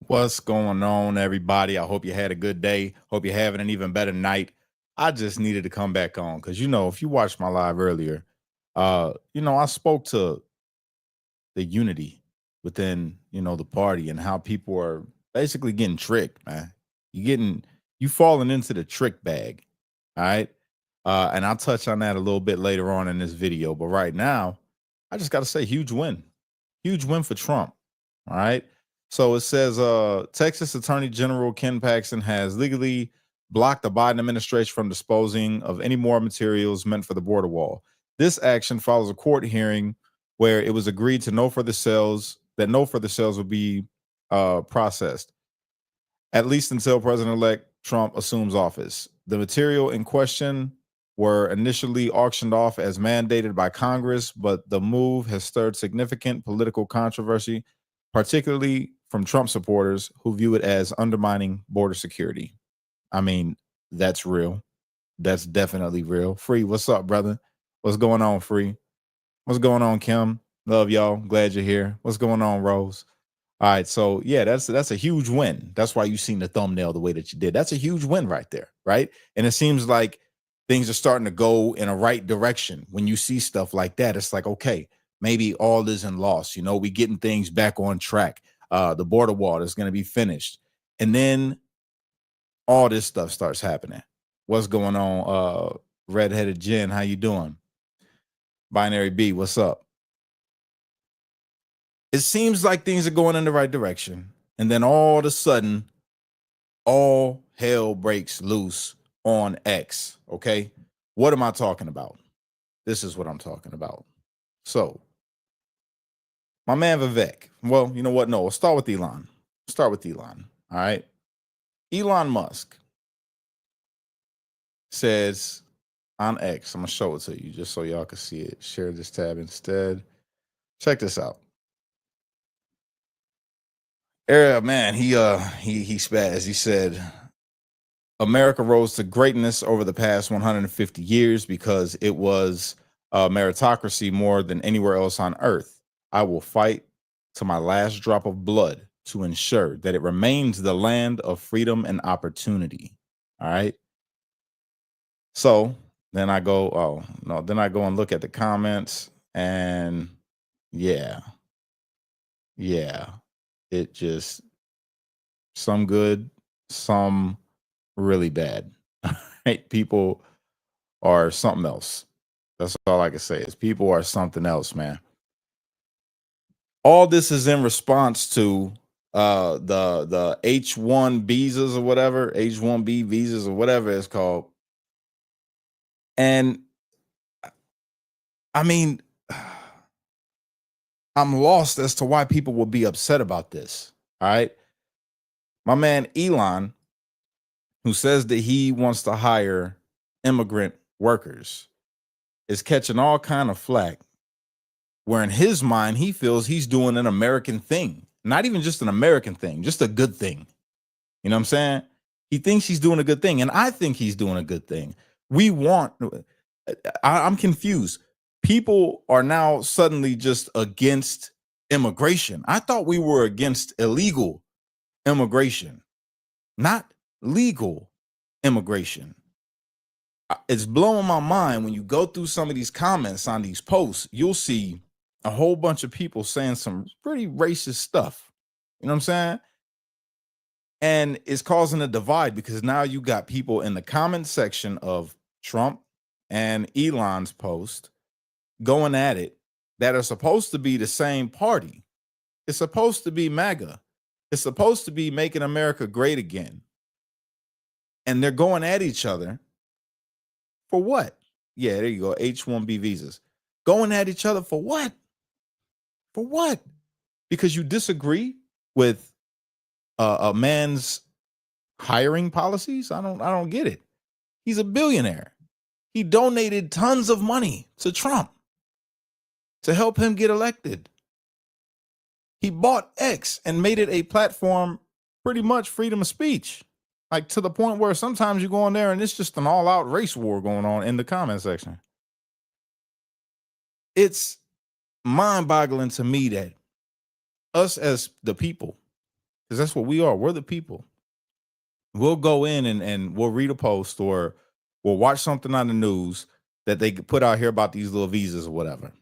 What's going on, everybody? I hope you had a good day. Hope you're having an even better night. I just needed to come back on because if you watched my live earlier, I spoke to the unity within, the party and how people are basically getting tricked, man. You falling into the trick bag. All right. And I'll touch on that a little bit later on in this video. But right now, I just gotta say, huge win. Huge win for Trump. All right. So it says Texas Attorney General Ken Paxton has legally blocked the Biden administration from disposing of any more materials meant for the border wall. This action follows a court hearing where it was agreed to no further sales would be processed, at least until President-elect Trump assumes office. The material in question were initially auctioned off as mandated by Congress, but the move has stirred significant political controversy, particularly from Trump supporters who view it as undermining border security. I mean, that's real. That's definitely real. Free, what's up, brother? What's going on, Free? What's going on, Kim? Love y'all. Glad you're here. What's going on, Rose? All right, so yeah, that's a huge win. That's why you seen the thumbnail the way that you did. That's a huge win right there, right? And it seems like things are starting to go in a right direction. When you see stuff like that, it's like, okay, maybe all isn't lost. We getting things back on track. The border wall is going to be finished, and then all this stuff starts happening. What's going on, redheaded Jen? How you doing? Binary B, what's up? It seems like things are going in the right direction. And then all of a sudden, all hell breaks loose on X. Okay. What am I talking about? This is what I'm talking about. So, my man Vivek. Well, you know what? No, we'll start with Elon. All right. Elon Musk says on X, I'm going to show it to you just so y'all can see it. Share this tab instead. Check this out. Man, he spazzed. He said, America rose to greatness over the past 150 years because it was a meritocracy more than anywhere else on earth. I will fight to my last drop of blood to ensure that it remains the land of freedom and opportunity. All right. So then I go, then I go and look at the comments, and yeah, it just, some good, some really bad. Right? People are something else. That's all I can say is people are something else, man. All this is in response to the H1 visas or whatever, H1B visas or whatever it's called. And I mean, I'm lost as to why people would be upset about this. All right. My man Elon, who says that he wants to hire immigrant workers, is catching all kind of flack, where in his mind he feels he's doing an American thing. Not even just an American thing, just a good thing. You know what I'm saying? He thinks he's doing a good thing, and I think he's doing a good thing. I'm confused. People are now suddenly just against immigration. I thought we were against illegal immigration, not legal immigration. It's blowing my mind when you go through some of these comments on these posts. You'll see a whole bunch of people saying some pretty racist stuff. You know what I'm saying? And it's causing a divide because now you got people in the comment section of Trump and Elon's post going at it that are supposed to be the same party. It's supposed to be MAGA. It's supposed to be making America great again. And they're going at each other for what? Yeah, there you go. H1B visas. Going at each other for what? For what? Because you disagree with a man's hiring policies? I don't get it. He's a billionaire. He donated tons of money to Trump to help him get elected. He bought X and made it a platform, pretty much freedom of speech, like to the point where sometimes you go on there and it's just an all-out race war going on in the comment section. It's mind-boggling to me that us as the people because that's what we are. We're the people. We'll go in and we'll read a post or we'll watch something on the news that they put out here about these little visas or whatever.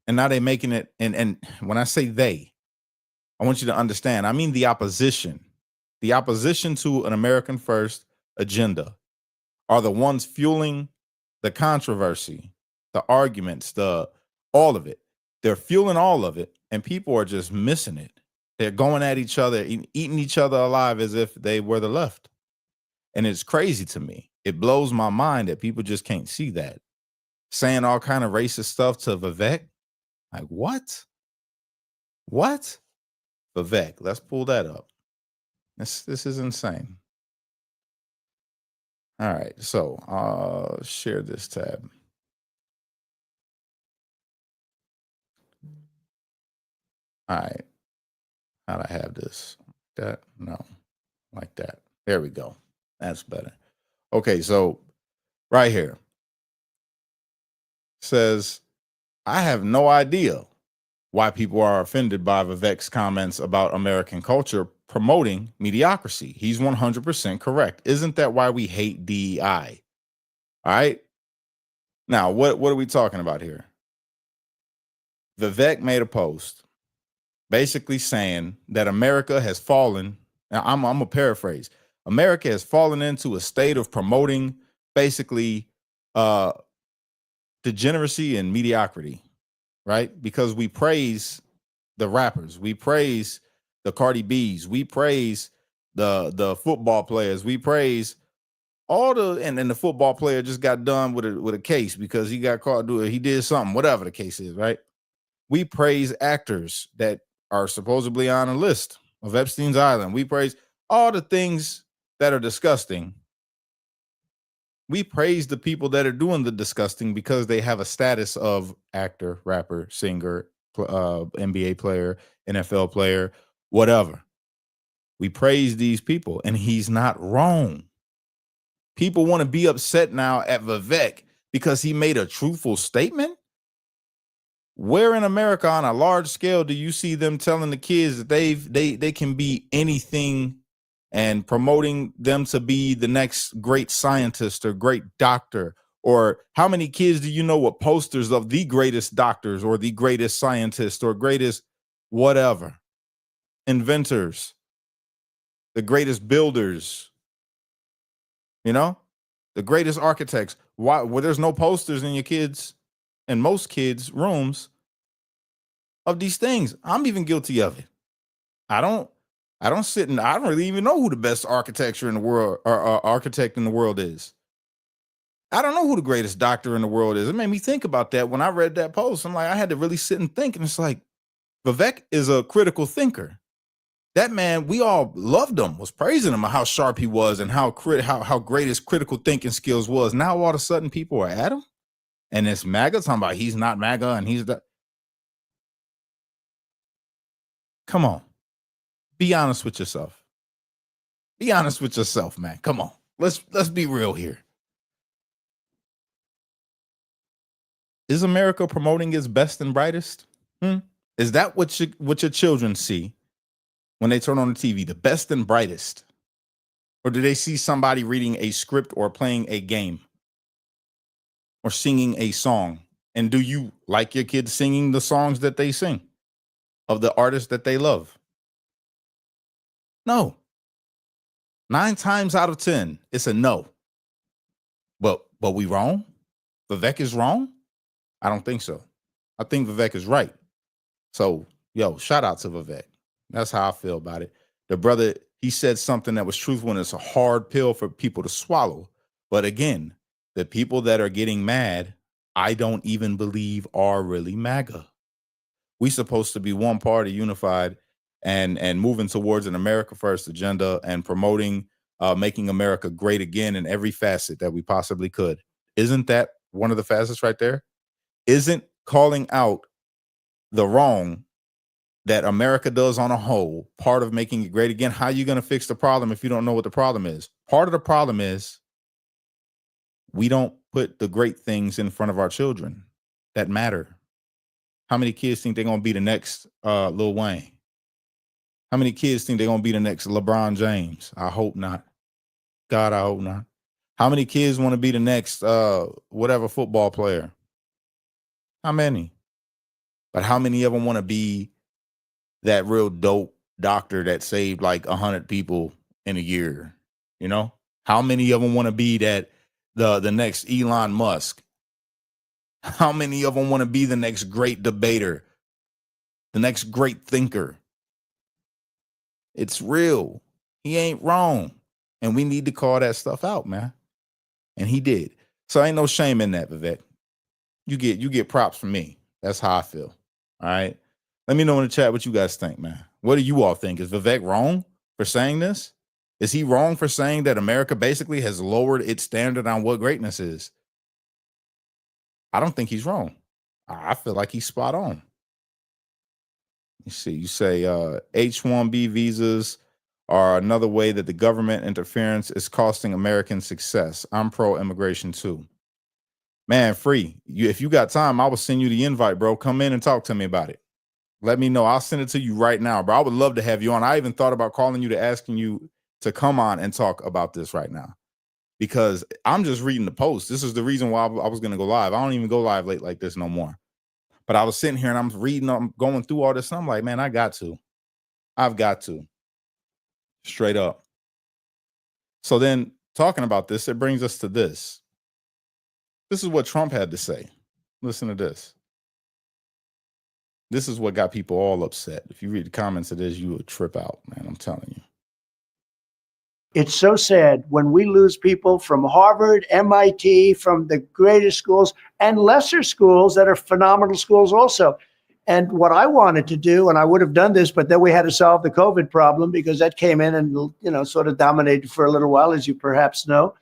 And now they're making it. And when I say they, I want you to understand, I mean the opposition to an American first agenda are the ones fueling the controversy, the arguments, the all of it. They're fueling all of it, and people are just missing it. They're going at each other, eating each other alive as if they were the left. And it's crazy to me. It blows my mind that people just can't see that. Saying all kind of racist stuff to Vivek. Like, what? What? Vivek, let's pull that up. This is insane. All right, so I'll share this tab. All right, how'd I have this? That no, like that. There we go. That's better. Okay, so right here says, I have no idea why people are offended by Vivek's comments about American culture promoting mediocrity. He's 100% correct. Isn't that why we hate DEI? All right. Now, what are we talking about here? Vivek made a post basically saying that America has fallen. Now, I'm going to paraphrase. America has fallen into a state of promoting basically degeneracy and mediocrity, right? Because we praise the rappers, we praise the Cardi B's, we praise the football players, we praise all the and the football player just got done with a case because he got caught doing he did something, whatever the case is, right? We praise actors that are supposedly on a list of Epstein's Island. We praise all the things that are disgusting. We praise the people that are doing the disgusting because they have a status of actor, rapper, singer, NBA player, NFL player, whatever. We praise these people, and he's not wrong. People want to be upset now at Vivek because he made a truthful statement. Where in America on a large scale do you see them telling the kids that they can be anything and promoting them to be the next great scientist or great doctor? Or how many kids do you know with posters of the greatest doctors or the greatest scientists or greatest whatever, inventors, the greatest builders, you know, the greatest architects? Why? Well, there's no posters in your kids and most kids' rooms of these things. I'm even guilty of it. I don't sit and I don't really even know who the best architecture in the world or architect in the world is. I don't know who the greatest doctor in the world is. It made me think about that when I read that post. I'm like, I had to really sit and think. And it's like, Vivek is a critical thinker. That man, we all loved him, was praising him, how sharp he was and how great his critical thinking skills was. Now all of a sudden people are at him. And it's MAGA talking about he's not MAGA and he's the. Come on. Be honest with yourself. Be honest with yourself, man. Come on. Let's be real here. Is America promoting its best and brightest? Is that what your children see when they turn on the TV? The best and brightest? Or do they see somebody reading a script or playing a game or singing a song? And do you like your kids singing the songs that they sing of the artists that they love? No. 9 times out of 10, it's a no. But we wrong? Vivek is wrong? I don't think so. I think Vivek is right. So, yo, shout out to Vivek. That's how I feel about it. The brother, he said something that was truthful, and it's a hard pill for people to swallow. But again, the people that are getting mad, I don't even believe are really MAGA. We supposed to be one party, unified, and moving towards an America First agenda and promoting making America great again in every facet that we possibly could. Isn't that one of the facets right there? Isn't calling out the wrong that America does on a whole part of making it great again? How are you going to fix the problem if you don't know what the problem is? Part of the problem is we don't put the great things in front of our children that matter. How many kids think they're going to be the next Lil Wayne? How many kids think they're gonna be the next LeBron James? I hope not. God, I hope not. How many kids want to be the next whatever football player? How many? But how many of them want to be that real dope doctor that saved like 100 people in a year? You know? How many of them want to be that the next Elon Musk? How many of them want to be the next great debater? The next great thinker? It's real. He ain't wrong. And we need to call that stuff out, man. And he did. So ain't no shame in that, Vivek. You get props from me. That's how I feel. All right. Let me know in the chat what you guys think, man. What do you all think? Is Vivek wrong for saying this? Is he wrong for saying that America basically has lowered its standard on what greatness is? I don't think he's wrong. I feel like he's spot on. You see, you say H-1B visas are another way that the government interference is costing Americans success. I'm pro-immigration too. Man, Free, if you got time, I will send you the invite, bro. Come in and talk to me about it. Let me know. I'll send it to you right now, bro. I would love to have you on. I even thought about calling you to asking you to come on and talk about this right now, because I'm just reading the post. This is the reason why I was going to go live. I don't even go live late like this no more. But I was sitting here and I'm reading, I'm going through all this. And I'm like, man, I've got to. Straight up. So then talking about this, it brings us to this. This is what Trump had to say. Listen to this. This is what got people all upset. If you read the comments of this, you would trip out, man. I'm telling you. It's so sad when we lose people from Harvard, MIT, from the greatest schools and lesser schools that are phenomenal schools also. And what I wanted to do, and I would have done this, but then we had to solve the COVID problem because that came in and, you know, sort of dominated for a little while, as you perhaps know.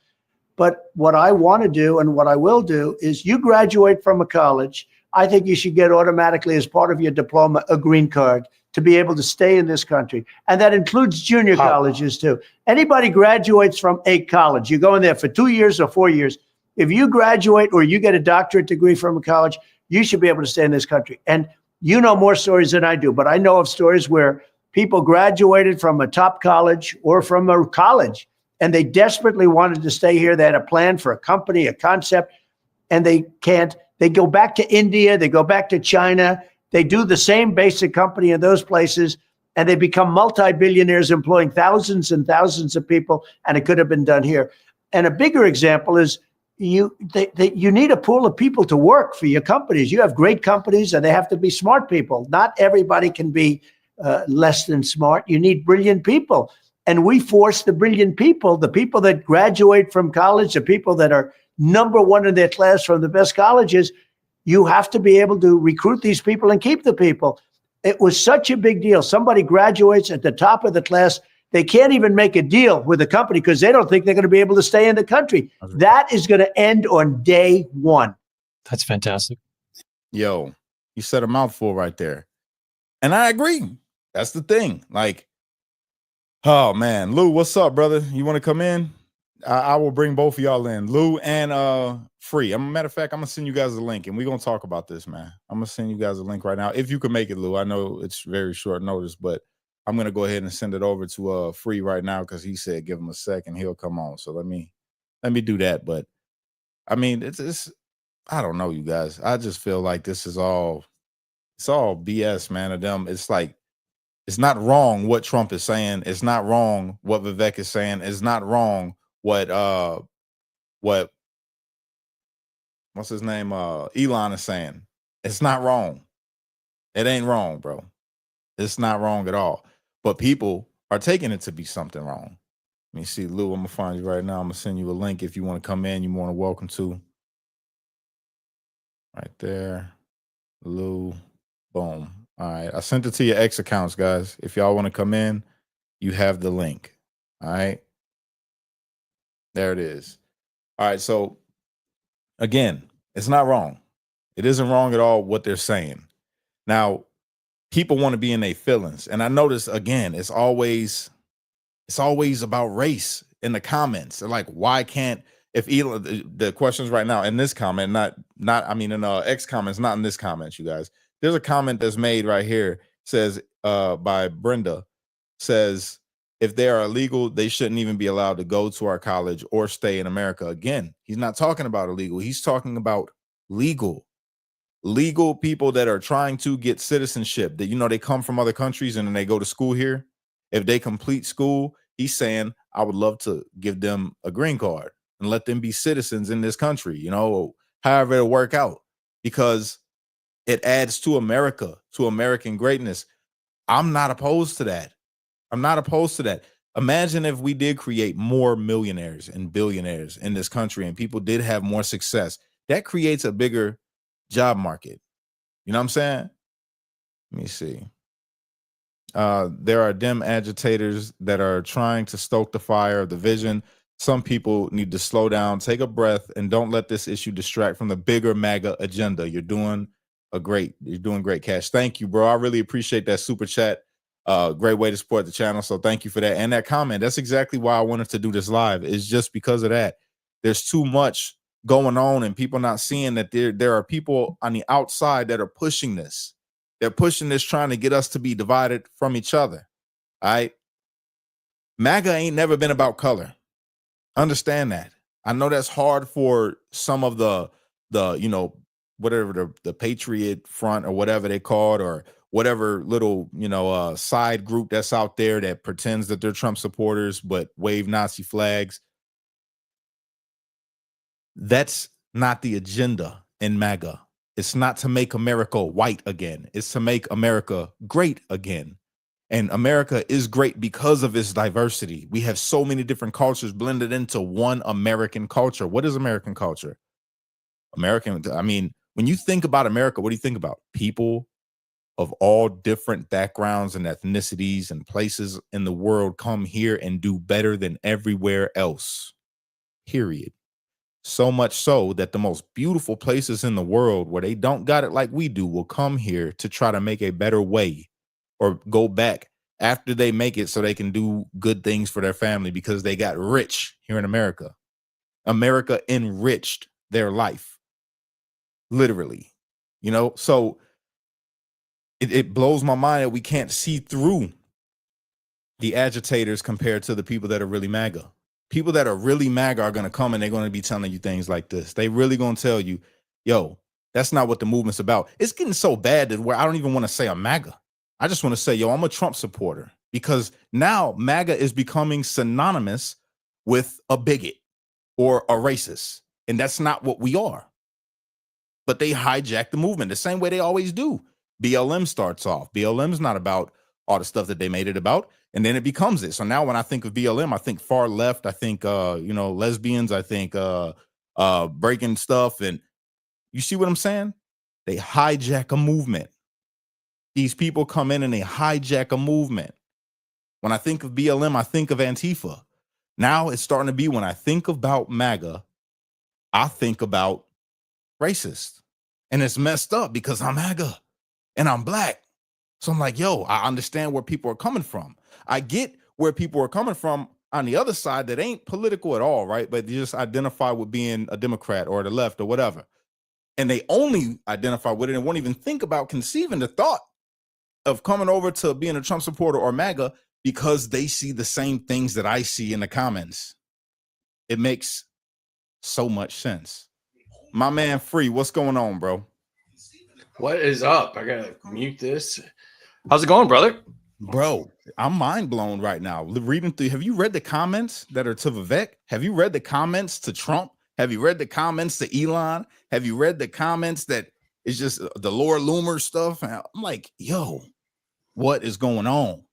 But what I want to do and what I will do is you graduate from a college, I think you should get automatically as part of your diploma a green card to be able to stay in this country. And that includes junior colleges too. Anybody graduates from a college, you go in there for 2 years or 4 years. If you graduate or you get a doctorate degree from a college, you should be able to stay in this country. And you know more stories than I do, but I know of stories where people graduated from a top college or from a college and they desperately wanted to stay here. They had a plan for a company, a concept, and they can't. They go back to India, they go back to China, they do the same basic company in those places, and they become multi-billionaires employing thousands and thousands of people, and it could have been done here. And a bigger example is you need a pool of people to work for your companies. You have great companies, and they have to be smart people. Not everybody can be less than smart. You need brilliant people. And we force the brilliant people, the people that graduate from college, the people that are number one in their class from the best colleges, you have to be able to recruit these people and keep the people. It was such a big deal. Somebody graduates at the top of the class. They can't even make a deal with the company because they don't think they're going to be able to stay in the country. That is going to end on day one. That's fantastic. Yo, you said a mouthful right there. And I agree. That's the thing. Like, oh, man. Lou, what's up, brother? You want to come in? I will bring both of y'all in, Lou and Free. Matter of fact, I'm gonna send you guys a link, and we're gonna talk about this, man. I'm gonna send you guys a link right now, if you can make it, Lou. I know it's very short notice, but I'm gonna go ahead and send it over to Free right now because he said give him a second, he'll come on. So let me do that. But I mean, it's I don't know, you guys. I just feel like this is all BS, man. Of them, it's like it's not wrong what Trump is saying. It's not wrong what Vivek is saying. It's not wrong what what's his name? Elon is saying. It's not wrong. It ain't wrong, bro. It's not wrong at all. But people are taking it to be something wrong. Let me see, Lou. I'm gonna find you right now. I'm gonna send you a link if you want to come in. You're more than welcome to. Right there, Lou. Boom. All right, I sent it to your X accounts, guys. If y'all want to come in, you have the link. All right. There it is. All right. So again, it's not wrong. It isn't wrong at all what they're saying. Now, people want to be in their feelings. And I notice again, it's always about race in the comments. They're like, why can't, if Elon, the questions right now in this comment, I mean in X comments, not in this comment, you guys. There's a comment that's made right here, says by Brenda. says if they are illegal, they shouldn't even be allowed to go to our college or stay in America. Again, he's not talking about illegal. He's talking about legal people that are trying to get citizenship, that, you know, they come from other countries and then they go to school here. If they complete school, he's saying, I would love to give them a green card and let them be citizens in this country, you know, however it'll work out, because it adds to America, to American greatness. I'm not opposed to that. I'm not opposed to that. Imagine if we did create more millionaires and billionaires in this country and people did have more success. That creates a bigger job market. You know what I'm saying? Let me see. There are dim agitators that are trying to stoke the fire of division. Some people need to slow down, take a breath, and don't let this issue distract from the bigger MAGA agenda. You're doing great, Cash. Thank you, bro. I really appreciate that super chat. Great way to support the channel. So thank you for that. And that comment. That's exactly why I wanted to do this live. It's just because of that. There's too much going on and people not seeing that there are people on the outside that are pushing this. They're pushing this, trying to get us to be divided from each other. All right. MAGA ain't never been about color. Understand that. I know that's hard for some of the you know, whatever the Patriot Front or whatever they call it, or whatever little, you know, side group that's out there that pretends that they're Trump supporters but wave Nazi flags. That's not the agenda in MAGA. It's not to make America white again. It's to make America great again. And America is great because of its diversity. We have so many different cultures blended into one American culture. What is American culture? I mean, when you think about America, what do you think about? People of all different backgrounds and ethnicities and places in the world come here and do better than everywhere else. Period. So much so that the most beautiful places in the world where they don't got it like we do will come here to try to make a better way or go back after they make it so they can do good things for their family because they got rich here in America. America enriched their life, literally, you know? So it blows my mind that we can't see through the agitators compared to the people that are really MAGA. People that are really MAGA are going to come and they're going to be telling you things like this. They really going to tell you, yo, that's not what the movement's about. It's getting so bad that where I don't even want to say I'm MAGA. I just want to say, yo, I'm a Trump supporter, because now MAGA is becoming synonymous with a bigot or a racist. And that's not what we are. But they hijack the movement the same way they always do. BLM starts off. BLM's not about all the stuff that they made it about. And then it becomes it. So now when I think of BLM, I think far left. I think, you know, lesbians. I think breaking stuff. And you see what I'm saying? They hijack a movement. These people come in and they hijack a movement. When I think of BLM, I think of Antifa. Now it's starting to be, when I think about MAGA, I think about racist. And it's messed up because I'm MAGA and I'm black. So I'm like, yo, I understand where people are coming from. I get where people are coming from on the other side that ain't political at all, right? But they just identify with being a Democrat or the left or whatever. And they only identify with it and won't even think about conceiving the thought of coming over to being a Trump supporter or MAGA because they see the same things that I see in the comments. It makes so much sense. My man Free, what's going on, bro? What is up? I gotta mute this. How's it going, brother? Bro, I'm mind blown right now. Reading through, have you read the comments that are to Vivek? Have you read the comments to Trump? Have you read the comments to Elon? Have you read the comments that is just the Lord Loomer stuff? And I'm like, yo, what is going on?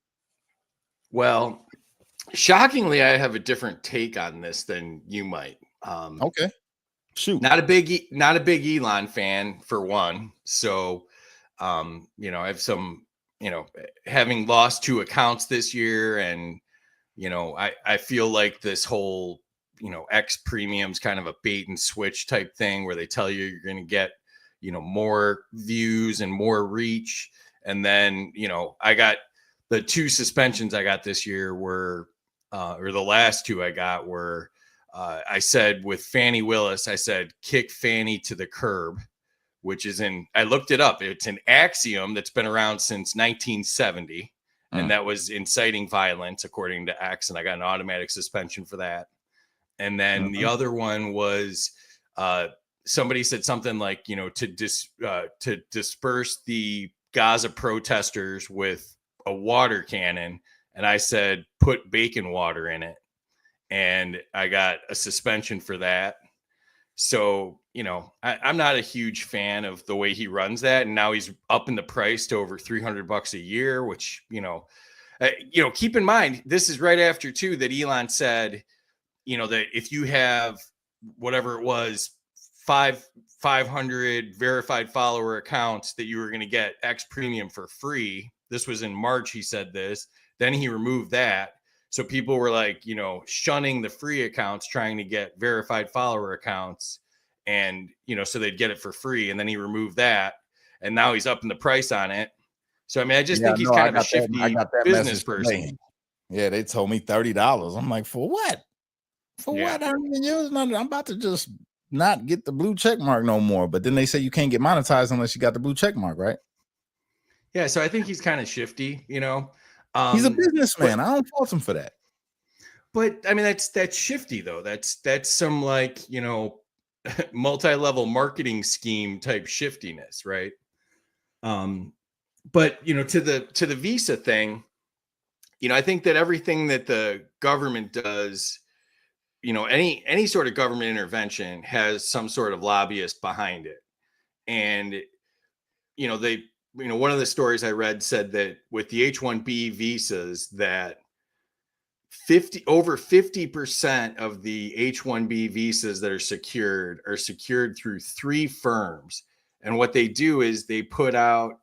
Well, shockingly, I have a different take on this than you might. Okay, shoot. Not a big Elon fan, for one. So, you know, I have some, you know, having lost 2 accounts this year, and you know, I feel like this whole, you know, X premium's kind of a bait and switch type thing where they tell you you're going to get, you know, more views and more reach, and then, you know, I got the 2 suspensions I got this year were, or the last 2 I got were, I said with Fannie Willis, I said, kick Fannie to the curb, which is I looked it up. It's an axiom that's been around since 1970. and that was inciting violence according to X, and I got an automatic suspension for that. And then the other one was somebody said something like, you know, to disperse the Gaza protesters with a water cannon, and I said put bacon water in it, and I got a suspension for that. So, you know, I'm not a huge fan of the way he runs that, and now he's upping the price to over $300 a year, which, you know, keep in mind, this is right after too that Elon said, you know, that if you have whatever it was, 500 verified follower accounts, that you were going to get X premium for free. This was in March. He said this, then he removed that. So people were like, you know, shunning the free accounts, trying to get verified follower accounts, and, you know, so they'd get it for free. And then he removed that, and now he's upping the price on it. So, I mean, I just think he's kind of a shifty business person. Yeah, they told me $30. I'm like, for what? For what? I don't even use nothing. I'm about to just not get the blue check mark no more. But then they say you can't get monetized unless you got the blue check mark, right? Yeah, so I think he's kind of shifty, you know. He's a businessman. I don't fault him for that. But I mean, that's shifty though. That's some, like, you know, multi-level marketing scheme type shiftiness, right? But, you know, to the visa thing, you know, I think that everything that the government does, you know, any sort of government intervention has some sort of lobbyist behind it. And, you know, one of the stories I read said that with the H-1B visas, that over 50% of the H-1B visas that are secured through 3 firms. And what they do is they put out,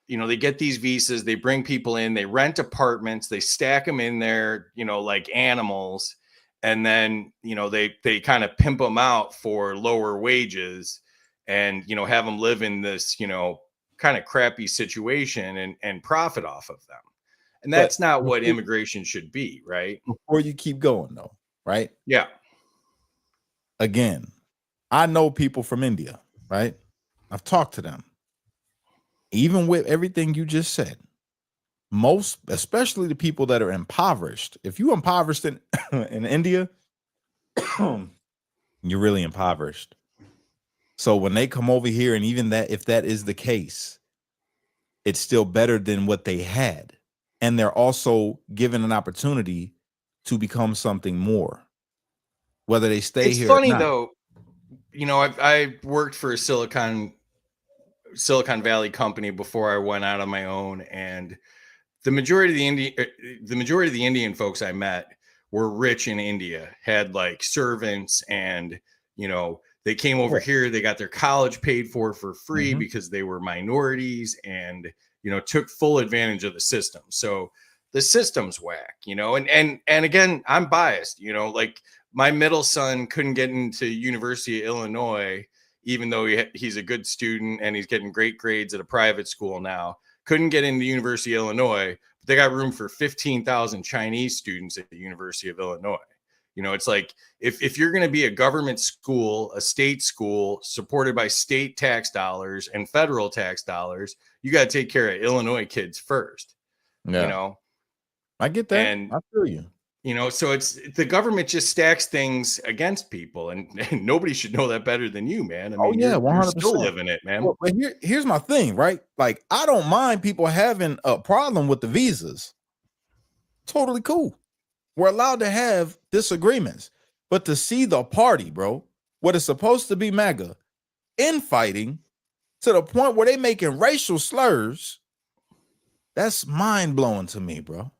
you know, they get these visas, they bring people in, they rent apartments, they stack them in there, you know, like animals. And then, you know, they kind of pimp them out for lower wages, and, you know, have them live in this, you know, kind of crappy situation and profit off of them. And that's not what immigration should be, right? Before you keep going though, right? Yeah. Again, I know people from India, right? I've talked to them. Even with everything you just said, most, especially the people that are impoverished, if you're impoverished in India, you're really impoverished. So when they come over here, and even that, if that is the case, it's still better than what they had. And they're also given an opportunity to become something more, whether they stay here. It's funny though, you know, I worked for a Silicon Valley company before I went out on my own, and the majority of the Indian folks I met were rich in India, had like servants, and, you know, they came over here, they got their college paid for free because they were minorities, and, you know, took full advantage of the system. So the system's whack, you know, and again, I'm biased, you know, like my middle son couldn't get into University of Illinois, even though he's a good student and he's getting great grades at a private school now. Couldn't get into University of Illinois, but they got room for 15,000 Chinese students at the University of Illinois. You know, it's like, if you're going to be a government school, a state school supported by state tax dollars and federal tax dollars, you got to take care of Illinois kids first. Yeah. You know, I get that. And I feel you. You know, so it's the government just stacks things against people, and nobody should know that better than you, man. I mean, yeah, 100%. You're still living it, man. Well, but here's my thing, right? Like, I don't mind people having a problem with the visas. Totally cool. We're allowed to have disagreements, but to see the party, bro, what is supposed to be mega, infighting to the point where they making racial slurs, that's mind blowing to me, bro.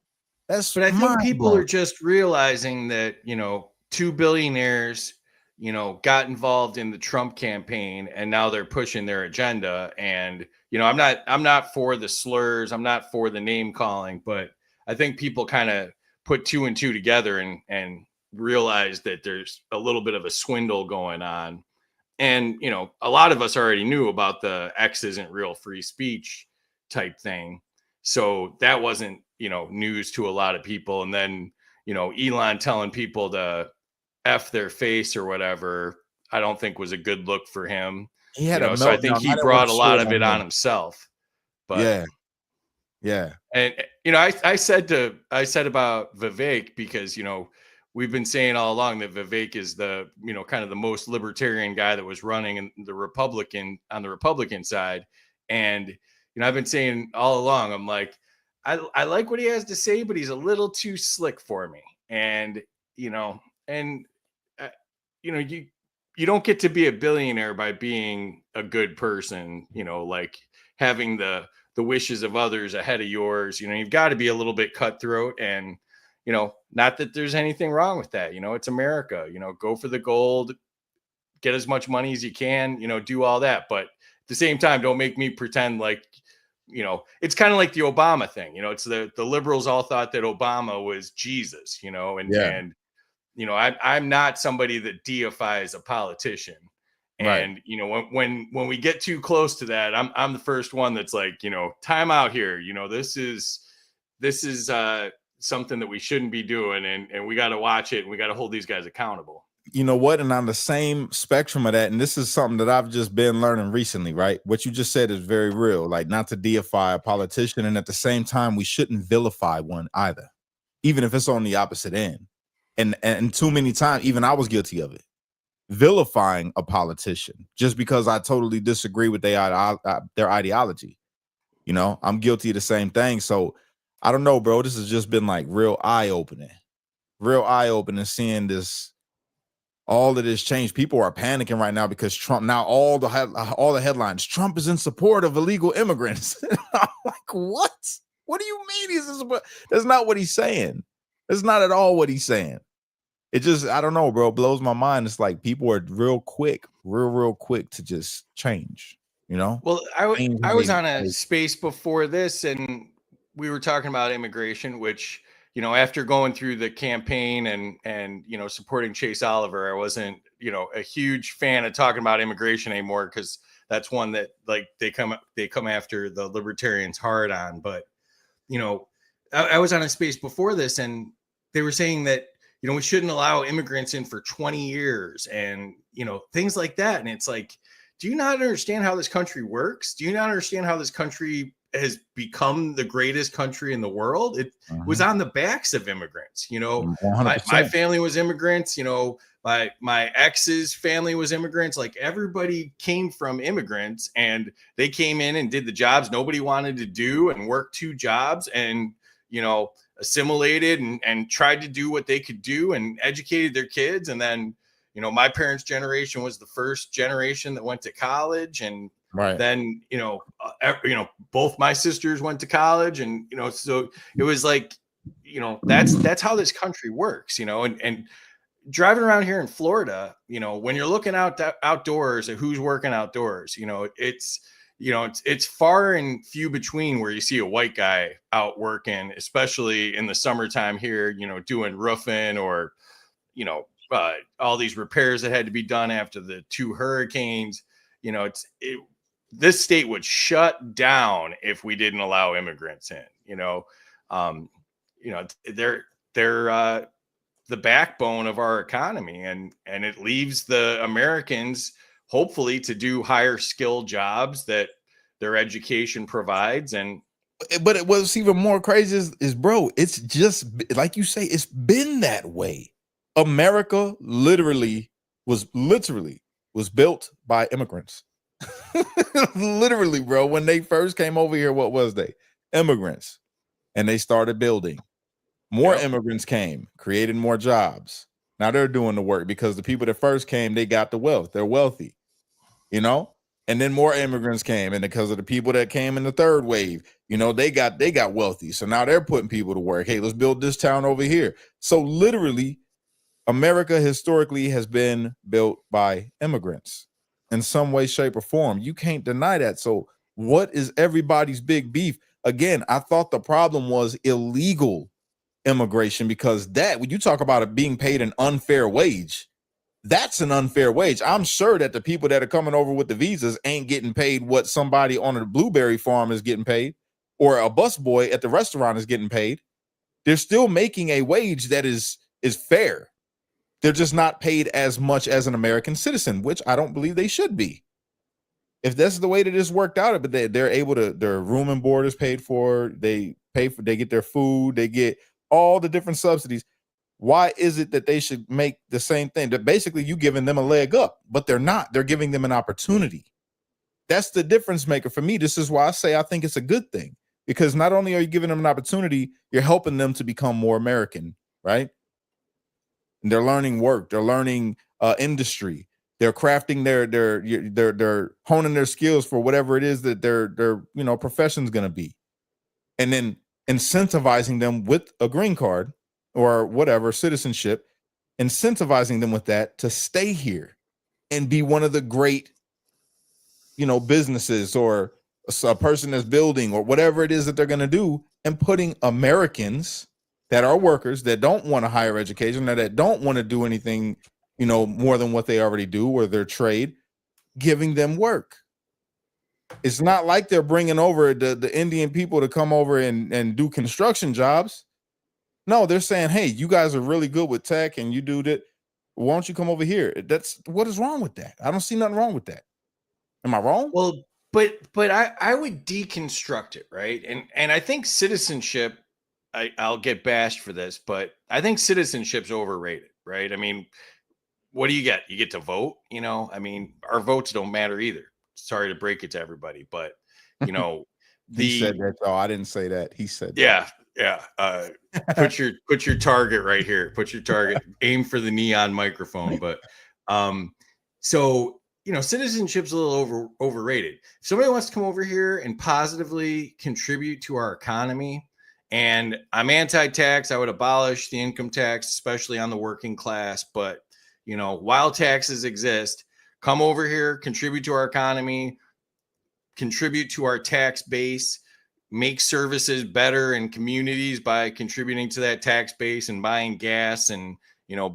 But I think people are just realizing that, you know, 2 billionaires, you know, got involved in the Trump campaign, and now they're pushing their agenda. And, you know, I'm not for the slurs, I'm not for the name calling, but I think people kind of put 2 and 2 together and realize that there's a little bit of a swindle going on. And, you know, a lot of us already knew about the X isn't real free speech type thing. So that wasn't, you know, news to a lot of people. And then, you know, Elon telling people to F their face or whatever, I don't think was a good look for him. He had so I think he brought a lot of it on himself. But yeah. Yeah. And I said about Vivek because we've been saying all along that Vivek is the kind of the most libertarian guy that was running in the Republican side, and I've been saying all along, I'm like, I like what he has to say, but he's a little too slick for me, and and you don't get to be a billionaire by being a good person, like having the wishes of others ahead of yours. You've got to be a little bit cutthroat, and not that there's anything wrong with that. It's America. Go for the gold, get as much money as you can, do all that, but at the same time, don't make me pretend like it's kind of like the Obama thing. It's the liberals all thought that Obama was Jesus, and I'm not somebody that deifies a politician. Right. And when we get too close to that, I'm the first one that's like, time out here. This is something that we shouldn't be doing, and we got to watch it, and we got to hold these guys accountable. You know what? And on the same spectrum of that, and this is something that I've just been learning recently, right? What you just said is very real, like not to deify a politician, and at the same time, we shouldn't vilify one either, even if it's on the opposite end. And too many times, even I was guilty of it, vilifying a politician just because I totally disagree with their ideology. I'm guilty of the same thing. So I don't know, bro. This has just been like real eye-opening seeing this, all of this change. People are panicking right now because Trump, now all the headlines, Trump is in support of illegal immigrants. I'm like, what? What do you mean he's in support? That's not what he's saying. That's not at all what he's saying. It just, I don't know, bro. It blows my mind. It's like people are real quick to just change, Well, I was on a space before this, and we were talking about immigration, which, after going through the campaign and supporting Chase Oliver, I wasn't, a huge fan of talking about immigration anymore, because that's one that like they come after the libertarians hard on. But, I was on a space before this, and they were saying that, we shouldn't allow immigrants in for 20 years and, things like that. And it's like, do you not understand how this country works? Do you not understand how this country has become the greatest country in the world? It was on the backs of immigrants. My family was immigrants, my ex's family was immigrants. Like, everybody came from immigrants, and they came in and did the jobs nobody wanted to do and worked 2 jobs and, assimilated and tried to do what they could do and educated their kids. And then, my parents' generation was the first generation that went to college. And then, both my sisters went to college, and, so it was like, that's how this country works, and driving around here in Florida, when you're looking outdoors at who's working outdoors, it's far and few between where you see a white guy out working, especially in the summertime here, doing roofing or, all these repairs that had to be done after the 2 hurricanes. This state would shut down if we didn't allow immigrants in. They're the backbone of our economy, and it leaves the Americans hopefully to do higher skill jobs that their education provides. But what's even more crazy is bro, it's just like you say, it's been that way. America literally was built by immigrants. Literally, bro. When they first came over here, what was they? Immigrants. And they started building. More immigrants came, created more jobs. Now they're doing the work because the people that first came, they got the wealth. They're wealthy, and then more immigrants came, and because of the people that came in the third wave, they got wealthy. So now they're putting people to work. Hey, let's build this town over here. So literally, America historically has been built by immigrants in some way, shape, or form. You can't deny that. So what is everybody's big beef? Again, I thought the problem was illegal immigration, because that, when you talk about it being paid an unfair wage, that's an unfair wage. I'm sure that the people that are coming over with the visas ain't getting paid what somebody on a blueberry farm is getting paid, or a busboy at the restaurant is getting paid. They're still making a wage that is fair. They're just not paid as much as an American citizen, which I don't believe they should be. If that's the way that it's worked out, but they're able to, their room and board is paid for, they get their food, they get all the different subsidies. Why is it that they should make the same thing? That basically you giving them a leg up, but they're not. They're giving them an opportunity. That's the difference maker for me. This is why I say I think it's a good thing, because not only are you giving them an opportunity, you're helping them to become more American, right? And they're learning work, they're learning industry, they're crafting they're honing their skills for whatever it is that their profession's going to be, and then incentivizing them with a green card or whatever, citizenship, incentivizing them with that to stay here and be one of the great, businesses or a person that's building or whatever it is that they're going to do, and putting Americans that are workers that don't want a higher education or that don't want to do anything, more than what they already do or their trade, giving them work. It's not like they're bringing over the Indian people to come over and do construction jobs. No, they're saying, hey, you guys are really good with tech and you do that. Why don't you come over here? What is wrong with that? I don't see nothing wrong with that. Am I wrong? Well, but I would deconstruct it, right? And I think citizenship, I'll get bashed for this, but I think citizenship's overrated, right? I mean, what do you get? You get to vote, I mean, our votes don't matter either. Sorry to break it to everybody, but he said that. Oh, I didn't say that. He said that. Yeah. Put your target right here. Put your target, aim for the neon microphone. But so citizenship's a little overrated. If somebody wants to come over here and positively contribute to our economy, and I'm anti-tax, I would abolish the income tax, especially on the working class. But while taxes exist, come over here, contribute to our economy, contribute to our tax base, make services better in communities by contributing to that tax base and buying gas and,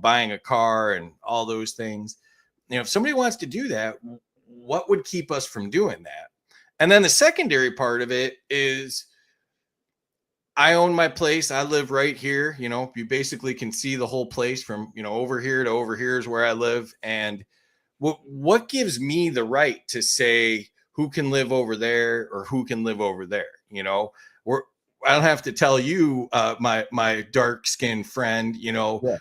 buying a car and all those things. If somebody wants to do that, what would keep us from doing that? And then the secondary part of it is, I own my place. I live right here. You basically can see the whole place from, over here to over here is where I live. And what gives me the right to say who can live over there or who can live over there? I don't have to tell you, my dark skinned friend,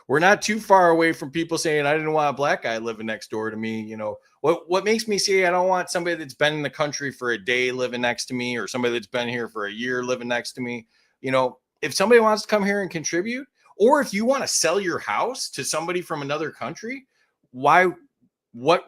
We're not too far away from people saying, I didn't want a black guy living next door to me. What makes me say I don't want somebody that's been in the country for a day living next to me, or somebody that's been here for a year living next to me. If somebody wants to come here and contribute, or if you want to sell your house to somebody from another country, what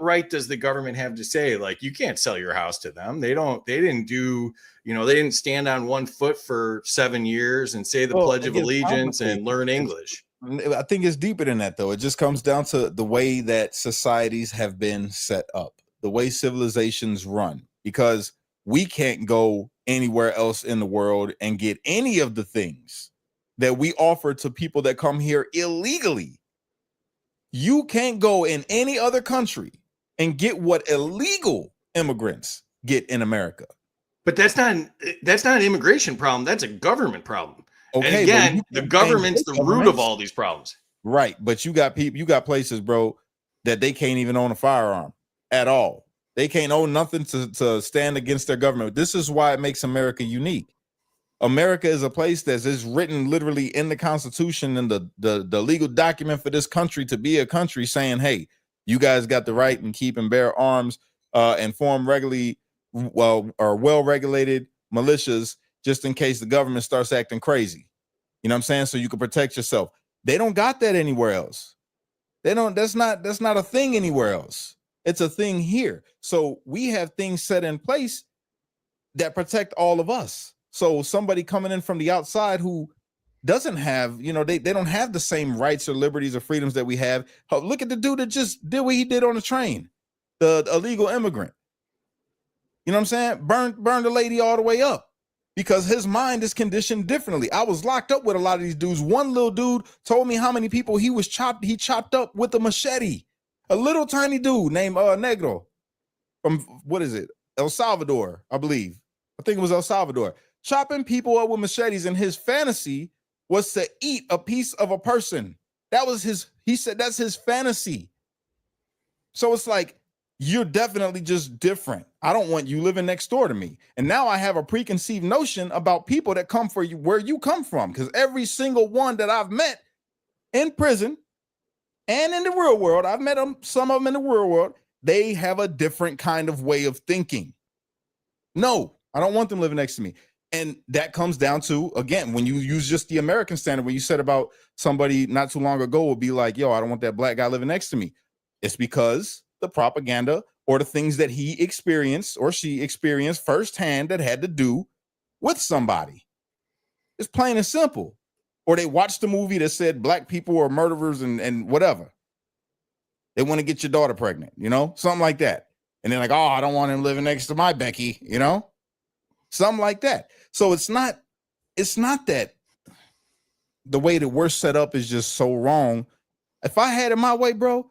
right does the government have to say, like, you can't sell your house to them? They didn't stand on one foot for 7 years and say the Pledge of Allegiance and learn English. I think it's deeper than that, though. It just comes down to the way that societies have been set up, the way civilizations run, because we can't go anywhere else in the world and get any of the things that we offer to people that come here illegally. You can't go in any other country and get what illegal immigrants get in America. But that's not an immigration problem. That's a government problem. Okay, and again, the government's the root of all these problems. Right. But you got places, bro, that they can't even own a firearm at all. They can't own nothing to stand against their government. This is why it makes America unique. America is a place that is written literally in the Constitution and the legal document for this country to be a country, saying, hey, you guys got the right and keep and bear arms and form well-regulated militias just in case the government starts acting crazy. You know what I'm saying? So you can protect yourself. They don't got that anywhere else. That's not a thing anywhere else. It's a thing here. So we have things set in place that protect all of us. So somebody coming in from the outside who doesn't have, they don't have the same rights or liberties or freedoms that we have. Look at the dude that just did what he did on the train, the illegal immigrant. You know what I'm saying? Burned the lady all the way up because his mind is conditioned differently. I was locked up with a lot of these dudes. One little dude told me how many people he chopped up with a machete. A little tiny dude named Negro from, what is it? El Salvador, I believe. I think it was El Salvador. Chopping people up with machetes, and his fantasy was to eat a piece of a person. He said that's his fantasy. So it's like, you're definitely just different. I don't want you living next door to me. And now I have a preconceived notion about people that come for you where you come from. Because every single one that I've met in prison and in the real world, I've met them, some of them in the real world, they have a different kind of way of thinking. No, I don't want them living next to me. And that comes down to, again, when you use just the American standard, when you said about somebody not too long ago would be like, yo, I don't want that black guy living next to me. It's because the propaganda or the things that he experienced or she experienced firsthand that had to do with somebody. It's plain and simple. Or they watched the movie that said black people are murderers and whatever. They want to get your daughter pregnant, you know, something like that. And they're like, oh, I don't want him living next to my Becky, you know, something like that. So it's not that the way that we're set up is just so wrong. If I had it my way, bro,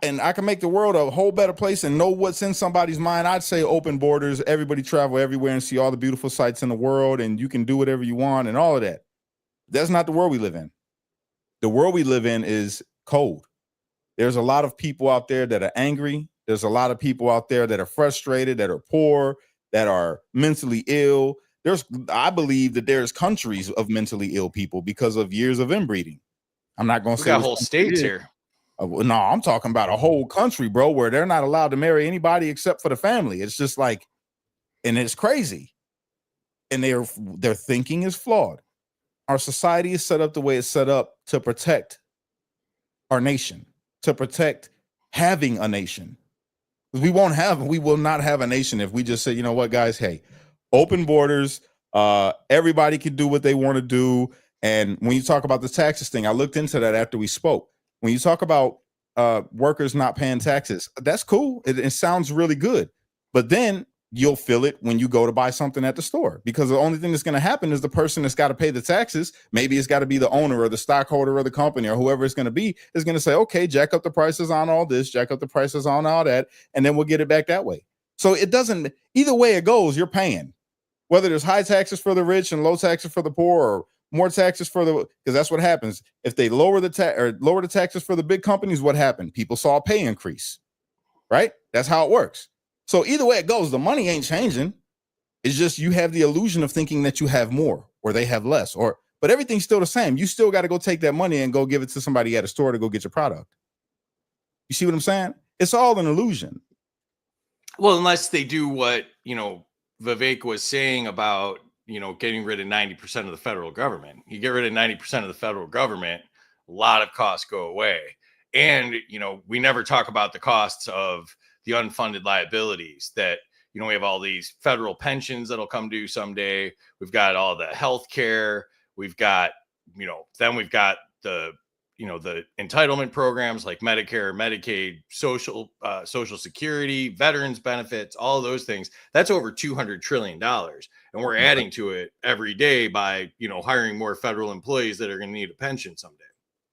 and I can make the world a whole better place and know what's in somebody's mind, I'd say open borders, everybody travel everywhere and see all the beautiful sights in the world, and you can do whatever you want and all of that. That's not the world we live in. The world we live in is cold. There's a lot of people out there that are angry. There's a lot of people out there that are frustrated, that are poor, that are mentally ill. I believe that there's countries of mentally ill people because of years of inbreeding. I'm not going to say got whole states here. No, I'm talking about a whole country, bro, where they're not allowed to marry anybody except for the family. It's just like, and it's crazy. And their thinking is flawed. Our society is set up the way it's set up to protect our nation, to protect having a nation. We will not have a nation if we just say, you know what, guys, hey, open borders, everybody can do what they want to do. And when you talk about the taxes thing, I looked into that after we spoke. When you talk about workers not paying taxes, that's cool. It sounds really good. But then you'll feel it when you go to buy something at the store, because the only thing that's going to happen is the person that's got to pay the taxes, maybe it's got to be the owner or the stockholder of the company or whoever it's going to be, is going to say, okay, jack up the prices on all this, jack up the prices on all that, and then we'll get it back that way. So it doesn't, either way it goes, you're paying. Whether there's high taxes for the rich and low taxes for the poor, or more taxes for the, because that's what happens. If they lower the taxes for the big companies, what happened? People saw a pay increase, right? That's how it works. So either way it goes, the money ain't changing. It's just you have the illusion of thinking that you have more or they have less, but everything's still the same. You still got to go take that money and go give it to somebody at a store to go get your product. You see what I'm saying? It's all an illusion. Well, unless they do what, Vivek was saying about, getting rid of 90% of the federal government. You get rid of 90% of the federal government, a lot of costs go away. And, we never talk about the costs of the unfunded liabilities that, we have all these federal pensions that'll come due someday. We've got all the health care. We've got, then we've got the entitlement programs like Medicare, Medicaid, Social Security, veterans benefits, all of those things. That's over $200 trillion. And we're adding to it every day by, hiring more federal employees that are going to need a pension someday.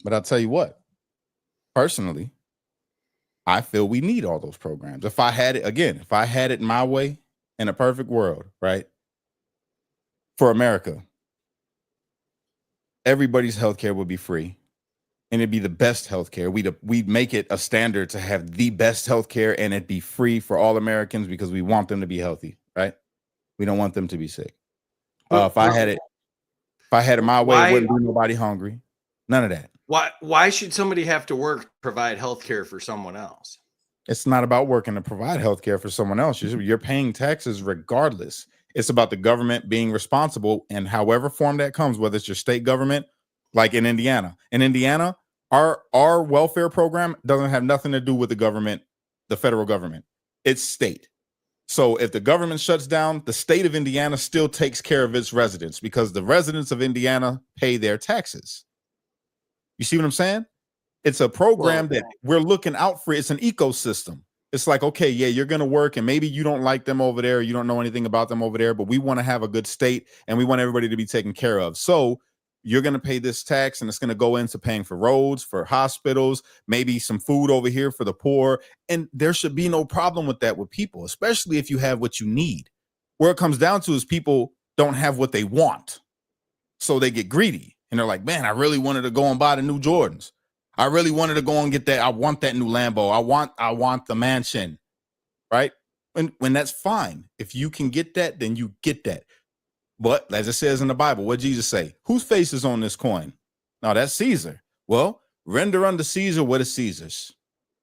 But I'll tell you what, personally, I feel we need all those programs. If I had it my way in a perfect world, right? For America, everybody's healthcare would be free. And it'd be the best healthcare. We'd make it a standard to have the best healthcare, and it'd be free for all Americans because we want them to be healthy, right? We don't want them to be sick. If I had it my way, it wouldn't be nobody hungry. None of that. Why should somebody have to work to provide healthcare for someone else? It's not about working to provide healthcare for someone else. You're paying taxes regardless. It's about the government being responsible, and however form that comes, whether it's your state government, like in Indiana. In Indiana, our welfare program doesn't have nothing to do with the government, the federal government. It's state. So if the government shuts down, the state of Indiana still takes care of its residents because the residents of Indiana pay their taxes. You see what I'm saying? It's a program that we're looking out for. It's an ecosystem. It's like, okay, yeah, you're going to work and maybe you don't like them over there. You don't know anything about them over there, but we want to have a good state and we want everybody to be taken care of. So you're going to pay this tax and it's going to go into paying for roads, for hospitals, maybe some food over here for the poor. And there should be no problem with that with people, especially if you have what you need. Where it comes down to is people don't have what they want. So they get greedy and they're like, man, I really wanted to go and buy the new Jordans. I really wanted to go and get that. I want that new Lambo. I want the mansion, right? When that's fine. If you can get that, then you get that. But as it says in the Bible, what Jesus say? Whose face is on this coin? No, that's Caesar. Well, render unto Caesar what is Caesar's,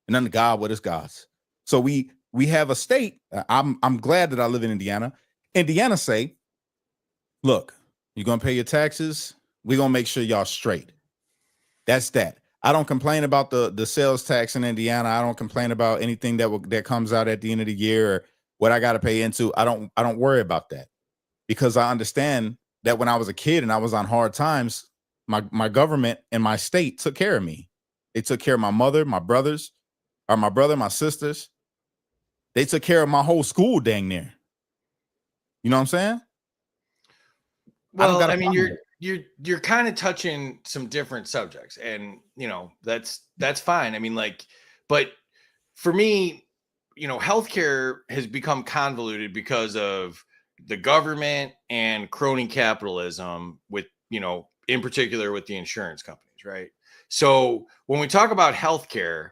and unto God what is God's. So we have a state. I'm glad that I live in Indiana. Indiana say, look, you're gonna pay your taxes. We're gonna make sure y'all straight. That's that. I don't complain about the sales tax in Indiana. I don't complain about anything that comes out at the end of the year or what I got to pay into. I don't worry about that, because I understand that when I was a kid and I was on hard times, my government and my state took care of me. They took care of my mother, my brothers, or my brother, my sisters. They took care of my whole school dang near. You know what I'm saying? Well, I mean, you're kind of touching some different subjects, and you know, that's fine. I mean, like, but for me, you know, healthcare has become convoluted because of the government and crony capitalism, with, you know, in particular with the insurance companies, right? So when we talk about healthcare,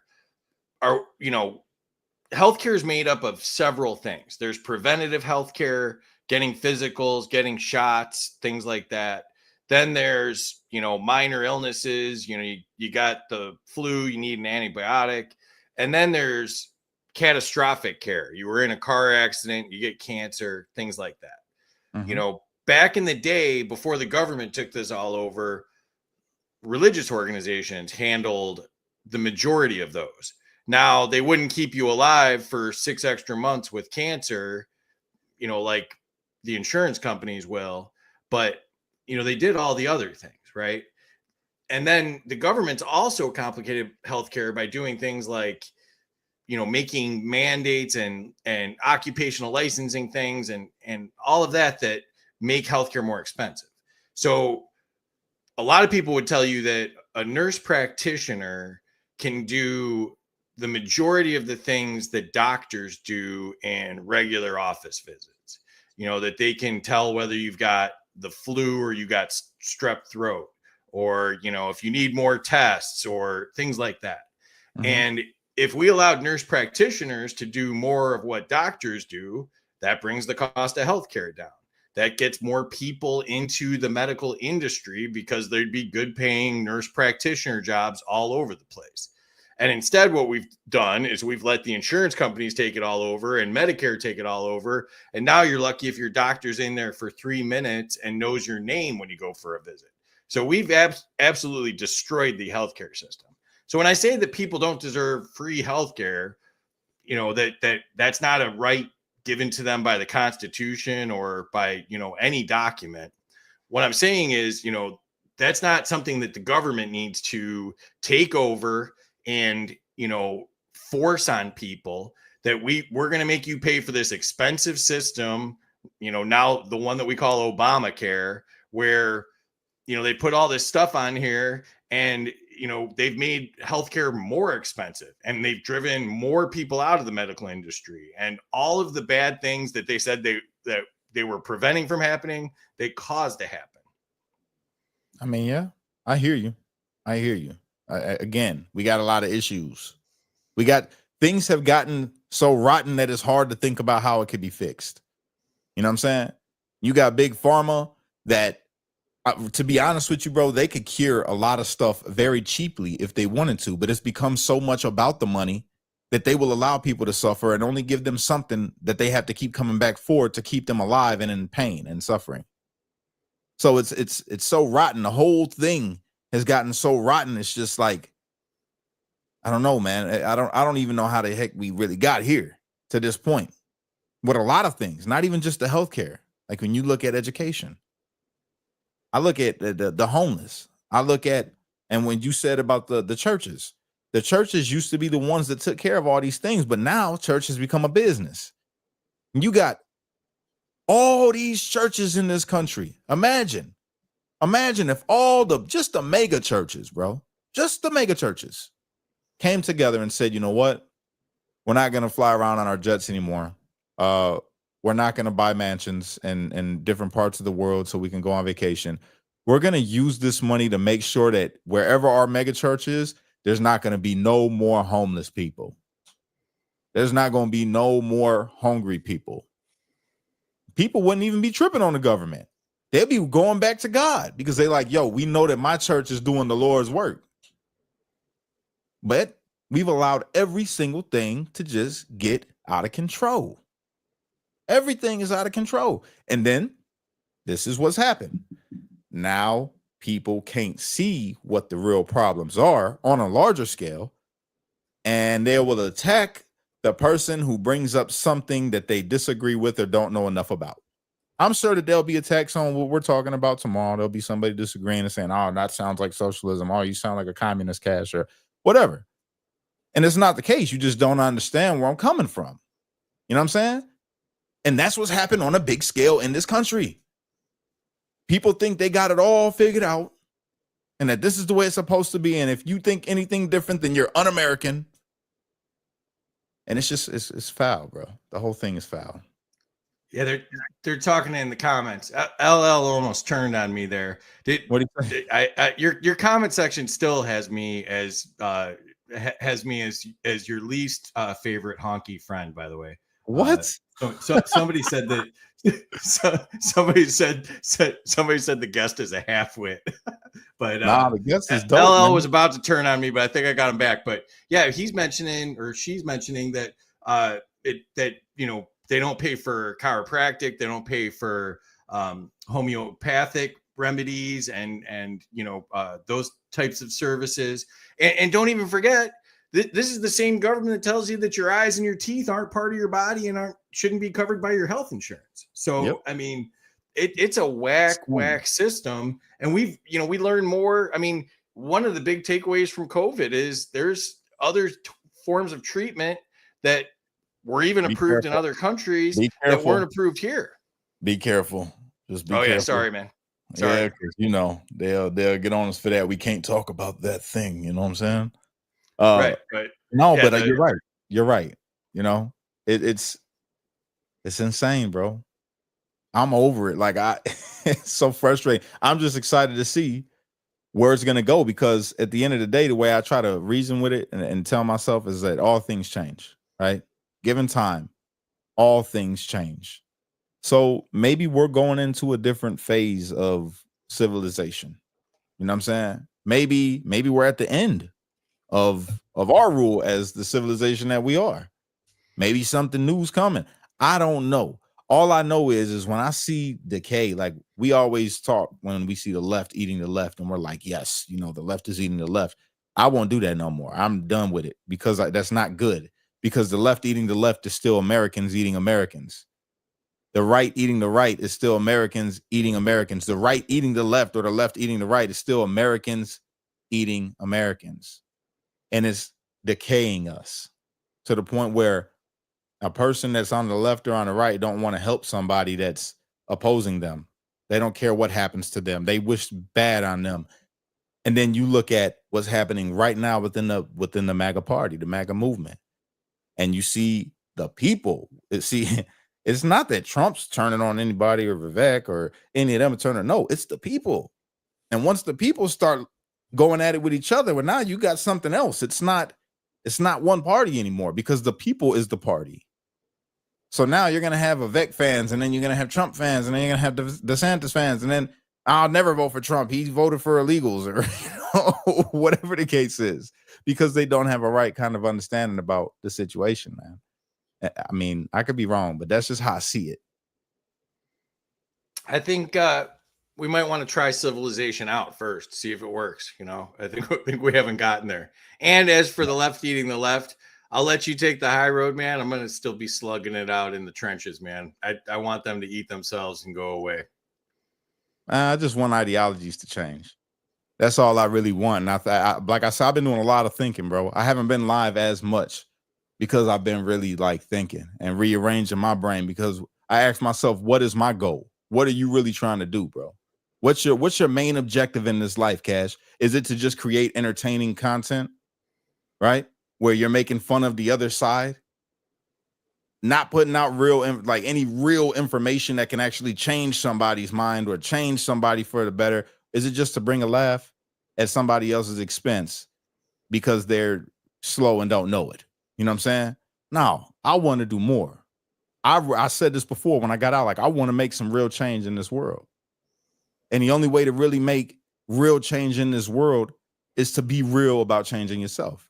healthcare is made up of several things. There's preventative healthcare, getting physicals, getting shots, things like that. Then there's, you know, minor illnesses, you know, you got the flu, you need an antibiotic. And then there's catastrophic care. You were in a car accident, you get cancer, things like that. Mm-hmm. You know, back in the day, before the government took this all over, religious organizations handled the majority of those. Now, they wouldn't keep you alive for 6 extra months with cancer, you know, like the insurance companies will, but you know, they did all the other things, right? And then the government's also complicated healthcare by doing things like, you know, making mandates and occupational licensing things and all of that make healthcare more expensive. So a lot of people would tell you that a nurse practitioner can do the majority of the things that doctors do in regular office visits. You know, that they can tell whether you've got the flu or you got strep throat, or, you know, if you need more tests or things like that. Mm-hmm. And if we allowed nurse practitioners to do more of what doctors do, that brings the cost of healthcare down. That gets more people into the medical industry because there'd be good paying nurse practitioner jobs all over the place. And instead, what we've done is we've let the insurance companies take it all over and Medicare take it all over. And now you're lucky if your doctor's in there for 3 minutes and knows your name when you go for a visit. So we've absolutely destroyed the healthcare system. So when I say that people don't deserve free healthcare, you know, that's not a right given to them by the Constitution or by, you know, any document. What I'm saying is, you know, that's not something that the government needs to take over and, you know, force on people, that we're going to make you pay for this expensive system, you know, now the one that we call Obamacare, where, you know, they put all this stuff on here and, you know, they've made healthcare more expensive and they've driven more people out of the medical industry, and all of the bad things that they said they were preventing from happening, they caused to happen. I mean, yeah, I hear you. Again, we got a lot of issues. Things have gotten so rotten that it's hard to think about how it could be fixed. You know what I'm saying? You got big pharma that, to be honest with you, bro, they could cure a lot of stuff very cheaply if they wanted to, but it's become so much about the money that they will allow people to suffer and only give them something that they have to keep coming back for to keep them alive and in pain and suffering. So it's so rotten. The whole thing has gotten so rotten. It's just like, I don't know, man. I don't even know how the heck we really got here to this point with a lot of things, not even just the healthcare. Like when you look at education, I look at the homeless. I look at, and when you said about the churches used to be the ones that took care of all these things, but now church has become a business. You got all these churches in this country. Imagine if just the mega churches, bro, just the mega churches came together and said, you know what? We're not going to fly around on our jets anymore. We're not going to buy mansions in different parts of the world so we can go on vacation. We're going to use this money to make sure that wherever our mega church is, there's not going to be no more homeless people. There's not going to be no more hungry people. People wouldn't even be tripping on the government. They'd be going back to God because they're like, yo, we know that my church is doing the Lord's work. But we've allowed every single thing to just get out of control. Everything is out of control. And then this is what's happened. Now people can't see what the real problems are on a larger scale, and they will attack the person who brings up something that they disagree with or don't know enough about. I'm sure that there'll be attacks on what we're talking about tomorrow. There'll be somebody disagreeing and saying, oh, that sounds like socialism. Oh, you sound like a communist, Cash, or whatever. And it's not the case. You just don't understand where I'm coming from. You know what I'm saying? And that's what's happened on a big scale in this country. People think they got it all figured out and that this is the way it's supposed to be. And if you think anything different, then you're un-American. And it's just, it's foul, bro. The whole thing is foul. Yeah, they're talking in the comments. LL almost turned on me there. What do you think? Your comment section still has me as your least favorite honky friend, by the way. What? So somebody said that. Somebody said the guest is a halfway, but the guest is dope. LL man. was about to turn on me, but I think I got him back. But yeah, she's mentioning that they don't pay for chiropractic, they don't pay for homeopathic remedies and those types of services, and don't even forget. This is the same government that tells you that your eyes and your teeth aren't part of your body and shouldn't be covered by your health insurance. So, yep. I mean, it's a whack system. And we learn more. I mean, one of the big takeaways from COVID is there's other forms of treatment that were even approved in other countries that weren't approved here. Be careful. Just be careful. Yeah. Sorry, man. Sorry. Yeah, because, they'll get on us for that. We can't talk about that thing. You know what I'm saying? Right, but you're right. You're right. It's insane, bro. I'm over it. Like it's so frustrating. I'm just excited to see where it's gonna go because at the end of the day, the way I try to reason with it and tell myself is that all things change, right? Given time, all things change. So maybe we're going into a different phase of civilization. You know what I'm saying? Maybe we're at the end of our rule as the civilization that we are. Maybe something new's coming. I don't know. All I know is when I see decay, like we always talk when we see the left eating the left and we're like, yes, the left is eating the left. I won't do that no more. I'm done with it because that's not good because the left eating the left is still Americans eating Americans. The right eating the right is still Americans eating Americans. The right eating the left or the left eating the right is still Americans eating Americans. And it's decaying us to the point where a person that's on the left or on the right don't want to help somebody that's opposing them. They don't care what happens to them. They wish bad on them. And then you look at what's happening right now within the MAGA party, the MAGA movement. And you see the people. It's not that Trump's turning on anybody or Vivek or any of them turning. No, it's the people. And once the people start going at it with each other, well, now you got something else. It's not one party anymore because the people is the party. So now you're gonna have Vivek fans, and then you're gonna have Trump fans, and then you're gonna have DeSantis fans, and then I'll never vote for Trump. He voted for illegals, or whatever the case is, because they don't have a right kind of understanding about the situation, man. I mean, I could be wrong, but that's just how I see it. I think we might want to try civilization out first, see if it works. I think we haven't gotten there. And as for the left eating the left, I'll let you take the high road, man. I'm going to still be slugging it out in the trenches, man. I want them to eat themselves and go away. I just want ideologies to change. That's all I really want. And like I said, I've been doing a lot of thinking, bro. I haven't been live as much because I've been really like thinking and rearranging my brain because I asked myself, what is my goal? What are you really trying to do, bro? What's your main objective in this life, Cash? Is it to just create entertaining content, right? Where you're making fun of the other side, not putting out any real information that can actually change somebody's mind or change somebody for the better? Is it just to bring a laugh at somebody else's expense? because they're slow and don't know it. You know what I'm saying? No, I want to do more. I said this before when I got out, like I want to make some real change in this world. And the only way to really make real change in this world is to be real about changing yourself.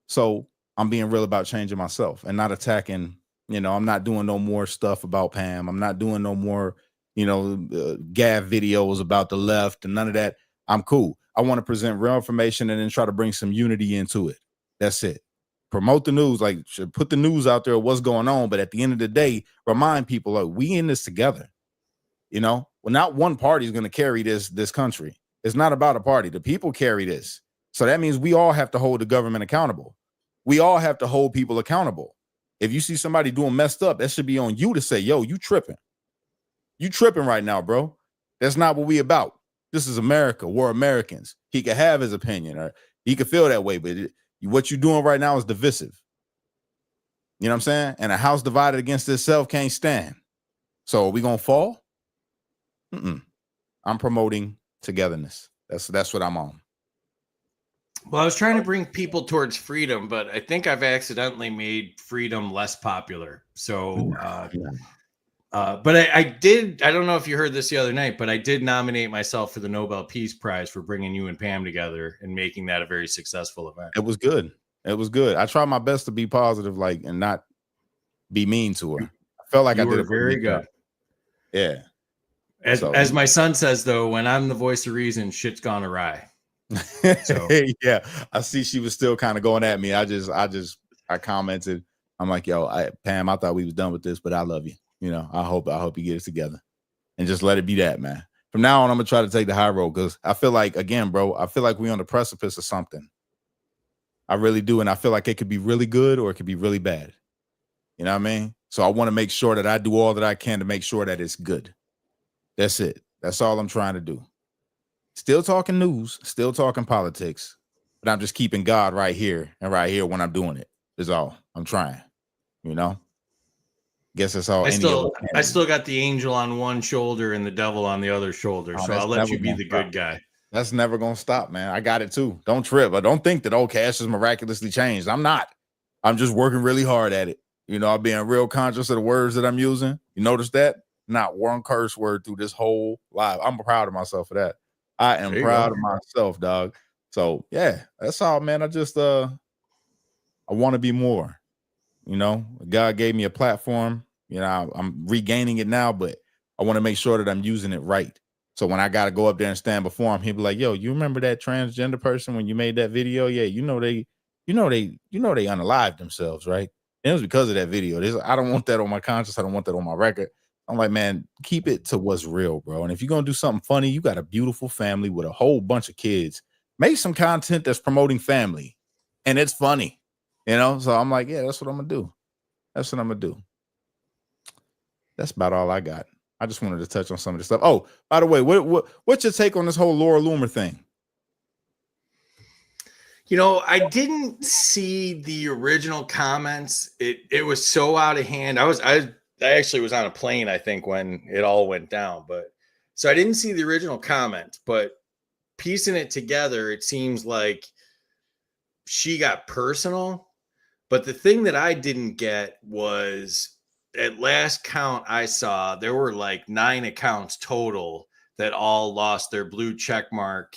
So I'm being real about changing myself and not attacking, I'm not doing no more stuff about Pam. I'm not doing no more, gaff videos about the left and none of that. I'm cool. I want to present real information and then try to bring some unity into it. That's it. Promote the news, like put the news out there, what's going on. But at the end of the day, remind people, like, we in this together. Well, not one party is going to carry this country. It's not about a party. The people carry this. So that means we all have to hold the government accountable. We all have to hold people accountable. If you see somebody doing messed up, that should be on you to say, yo, you tripping. You tripping right now, bro. That's not what we about. This is America. We're Americans. He could have his opinion or he could feel that way, but what you're doing right now is divisive. You know what I'm saying? And a house divided against itself can't stand. So are we going to fall? I'm promoting togetherness. That's what I'm on. Well, I was trying to bring people towards freedom, but I think I've accidentally made freedom less popular. So, but I did. I don't know if you heard this the other night, but I did nominate myself for the Nobel Peace Prize for bringing you and Pam together and making that a very successful event. It was good. It was good. I tried my best to be positive, like, and not be mean to her. I felt like I did a very good. Yeah. As my son says, though, when I'm the voice of reason, shit's gone awry. So yeah, I see she was still kind of going at me. I commented. I'm like, yo, Pam, I thought we was done with this, but I love you. I hope you get it together and just let it be that, man. From now on, I'm gonna try to take the high road because I feel like, again, bro, I feel like we're on the precipice of something. I really do. And I feel like it could be really good or it could be really bad. You know what I mean? So I want to make sure that I do all that I can to make sure that it's good. That's it. That's all I'm trying to do. Still talking news, still talking politics, but I'm just keeping God right here and right here when I'm doing it. Is all I'm trying. Guess that's all. I still got the angel on one shoulder and the devil on the other shoulder. So I'll let you be the good guy. That's never gonna stop, man. I got it too. Don't trip. I don't think that Cash is miraculously changed. I'm not. I'm just working really hard at it. I'm being real conscious of the words that I'm using. You notice that? Not one curse word through this whole live. I'm proud of myself for that. I am proud of myself, dog. So yeah, that's all, man. I just I want to be more. God gave me a platform. I'm regaining it now, but I want to make sure that I'm using it right. So when I got to go up there and stand before him, he'll be like, yo, you remember that transgender person when you made that video? Yeah, they unalived themselves, right? And it was because of that video. I don't want that on my conscience. I don't want that on my record. I'm like, man, keep it to what's real, bro. And if you're going to do something funny, you got a beautiful family with a whole bunch of kids. Make some content that's promoting family and it's funny, So I'm like, yeah, that's what I'm going to do. That's what I'm going to do. That's about all I got. I just wanted to touch on some of this stuff. Oh, by the way, what's your take on this whole Laura Loomer thing? I didn't see the original comments. It was so out of hand. I actually was on a plane, I think, when it all went down. But so I didn't see the original comment, but piecing it together, it seems like she got personal. But the thing that I didn't get was at last count I saw, there were like 9 accounts total that all lost their blue check mark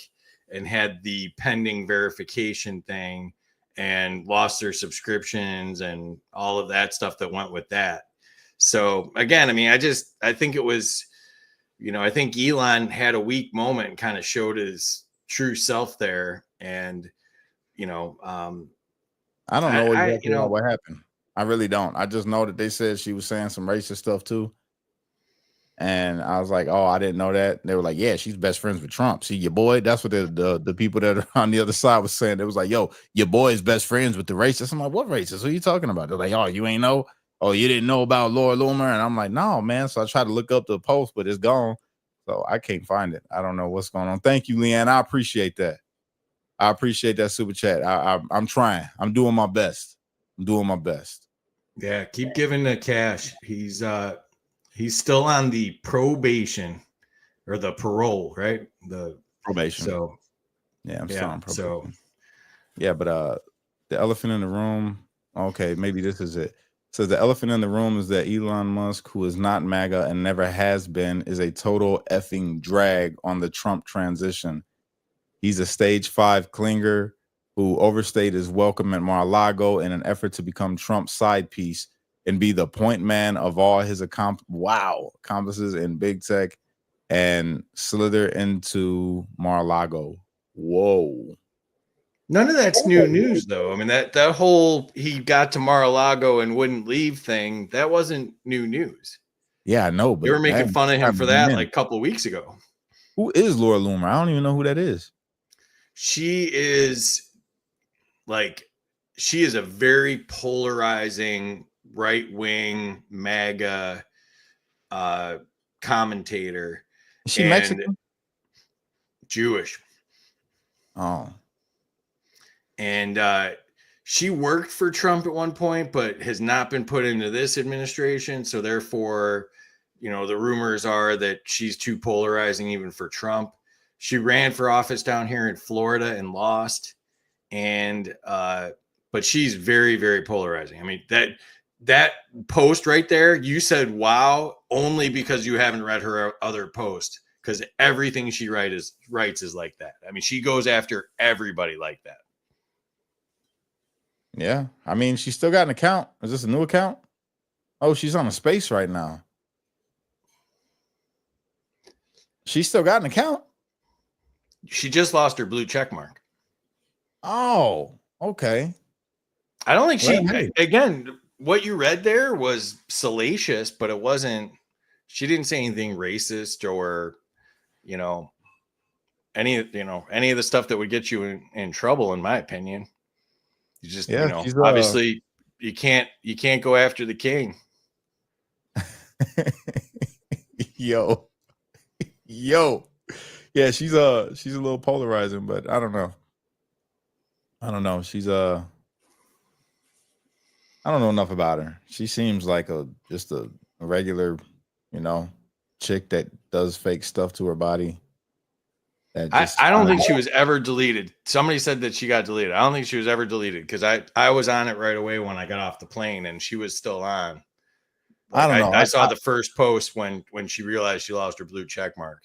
and had the pending verification thing and lost their subscriptions and all of that stuff that went with that. So again, I think it was, I think Elon had a weak moment and kind of showed his true self there. And, I don't know exactly what happened. I really don't. I just know that they said she was saying some racist stuff too. And I was like, oh, I didn't know that. And they were like, yeah, she's best friends with Trump. See, your boy, that's what the people that are on the other side was saying. It was like, yo, your boy is best friends with the racists. I'm like, what racists? What are you talking about? They're like, oh, you ain't know? Oh, you didn't know about Laura Loomer? And I'm like, no, man. So I tried to look up the post, but it's gone. So I can't find it. I don't know what's going on. Thank you, Leanne. I appreciate that. I appreciate that super chat. I'm trying. I'm doing my best. Yeah, keep giving the cash. He's still on the probation or the parole, right? The probation. So yeah, I'm still on probation. So Yeah, but the elephant in the room. Okay, maybe this is it. Says the elephant in the room is that Elon Musk, who is not MAGA and never has been, is a total effing drag on the Trump transition. He's a stage 5 clinger who overstayed his welcome at Mar-a-Lago in an effort to become Trump's side piece and be the point man of all his accomplices in big tech and slither into Mar-a-Lago. Whoa. None of that's new news, though. I mean, that whole he got to Mar-a-Lago and wouldn't leave thing, that wasn't new news. Yeah, I know, but They were making fun of him for that man. like a couple of weeks ago. Who is Laura Loomer? I don't even know who that is. She is a very polarizing right-wing MAGA commentator. Is she and Mexican? Jewish. Oh. And she worked for Trump at one point, but has not been put into this administration. So therefore, the rumors are that she's too polarizing even for Trump. She ran for office down here in Florida and lost. But she's very, very polarizing. I mean, that post right there, you said, wow, only because you haven't read her other post, because everything she writes is like that. I mean, she goes after everybody like that. Yeah. I mean, she still got an account. Is this a new account? Oh, she's on a space right now. She still got an account. She just lost her blue check mark. Oh, okay. I don't think again, what you read there was salacious, but it wasn't, she didn't say anything racist or, any of the stuff that would get you in trouble, in my opinion. You just, obviously you can't go after the king. Yo. Yeah, she's a little polarizing, but I don't know. She's I don't know enough about her. She seems like just a regular, chick that does fake stuff to her body. I don't think she was ever deleted. Somebody said that she got deleted. I don't think she was ever deleted, because I was on it right away when I got off the plane and she was still on. I don't know. I saw the first post when she realized she lost her blue check mark.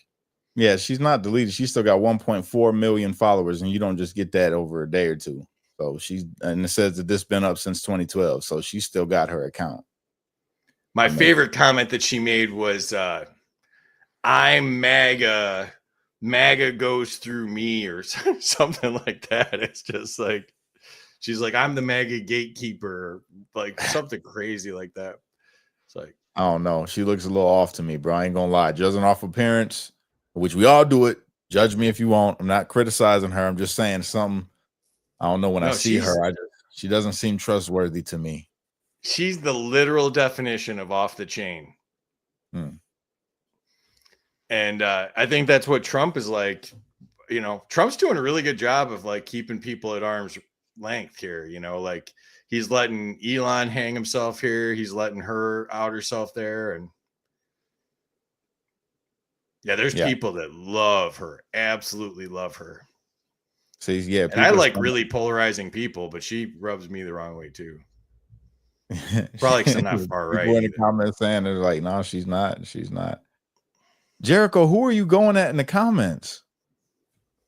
Yeah, she's not deleted. She's still got 1.4 million followers, and you don't just get that over a day or two. So and it says that this been up since 2012. So she still got her account. My favorite comment that she made was, I'm MAGA. MAGA goes through me, or something like that. It's just like, she's like, I'm the MAGA gatekeeper, like something crazy like that. It's like, I don't know. She looks a little off to me, bro. I ain't gonna lie. Judging off appearance, which we all do it. Judge me if you want. I'm not criticizing her. I'm just saying something. I don't know. When I see her, she doesn't seem trustworthy to me. She's the literal definition of off the chain. And I think that's what Trump is like. Trump's doing a really good job of like keeping people at arm's length here. Like he's letting Elon hang himself here. He's letting her out herself there. And yeah, there's people that love her, absolutely love her. So yeah, and I like really polarizing people, but she rubs me the wrong way too. Probably because I'm not far right. People in the comments saying they're like, no, she's not. She's not. Jericho, who are you going at in the comments?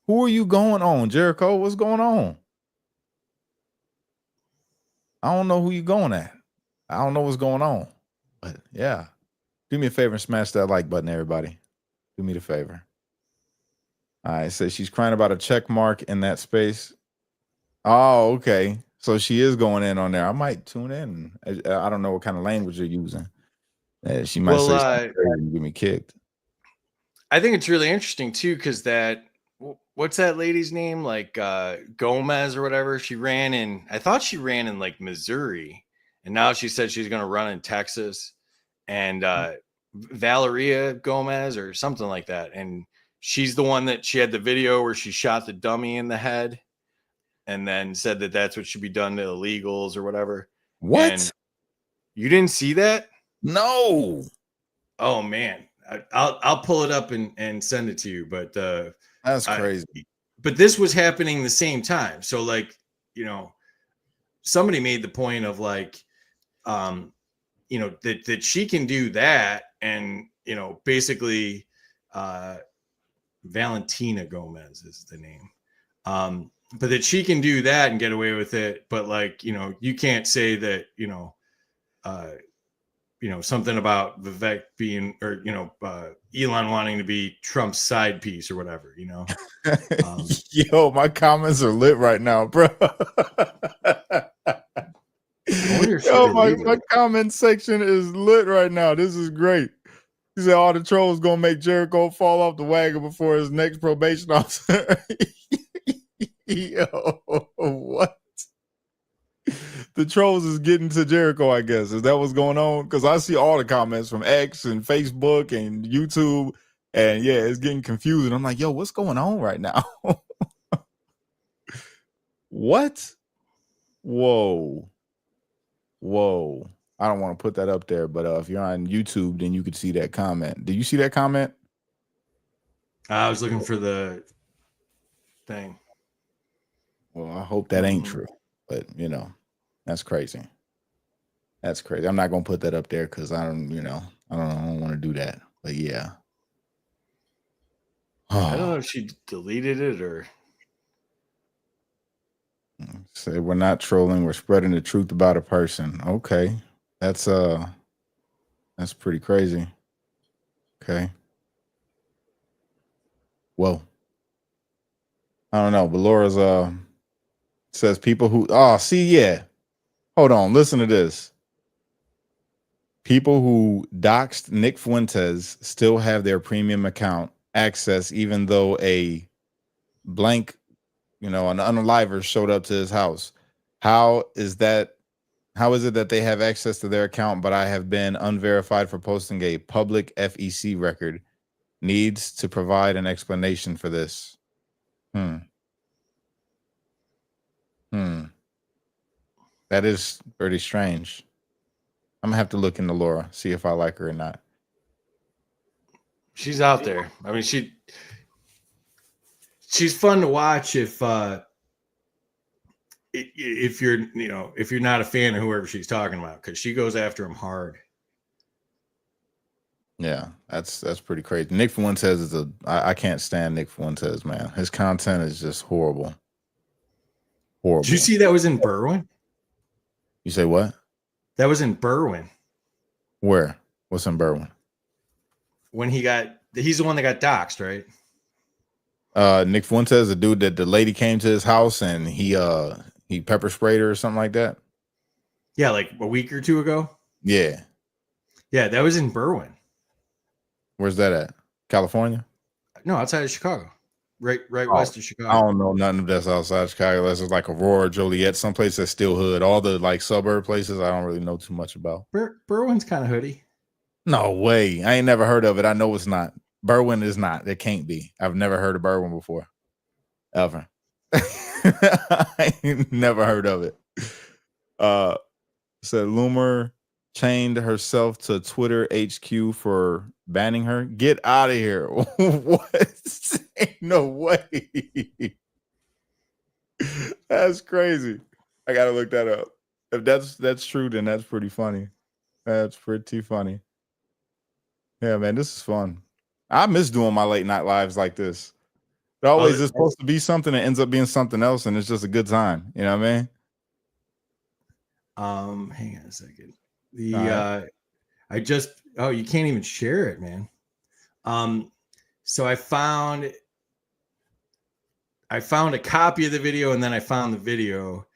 Who are you going on, Jericho? What's going on? I don't know who you're going at. I don't know what's going on. But yeah, do me a favor and smash that like button, everybody. Do me the favor. All right, so she's crying about a check mark in that space. Oh, okay. So she is going in on there. I might tune in. I don't know what kind of language you're using. She might say something crazy and get me kicked. I think it's really interesting too, because what's that lady's name? Like Gomez or whatever. I thought she ran in like Missouri, and now she said she's going to run in Texas, and Valeria Gomez or something like that. And she's the one that she had the video where she shot the dummy in the head and then said that that's what should be done to illegals or whatever. What? And you didn't see that? No. Oh man. I'll pull it up and send it to you, but that's crazy. But this was happening the same time. So like you know, somebody made the point of like, you know, that she can do that, and you know, basically, Valentina Gomez is the name. But that she can do that and get away with it, but like, you know, you can't say that, you know, something about Vivek being, or Elon wanting to be Trump's side piece or whatever, you know. Yo, my comments are lit right now, bro. I wonder if she Yo, my deleted it. comment section is lit right now. This is great. He said all the trolls gonna make Jericho fall off the wagon before his next probation officer. Yo, what? The trolls is getting to Jericho, I guess. Is that what's going on? Because I see all the comments from X and Facebook and YouTube, and yeah, it's getting confusing. I'm like, yo, what's going on right now? What? Whoa. I don't want to put that up there, but if you're on YouTube, then you could see that comment. Did you see that comment? I was looking for the thing. Well, I hope that ain't true, but you know, that's crazy. That's crazy. I'm not gonna put that up there because I don't want to do that. But yeah. I don't know if she deleted it or. Say we're not trolling, we're spreading the truth about a person. Okay. That's pretty crazy. Okay. Well, I don't know, but Laura's says people who hold on, listen to this. People who doxed Nick Fuentes still have their premium account access, even though a blank, an unaliver showed up to his house. How is it that they have access to their account, but I have been unverified for posting a public FEC record? Needs to provide an explanation for this. That is pretty strange. I'm gonna have to look into Laura, see if I like her or not. She's out there. I mean, she's fun to watch if you're not a fan of whoever she's talking about, because she goes after him hard. Yeah, that's pretty crazy. Nick Fuentes I can't stand Nick Fuentes, man. His content is just horrible. Horrible. Did you see that was in Berwyn? You say what? That was in Berwyn. Where? What's in Berwyn? When he's the one that got doxxed, right? Nick Fuentes, the dude that the lady came to his house and he pepper sprayed her or something like that. Yeah, like a week or two ago. Yeah, that was in Berwyn. Where's that at? California? No, outside of Chicago. Right west of Chicago. I don't know nothing of that's outside Chicago. Unless it's like Aurora, Joliet, someplace that's still hood. All the like suburb places, I don't really know too much about. Berwyn's kind of hoodie. No way. I ain't never heard of it. I know it's not. Berwyn is not. It can't be. I've never heard of Berwyn before. Ever. I ain't never heard of it. Said Loomer chained herself to Twitter HQ for banning her. Get out of here. What? Ain't no way. That's crazy. I gotta look that up. If that's true, then that's pretty funny. That's pretty funny. Yeah, man, this is fun. I miss doing my late night lives like this. It always is supposed to be something that ends up being something else, and it's just a good time. You know what I mean? Hang on a second. You can't even share it, man. So I found a copy of the video, and then I found the video,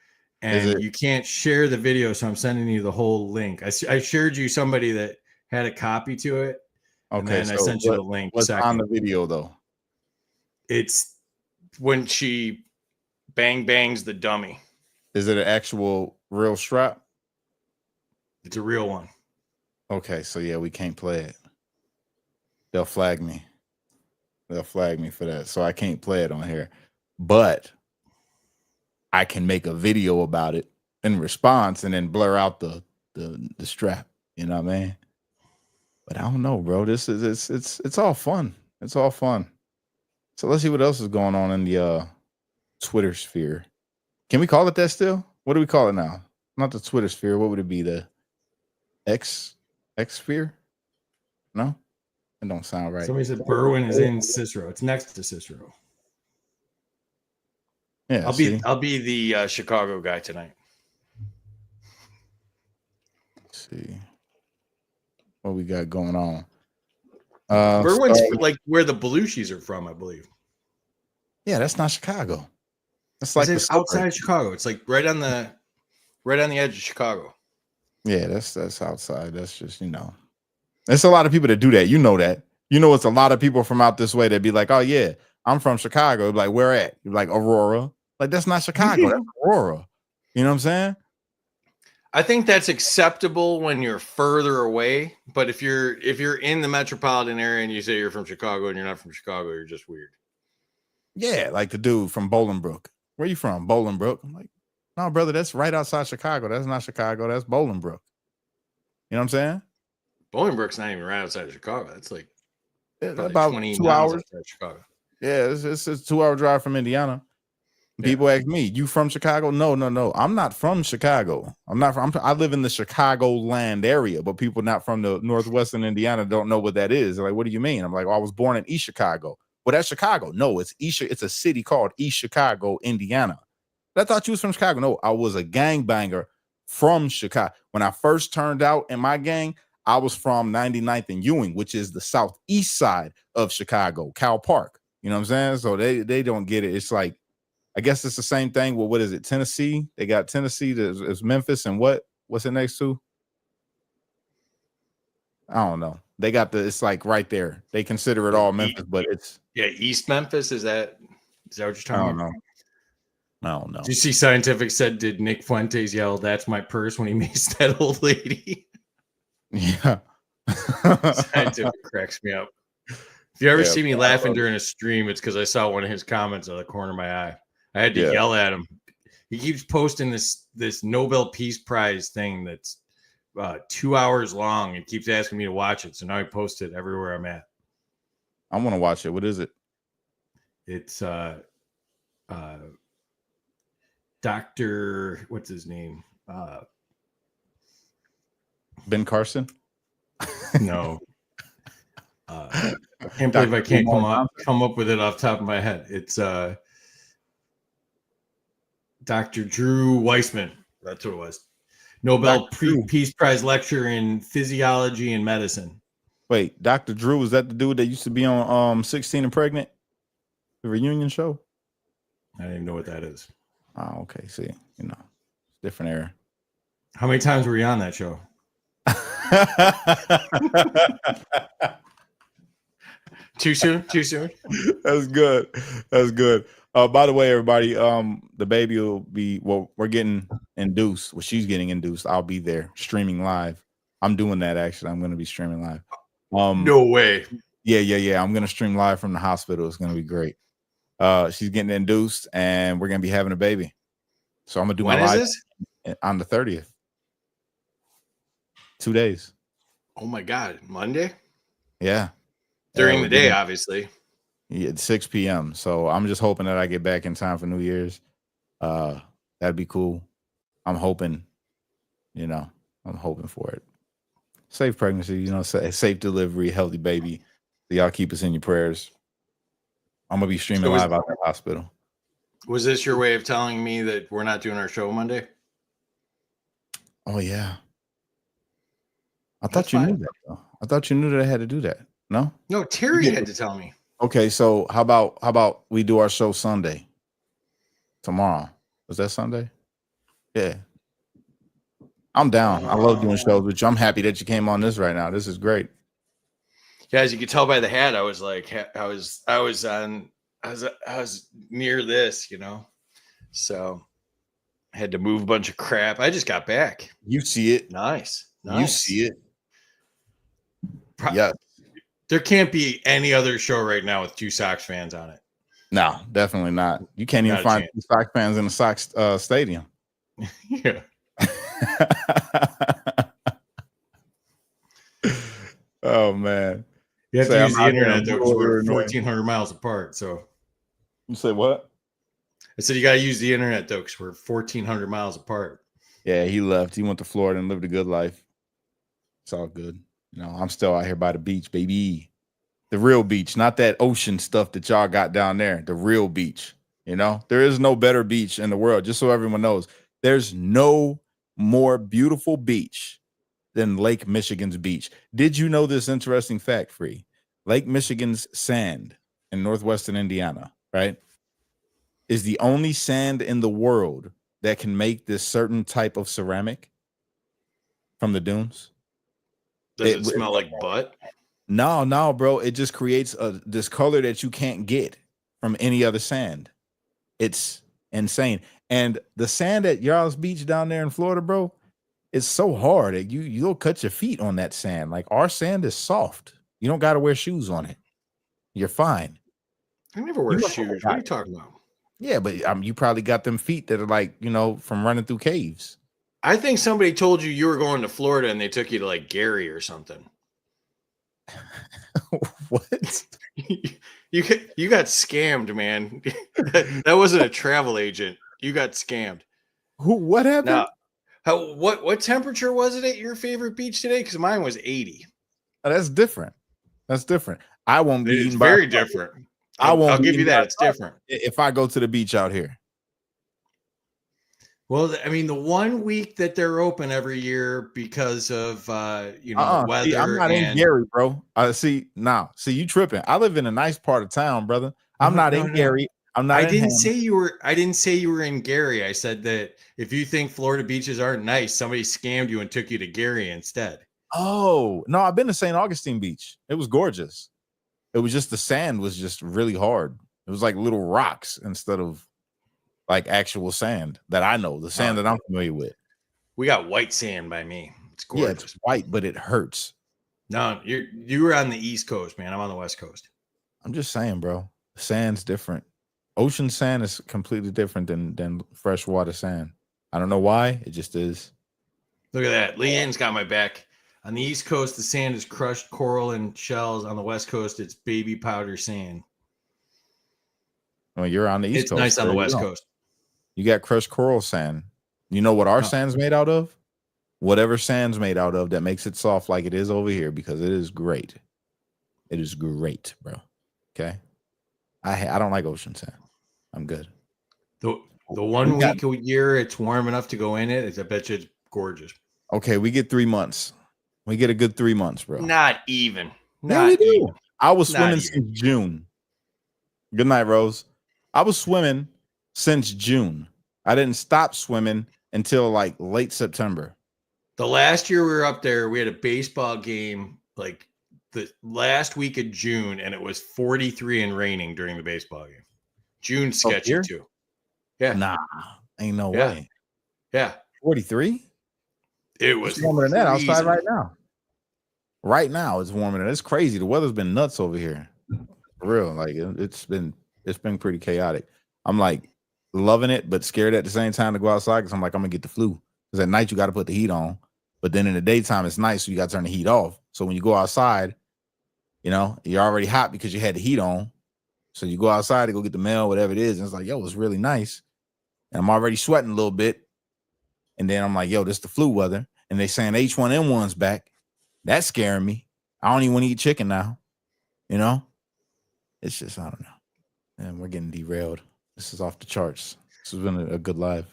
and you can't share the video. So I'm sending you the whole link. I shared you somebody that had a copy to it. Okay. And then I sent you the link. What's on the video though? It's when she bangs the dummy. Is it an actual real strap? It's a real one. Okay, so yeah, we can't play it. They'll flag me. They'll flag me for that. So I can't play it on here. But I can make a video about it in response and then blur out the strap. You know what I mean? But I don't know, bro. This is it's all fun. It's all fun. So let's see what else is going on in the Twitter sphere. Can we call it that still? What do we call it now? Not the Twitter sphere. What would it be? The X sphere? No, it don't sound right. Somebody said Berwyn is in Cicero. It's next to Cicero. Yeah, I'll be the Chicago guy tonight. Let's see what we got going on. Berwyn's like where the Belushis are from, I believe. Yeah, that's not Chicago. That's like it's outside of Chicago. It's like right on the edge of Chicago. Yeah, that's outside. That's just, there's a lot of people that do that. You know that. It's a lot of people from out this way that be like, oh yeah, I'm from Chicago. Like, where at? You're like Aurora. Like, that's not Chicago. That's Aurora. You know what I'm saying? I think that's acceptable when you're further away. But if you're in the metropolitan area and you say you're from Chicago and you're not from Chicago, you're just weird. Yeah, like the dude from Bolingbrook. Where you from? Bolingbrook. I'm like, no, brother, that's right outside Chicago. That's not Chicago. That's Bolingbrook. You know what I'm saying? Bolingbrook's not even right outside of Chicago. That's like about 20 2 hours outside of Chicago. Yeah, it's a 2-hour drive from Indiana. People ask me, you from Chicago? No. I'm not from Chicago. I live in the Chicagoland area, but people not from the Northwestern Indiana don't know what that is. They're like, what do you mean? I'm like, oh, I was born in East Chicago. Well, that's Chicago. No, it's a city called East Chicago, Indiana. I thought you was from Chicago. No, I was a gangbanger from Chicago. When I first turned out in my gang, I was from 99th and Ewing, which is the southeast side of Chicago, Cal Park. You know what I'm saying? So they don't get it. It's like, I guess it's the same thing. Well, what is it? Tennessee? They got Tennessee. There's Memphis and what's it next to? I don't know. They got it's like right there. They consider it all Memphis, but it's East Memphis. Is that what you're talking about? I don't know. Did you see Scientific said, did Nick Fuentes yell, "That's my purse" when he maced that old lady? Yeah. Scientific cracks me up. If you ever see me laughing during a stream, it's because I saw one of his comments out of the corner of my eye. I had to yell at him. He keeps posting this Nobel Peace Prize thing that's 2 hours long and keeps asking me to watch it. So now I post it everywhere I'm at. I want to watch it. What is it? It's Dr. What's his name? Ben Carson? No. I can't believe I can't come up with it off the top of my head. It's Dr. Drew Weissman. That's what it was. Nobel Peace Prize lecture in physiology and medicine. Wait, Dr. Drew, is that the dude that used to be on 16 and Pregnant? The reunion show? I didn't even know what that is. Oh, okay. See, different era. How many times were you on that show? Too soon? That's good. By the way, everybody, the baby will be, we're getting induced. Well, she's getting induced. I'll be there streaming live. I'm doing that actually. I'm going to be streaming live. No way. Yeah. I'm going to stream live from the hospital. It's going to be great. She's getting induced and we're going to be having a baby. So I'm going to do my live on the 30th. 2 days. Oh my God. Monday? Yeah. During the day, obviously. Yeah, at 6 p.m. So I'm just hoping that I get back in time for New Year's. That'd be cool. I'm hoping for it. Safe pregnancy, safe delivery, healthy baby. So y'all keep us in your prayers. I'm gonna be streaming live out of the hospital. Was this your way of telling me that we're not doing our show Monday? Oh yeah. I thought you knew that though. I thought you knew that I had to do that. No? No, Terry had to tell me. Okay, so how about we do our show Sunday? Tomorrow. Was that Sunday? Yeah. I'm down. I love doing shows with you. I'm happy that you came on this right now. This is great. Yeah, as you can tell by the hat, I was like, I was near this, So I had to move a bunch of crap. I just got back. You see it. Nice. You see it. Yeah. There can't be any other show right now with 2 Sox fans on it. No, definitely not. You can't even find 2 Sox fans in the Sox stadium. Yeah. Oh man. You have to use the internet though, because we're 1,400 miles apart. So you say what? I said, you got to use the internet, though, because we're 1,400 miles apart. Yeah, he left. He went to Florida and lived a good life. It's all good. You know, I'm still out here by the beach, baby. The real beach, not that ocean stuff that y'all got down there. The real beach. You know, there is no better beach in the world, just so everyone knows. There's no more beautiful beach than Lake Michigan's beach. Did you know this interesting fact, Free? Lake Michigan's sand in northwestern Indiana, right, is the only sand in the world that can make this certain type of ceramic from the dunes. Does it smell like butt? No, bro. It just creates this color that you can't get from any other sand. It's insane. And the sand at y'all's beach down there in Florida, bro, it's so hard that you'll cut your feet on that sand. Like our sand is soft. You don't got to wear shoes on it. You're fine. I never wear shoes. What are you talking about? Yeah, but you probably got them feet that are like, you know, from running through caves. I think somebody told you were going to Florida and they took you to like Gary or something. What? You got scammed, man. That wasn't a travel agent. You got scammed. What happened? Now, what temperature was it at your favorite beach today? Because mine was 80. Oh, that's different. That's different. I won't be It's eaten very by different. I'll give you that. It's different. If I go to the beach out here. Well, I mean, the 1 week that they're open every year because of weather. See, I'm not in Gary, bro. See, you tripping. I live in a nice part of town, brother. I'm not in Gary. I'm not. I didn't say you were in Gary. I said that if you think Florida beaches aren't nice, somebody scammed you and took you to Gary instead. Oh no, I've been to St. Augustine Beach. It was gorgeous. It was just the sand was just really hard. It was like little rocks instead of like actual sand that I know, the sand that I'm familiar with. We got white sand by me. It's gorgeous. Yeah, it's white, but it hurts. No, you were on the East Coast, man. I'm on the West Coast. I'm just saying, bro. Sand's different. Ocean sand is completely different than freshwater sand. I don't know why. It just is. Look at that. Leanne's got my back. On the East Coast, the sand is crushed coral and shells. On the West Coast, it's baby powder sand. Well, you're on the East Coast. It's nice on the West Coast. You got crushed coral sand. You know what our sand's made out of? Whatever sand's made out of that makes it soft like it is over here, because it is great. It is great, bro. Okay. I don't like ocean sand. I'm good. The 1 week a year it's warm enough to go in it, I bet you it's gorgeous. Okay, we get 3 months. We get a good 3 months, bro. Not even. Yeah, we do. I was swimming since June. Good night, Rose. I was swimming since June. I didn't stop swimming until like late September. The last year we were up there, we had a baseball game like the last week of June, and it was 43 and raining during the baseball game. June's sketchy too. Yeah. Nah, ain't no way. Yeah. 43? It was warmer than that outside right now. Right now it's warmer than that. It's crazy. The weather's been nuts over here. For real. Like it's been pretty chaotic. I'm like loving it, but scared at the same time to go outside because I'm like, I'm gonna get the flu. Because at night you got to put the heat on, but then in the daytime it's nice, so you got to turn the heat off. So when you go outside, you know, you're already hot because you had the heat on. So you go outside to go get the mail, whatever it is, and it's like, yo, it's really nice. And I'm already sweating a little bit. And then I'm like, yo, this is the flu weather. And they saying H1N1's back. That's scaring me. I don't even want to eat chicken now. You know? It's just, I don't know. And we're getting derailed. This is off the charts. This has been a good live.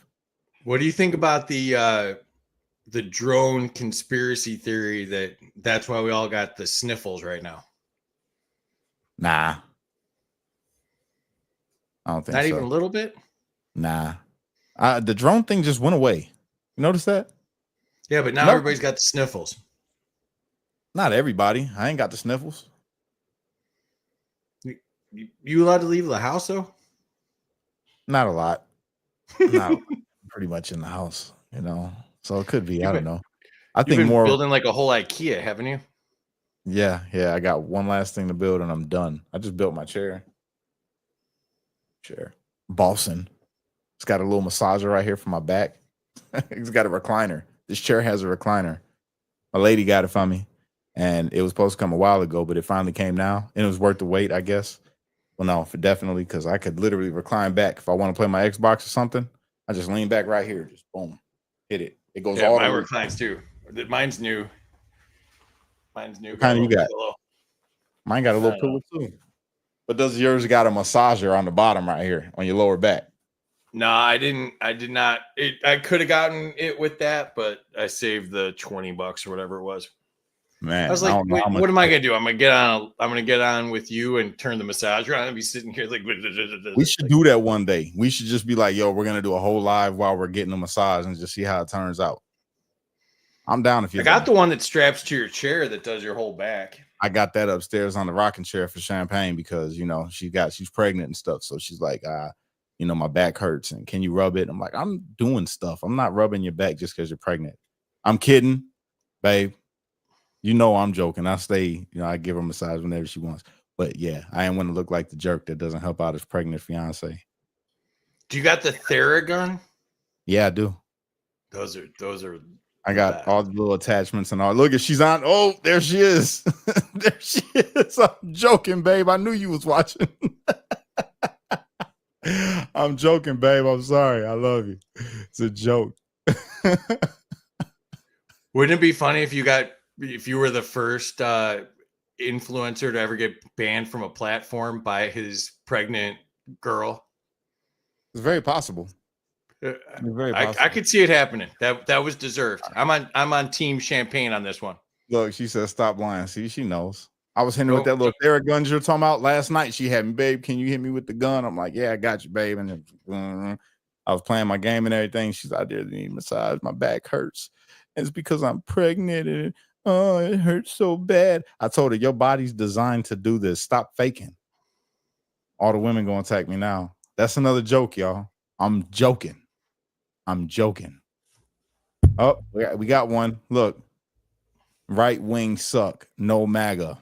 What do you think about the drone conspiracy theory that's why we all got the sniffles right now? Nah. I don't think so. Not even a little bit? Nah. The drone thing just went away. You notice that? Yeah, but now everybody's got the sniffles. Not everybody. I ain't got the sniffles. You allowed to leave the house, though? Not a lot. Not pretty much in the house, you know. So it could be. I don't know. I think more building like a whole IKEA, haven't you? Yeah. I got one last thing to build and I'm done. I just built my chair. Boston. It's got a little massager right here for my back. It's got a recliner. This chair has a recliner. A lady got it for me, and it was supposed to come a while ago, but it finally came now, and it was worth the wait, I guess. Well, no, for definitely, because I could literally recline back if I want to play my Xbox or something. I just lean back right here, just boom, hit it. It goes Yeah, all mine the way. reclines too. Mine's new. Mine's new. What Got a kind you little got? pillow. Mine got a I little don't know. pillow too. But does yours got a massager on the bottom right here on your lower back? No, I didn't. I did not. I could have gotten it with that, but I saved the $20 or whatever it was. Man, I was I like, don't know wait, how much. what am I gonna do? I'm gonna get on with you and turn the massager on and be sitting here like. We should do that one day. We should just be like, yo, we're gonna do a whole live while we're getting a massage and just see how it turns out. I'm down if I you're got down. the one that straps to your chair that does your whole back. I got that upstairs on the rocking chair for Champagne because she's pregnant and stuff. So she's like, my back hurts and can you rub it? I'm like, I'm doing stuff. I'm not rubbing your back just because you're pregnant. I'm kidding, babe. I'm joking. I give her a massage whenever she wants. But yeah, I ain't want to look like the jerk that doesn't help out his pregnant fiance. Do you got the Theragun? Yeah, I do. Those are. I got all the little attachments and all. Look, she's on. Oh, there she is. There she is. I'm joking, babe. I knew you was watching. I'm joking, babe. I'm sorry. I love you. It's a joke. Wouldn't it be funny if you were the first influencer to ever get banned from a platform by his pregnant girl? It's very possible. Very possible. I could see it happening. That was deserved. I'm on Team Champagne on this one. Look, she said, "Stop lying." See, she knows. I was hitting her with that little Theragun you're talking about last night. She had me, babe. Can you hit me with the gun? I'm like, yeah, I got you, babe. And I was playing my game and everything. She's out there need massage. My back hurts. And it's because I'm pregnant and it hurts so bad. I told her, your body's designed to do this. Stop faking. All the women gonna attack me now. That's another joke, y'all. I'm joking. Oh, we got one. Look, right wing suck. No MAGA.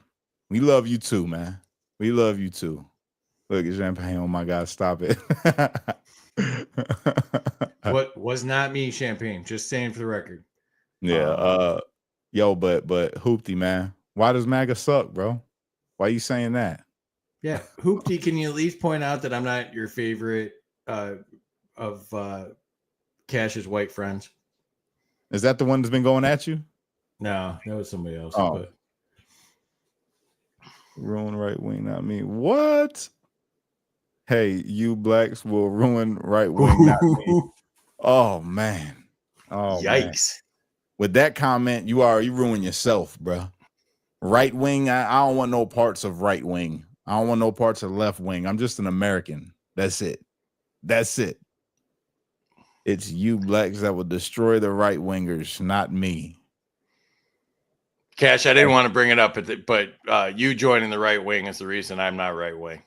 We love you too, man. We love you too. Look at Champagne. Oh my God, stop it. What was not me, Champagne. Just saying for the record. Yeah. But Hoopty, man. Why does MAGA suck, bro? Why are you saying that? Yeah, Hoopty, can you at least point out that I'm not your favorite of Cash's white friends? Is that the one that's been going at you? No, that was somebody else. Oh. But Ruin right wing, not me. What? Hey, you blacks will ruin right wing, not me. Oh man. Oh yikes. Man. With that comment, you ruin yourself, bro. Right wing, I don't want no parts of right wing. I don't want no parts of left wing. I'm just an American. That's it. It's you blacks that will destroy the right wingers, not me. Cash, I didn't want to bring it up, but you joining the right wing is the reason I'm not right wing.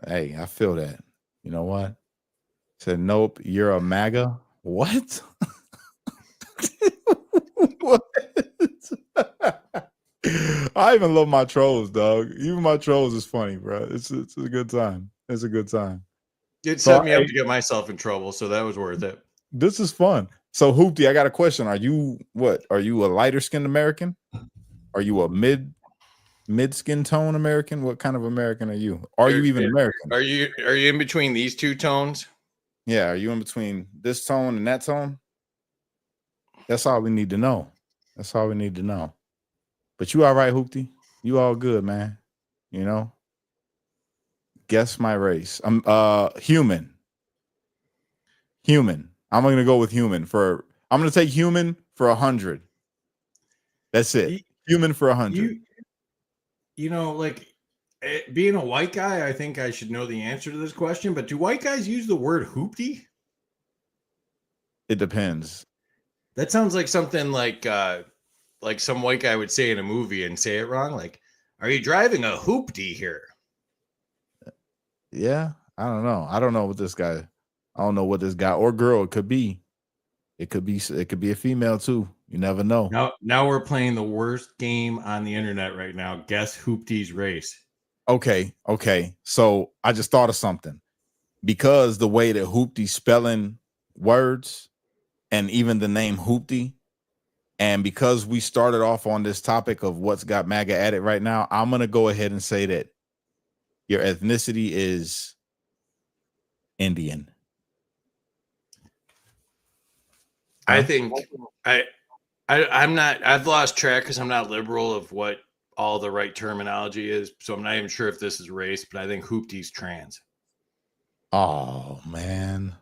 Hey, I feel that. You know what? Said, nope, you're a MAGA. What? What? I even love my trolls, dog. Even my trolls is funny, bro. It's a good time. It's a good time. It set me up to get myself in trouble, so that was worth it. This is fun. So, Hoopty, I got a question. Are you what? Are you a lighter skinned American? Are you a mid skin tone American? What kind of American are you? Are you even American? Are you in between these two tones? Yeah, are you in between this tone and that tone? That's all we need to know. That's all we need to know. But you all right, Hoopty? You all good, man. You know? Guess my race. I'm human. Human. I'm gonna go with human I'm gonna take human for 100. That's it. Human for 100. You know, like being a white guy, I think I should know the answer to this question, but do white guys use the word hoopty? It depends. That sounds like something like some white guy would say in a movie and say it wrong. Like, are you driving a hoopty here? Yeah, I don't know. I don't know what this guy or girl it could be. It could be a female too. You never know. Now we're playing the worst game on the internet right now. Guess Hoopty's race. Okay. So I just thought of something. Because the way that Hoopty spelling words and even the name Hoopty, and because we started off on this topic of what's got MAGA at it right now, I'm gonna go ahead and say that your ethnicity is Indian? I think I'm not. I've lost track because I'm not liberal of what all the right terminology is. So I'm not even sure if this is race, but I think Hoopty's trans. Oh man,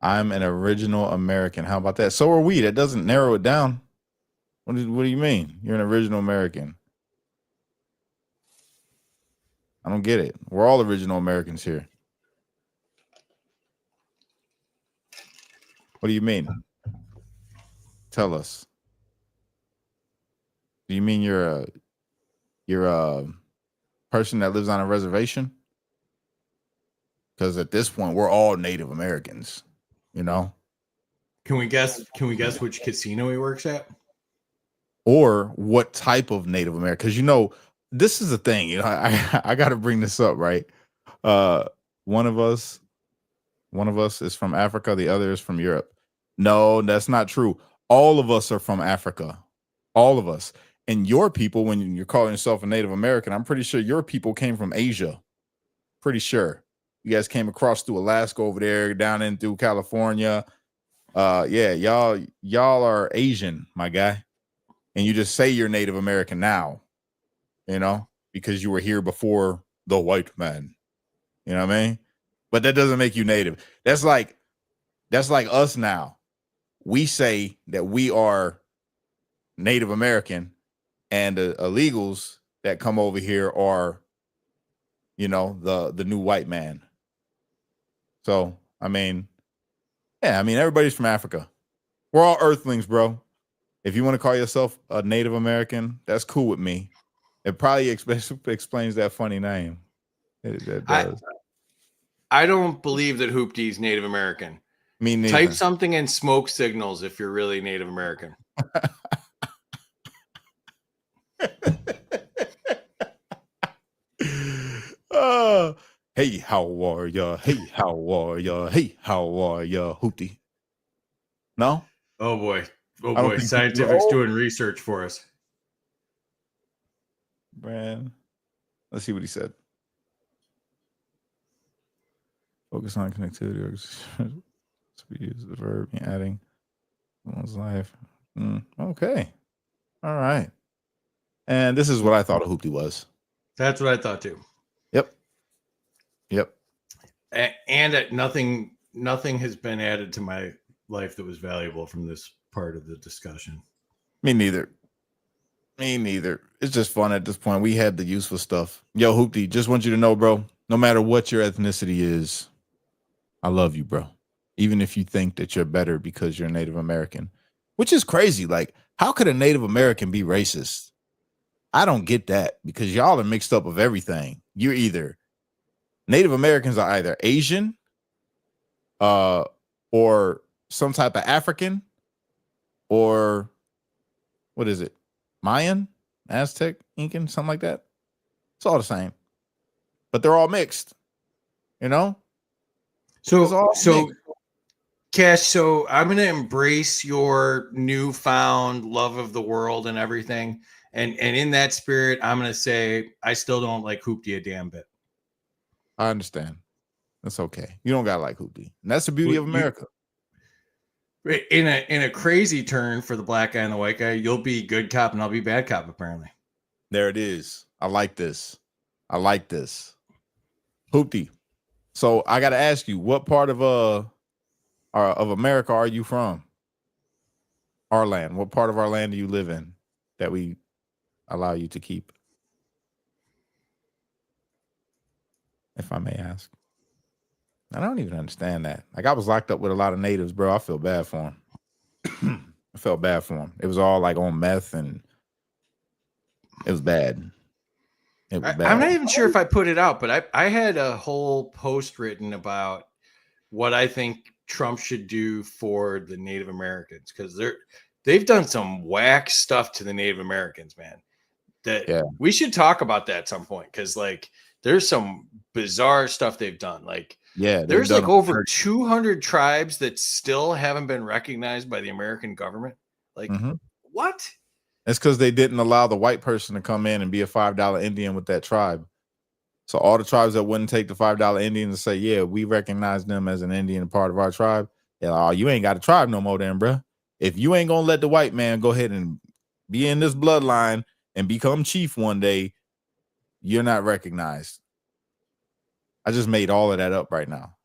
I'm an original American. How about that? So are we. That doesn't narrow it down. What do you mean? You're an original American. I don't get it. We're all original Americans here. What do you mean? Tell us. Do you mean you're a person that lives on a reservation? Because at this point, we're all Native Americans, you know? Can we guess which casino he works at? Or what type of Native American? Because, you know, this is the thing, you know, I got to bring this up, right? One of us is from Africa. The other is from Europe. No, that's not true. All of us are from Africa. All of us. And your people, when you're calling yourself a Native American, I'm pretty sure your people came from Asia. Pretty sure. You guys came across through Alaska over there, down in through California. Yeah, y'all are Asian, my guy. And you just say you're Native American now, you know, because you were here before the white man. You know what I mean? But that doesn't make you Native. That's like us now. We say that we are Native American, and the illegals that come over here are, you know, the new white man. So, I mean, yeah, I mean, everybody's from Africa. We're all earthlings, bro. If you want to call yourself a Native American, that's cool with me. It probably explains that funny name. It does. I don't believe that Hoopty's Native American. Me neither. Type something in smoke signals if you're really Native American. Hey, how are ya? Hey, how are ya? Hey, how are ya, Hoopty? No? Oh boy. Oh boy. Scientific's doing research for us. Man. Let's see what he said. Focus on connectivity. We use the verb adding one's life. Okay. All right. And this is what I thought a Hoopty was. That's what I thought too. Yep. And nothing has been added to my life that was valuable from this part of the discussion. Me neither. It's just fun at this point. We had the useful stuff. Yo, Hoopty, just want you to know, bro, no matter what your ethnicity is, I love you, bro. Even if you think that you're better because you're Native American, which is crazy. Like, how could a Native American be racist? I don't get that, because y'all are mixed up of everything. You're either Native Americans are either Asian, or some type of African, or what is it? Mayan, Aztec, Incan, something like that. It's all the same, but they're all mixed, you know? So Cash, so I'm going to embrace your newfound love of the world and everything. And in that spirit, I'm going to say, I still don't like Hoopty a damn bit. I understand. That's okay. You don't got to like Hoopty. And that's the beauty of America. In a crazy turn for the black guy and the white guy, you'll be good cop and I'll be bad cop, apparently. There it is. I like this. Hoopty. So I got to ask you, what part of America are you from? Our land. What part of our land do you live in that we allow you to keep? If I may ask. I don't even understand that. Like, I was locked up with a lot of natives, bro. I feel bad for them. I felt bad for them. It was all like on meth, and it was bad. It was bad. I'm not even sure if I put it out, but I had a whole post written about what I think Trump should do for the Native Americans, because they've done some whack stuff to the Native Americans, man. We should talk about that at some point, because like there's some bizarre stuff they've done. Like, there's like over 200 tribes that still haven't been recognized by the American government. Like, what? It's because they didn't allow the white person to come in and be a $5 Indian with that tribe. So all the tribes that wouldn't take the $5 Indian to say, yeah, we recognize them as an Indian part of our tribe. They're like, oh, you ain't got a tribe no more then, bro. If you ain't gonna let the white man go ahead and be in this bloodline and become chief one day, you're not recognized. I just made all of that up right now.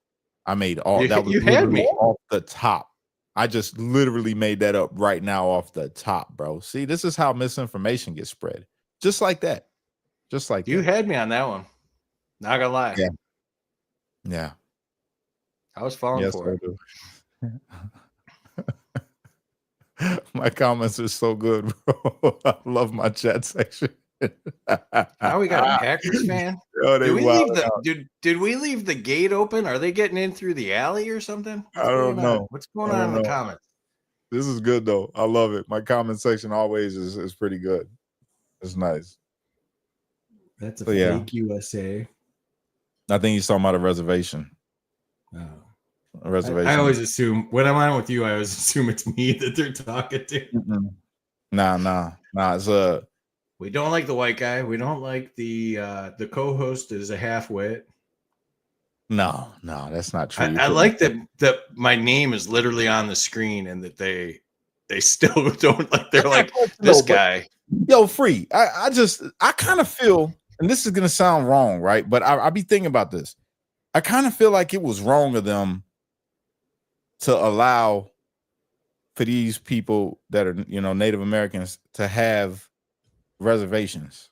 I made all that was literally off the top. I just literally made that up right now off the top, bro. See, this is how misinformation gets spread. Just like that. Just like you had me on that one. Not gonna lie. Yeah. Yeah. I was falling for it. My comments are so good, bro. I love my chat section. Now we got a Packers fan. Oh, did we leave the gate open? Are they getting in through the alley or something? I don't know. What's going on in the comments? This is good though. I love it. My comment section always is pretty good. It's nice. That's a fake USA. I think he's talking about a reservation. Oh. A reservation. I always assume when I'm on with you, I always assume it's me that they're talking to. Mm-mm. Nah. It's we don't like the white guy. We don't like the co-host is a half-wit. No, that's not true. I like that my name is literally on the screen and that they still don't like. They're like this guy. Yo, free. I kind of feel, and this is gonna sound wrong, right? But I be thinking about this. I kind of feel like it was wrong of them to allow for these people that are, Native Americans to have reservations.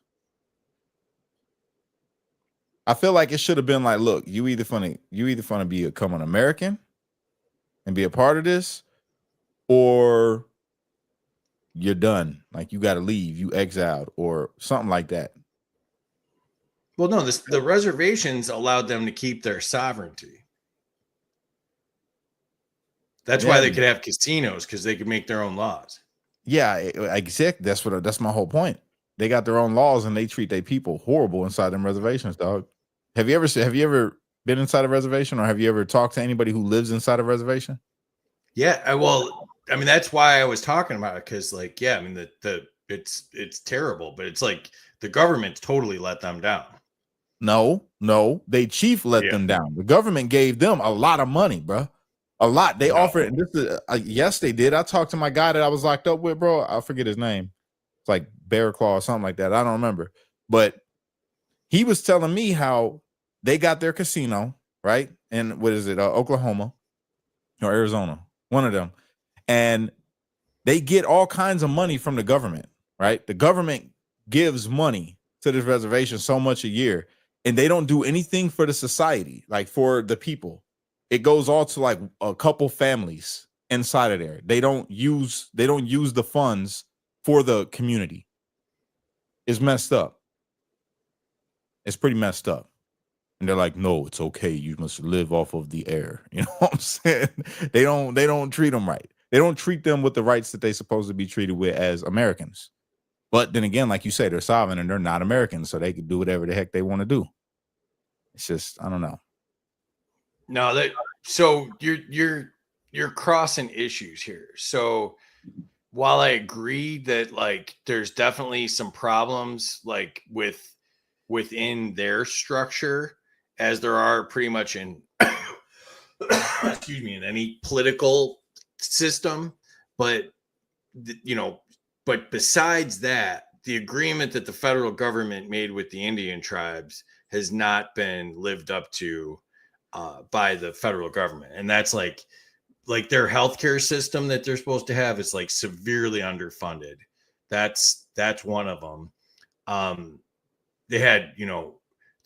I feel like it should have been like, look, you either gonna become an American and be a part of this, or you're done. Like you got to leave, you exiled, or something like that. Well, no, the reservations allowed them to keep their sovereignty. That's why they could have casinos, because they could make their own laws. Yeah, exactly. That's my whole point. They got their own laws and they treat their people horrible inside them reservations, dog. Have you ever been inside a reservation, or have you ever talked to anybody who lives inside a reservation? Yeah, that's why I was talking about it, because it's terrible, but it's like the government totally let them down. No, they chief let them down. The government gave them a lot of money, bro. A lot. They offered. Yes, they did. I talked to my guy that I was locked up with, bro. I forget his name. It's like Bear Claw or something like that. I don't remember. But he was telling me how they got their casino, right? And what is it? Oklahoma or Arizona, one of them. And they get all kinds of money from the government, right? The government gives money to this reservation so much a year, and they don't do anything for the society, like for the people. It goes all to like a couple families inside of there. They don't use the funds for the community. It's messed up. It's pretty messed up. And they're like, no, it's okay. You must live off of the air. You know what I'm saying? They don't treat them right. They don't treat them with the rights that they're supposed to be treated with as Americans. But then again, like you say, they're sovereign and they're not Americans, so they can do whatever the heck they want to do. It's just, I don't know. No, so you're crossing issues here. So while I agree that like there's definitely some problems like within their structure, as there are pretty much in excuse me, in any political system, but besides that, the agreement that the federal government made with the Indian tribes has not been lived up to by the federal government. And that's like their healthcare system that they're supposed to have is like severely underfunded. That's one of them. They had,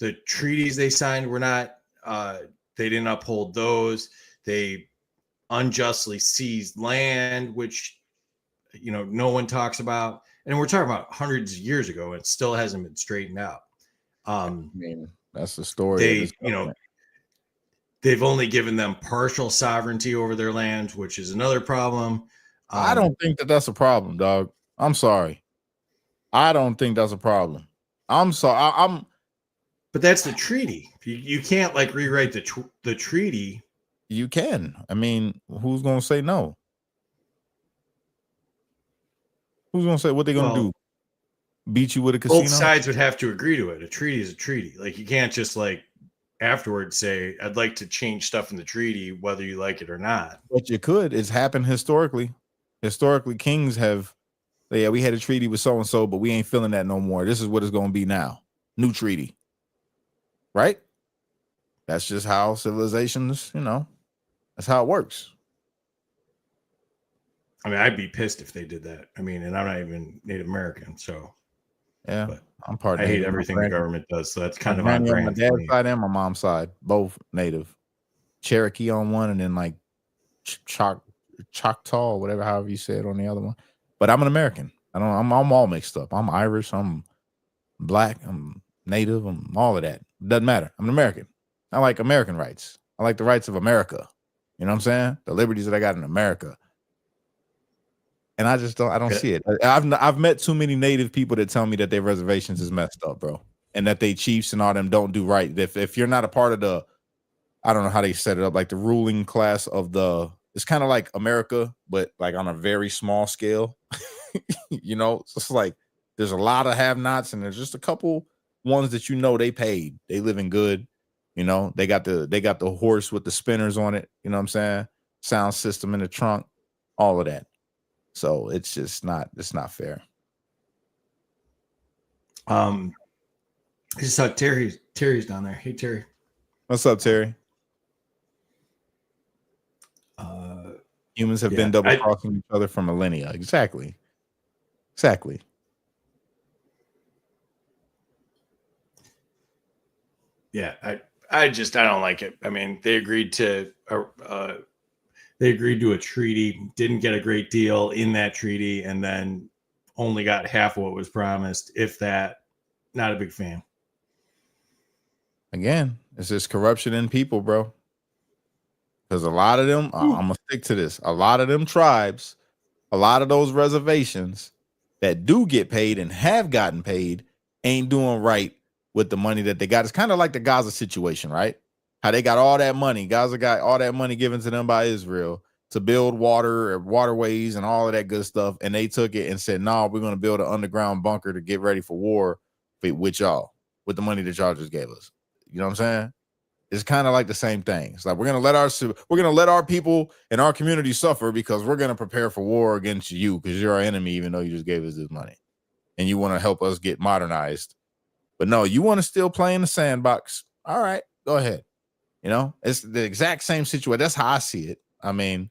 the treaties they signed were not, they didn't uphold those. They unjustly seized land, which, no one talks about. And we're talking about hundreds of years ago, and it still hasn't been straightened out. I mean, that's the story. They've only given them partial sovereignty over their land, which is another problem. I don't think that's a problem, dog. I'm sorry. I don't think that's a problem. I'm sorry. But that's the treaty. You can't like rewrite the treaty. You can. I mean, who's going to say no? Who's gonna say what they're gonna Well, do? Beat you with a casino? Both sides would have to agree to it. A treaty is a treaty. Like you can't just like afterwards say, I'd like to change stuff in the treaty, whether you like it or not. What you could. It's happened historically. Historically, kings have, yeah, we had a treaty with so and so, but we ain't feeling that no more. This is what it's gonna be now. New treaty. Right? That's just how civilizations, that's how it works. I mean, I'd be pissed if they did that. I mean, and I'm not even Native American, so Yeah, but I'm part I hate Native. everything the government does. So that's kind of My on granny on my brand for dad's me. side and my mom's side, both Native. Cherokee on one, and then like Choctaw, whatever, however you say it on the other one. But I'm an American. I'm all mixed up. I'm Irish. I'm Black. I'm Native. I'm all of that. Doesn't matter. I'm an American. I like American rights. I like the rights of America. You know what I'm saying? The liberties that I got in America. And I just don't see it. I've met too many Native people that tell me that their reservations is messed up, bro, and that they chiefs and all them don't do right. If you're not a part of the, I don't know how they set it up, like the ruling class of the, it's kind of like America, but like on a very small scale. It's just like there's a lot of have-nots, and there's just a couple ones that they paid, they living good. They got the horse with the spinners on it. You know what I'm saying? Sound system in the trunk, all of that. So it's not fair. I just saw Terry's down there. Hey Terry. What's up, Terry? Humans have been double crossing each other for millennia. Exactly. Yeah, I don't like it. I mean, they agreed to a treaty, didn't get a great deal in that treaty, and then only got half of what was promised, if that. Not a big fan. Again, it's just corruption in people, bro. Because a lot of them, I'm gonna stick to this. A lot of them tribes, a lot of those reservations that do get paid and have gotten paid ain't doing right with the money that they got. It's kind of like the Gaza situation, right? How they got all that money. Gaza got all that money given to them by Israel to build waterways and all of that good stuff. And they took it and said, no, we're going to build an underground bunker to get ready for war with y'all, with the money that y'all just gave us. You know what I'm saying? It's kind of like the same thing. It's like we're gonna let our people and our community suffer because we're gonna prepare for war against you because you're our enemy, even though you just gave us this money and you want to help us get modernized. But no, you want to still play in the sandbox. All right, go ahead. It's the exact same situation. That's how I see it. I mean,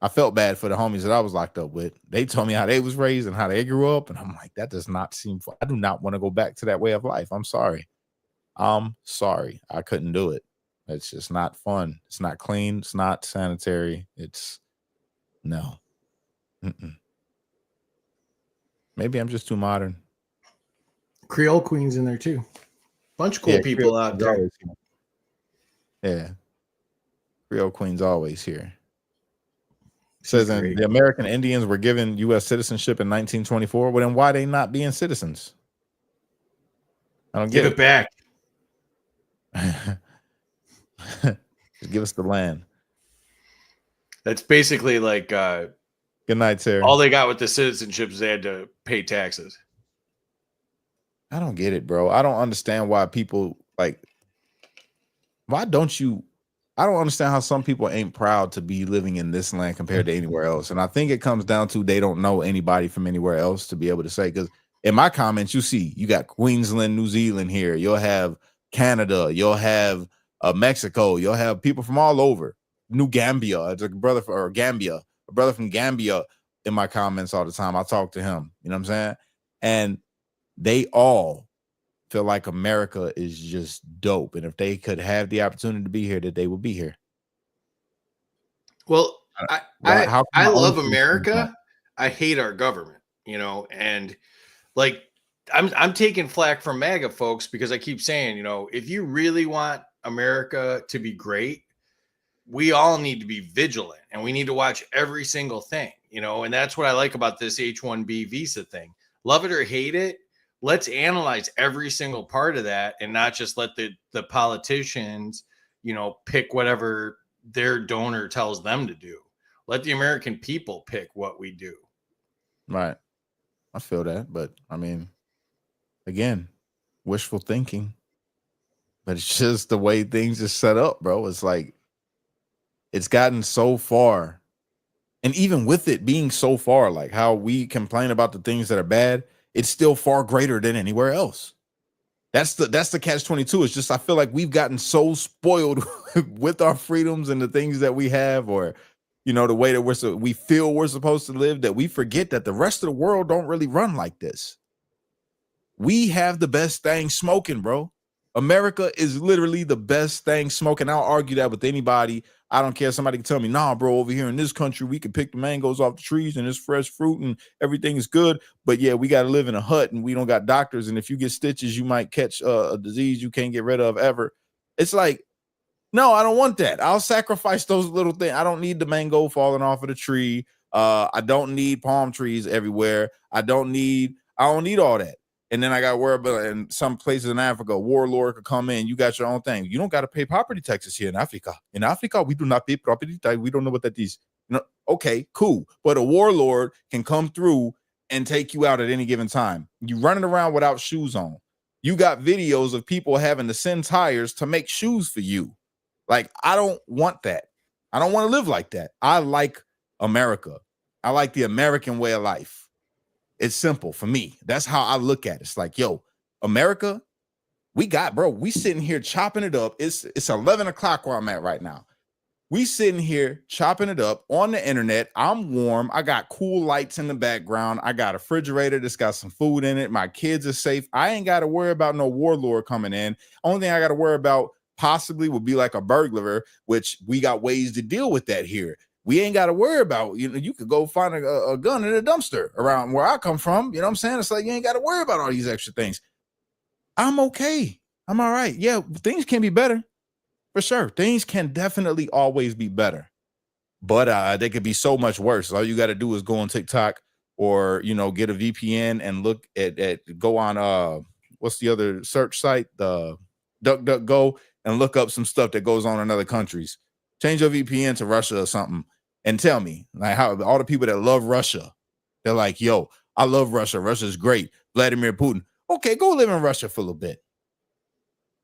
I felt bad for the homies that I was locked up with. They told me how they was raised and how they grew up, and I'm like, that does not seem fun. I do not want to go back to that way of life. I'm sorry. I couldn't do it. It's just not fun. It's not clean. It's not sanitary. It's no. Maybe I'm just too modern. Creole Queen's in there too. Bunch of cool people out there. Yeah. Creole Queen's always here. Says the American Indians were given U.S. citizenship in 1924. Well, then why they not being citizens? I don't get it. Give it back. Just give us the land. That's basically like good night, Terry. All they got with the citizenship is they had to pay taxes. I don't get it, bro. I don't understand why people I don't understand how some people ain't proud to be living in this land compared to anywhere else. And I think it comes down to they don't know anybody from anywhere else to be able to say, because in my comments, you got Queensland, New Zealand here. You'll have Canada. You'll have Mexico. You'll have people from all over. New Gambia. It's a brother from Gambia in my comments all the time. I talk to him. You know what I'm saying? And they all feel like America is just dope. And if they could have the opportunity to be here, that they would be here. Well, I love America. I hate our government, and like I'm taking flack from MAGA folks because I keep saying, if you really want America to be great, we all need to be vigilant and we need to watch every single thing, and that's what I like about this H-1B visa thing. Love it or hate it, let's analyze every single part of that and not just let the politicians, pick whatever their donor tells them to do. Let the American people pick what we do. Right. I feel that, but I mean, again, wishful thinking. But it's just the way things are set up, bro. It's like it's gotten so far. And even with it being so far, like how we complain about the things that are bad, it's still far greater than anywhere else. That's the catch-22. It's just I feel like we've gotten so spoiled with our freedoms and the things that we have, or the way that we feel we're supposed to live, that we forget that the rest of the world don't really run like this. We have the best thing smoking, bro. America is literally the best thing smoking. I'll argue that with anybody. I don't care. Somebody can tell me, nah, bro, over here in this country, we can pick the mangoes off the trees and it's fresh fruit and everything is good. But yeah, we got to live in a hut and we don't got doctors. And if you get stitches, you might catch a disease you can't get rid of ever. It's like, no, I don't want that. I'll sacrifice those little things. I don't need the mango falling off of the tree. I don't need palm trees everywhere. I don't need all that. And then I got to worry about in some places in Africa, a warlord could come in. You got your own thing. You don't got to pay property taxes here in Africa. In Africa, we do not pay property tax. We don't know what that is. Okay, cool. But a warlord can come through and take you out at any given time. You running around without shoes on. You got videos of people having to send tires to make shoes for you. Like, I don't want that. I don't want to live like that. I like America. I like the American way of life. It's simple for me. That's how I look at it. It's like, yo, America, we sitting here chopping it up. It's 11 o'clock where I'm at right now. We sitting here chopping it up on the internet. I'm warm. I got cool lights in the background. I got a refrigerator that's got some food in it. My kids are safe. I ain't got to worry about no warlord coming in. Only thing I got to worry about possibly would be like a burglar, which we got ways to deal with that here. We ain't got to worry about, you could go find a gun in a dumpster around where I come from. You know what I'm saying? It's like, you ain't got to worry about all these extra things. I'm okay. I'm all right. Yeah, things can be better for sure. Things can definitely always be better, but they could be so much worse. All you got to do is go on TikTok or, get a VPN and look go on, what's the other search site? The DuckDuckGo, and look up some stuff that goes on in other countries. Change your VPN to Russia or something and tell me, like, how all the people that love Russia, they're like, yo, I love Russia. Russia's great. Vladimir Putin. Okay, go live in Russia for a little bit.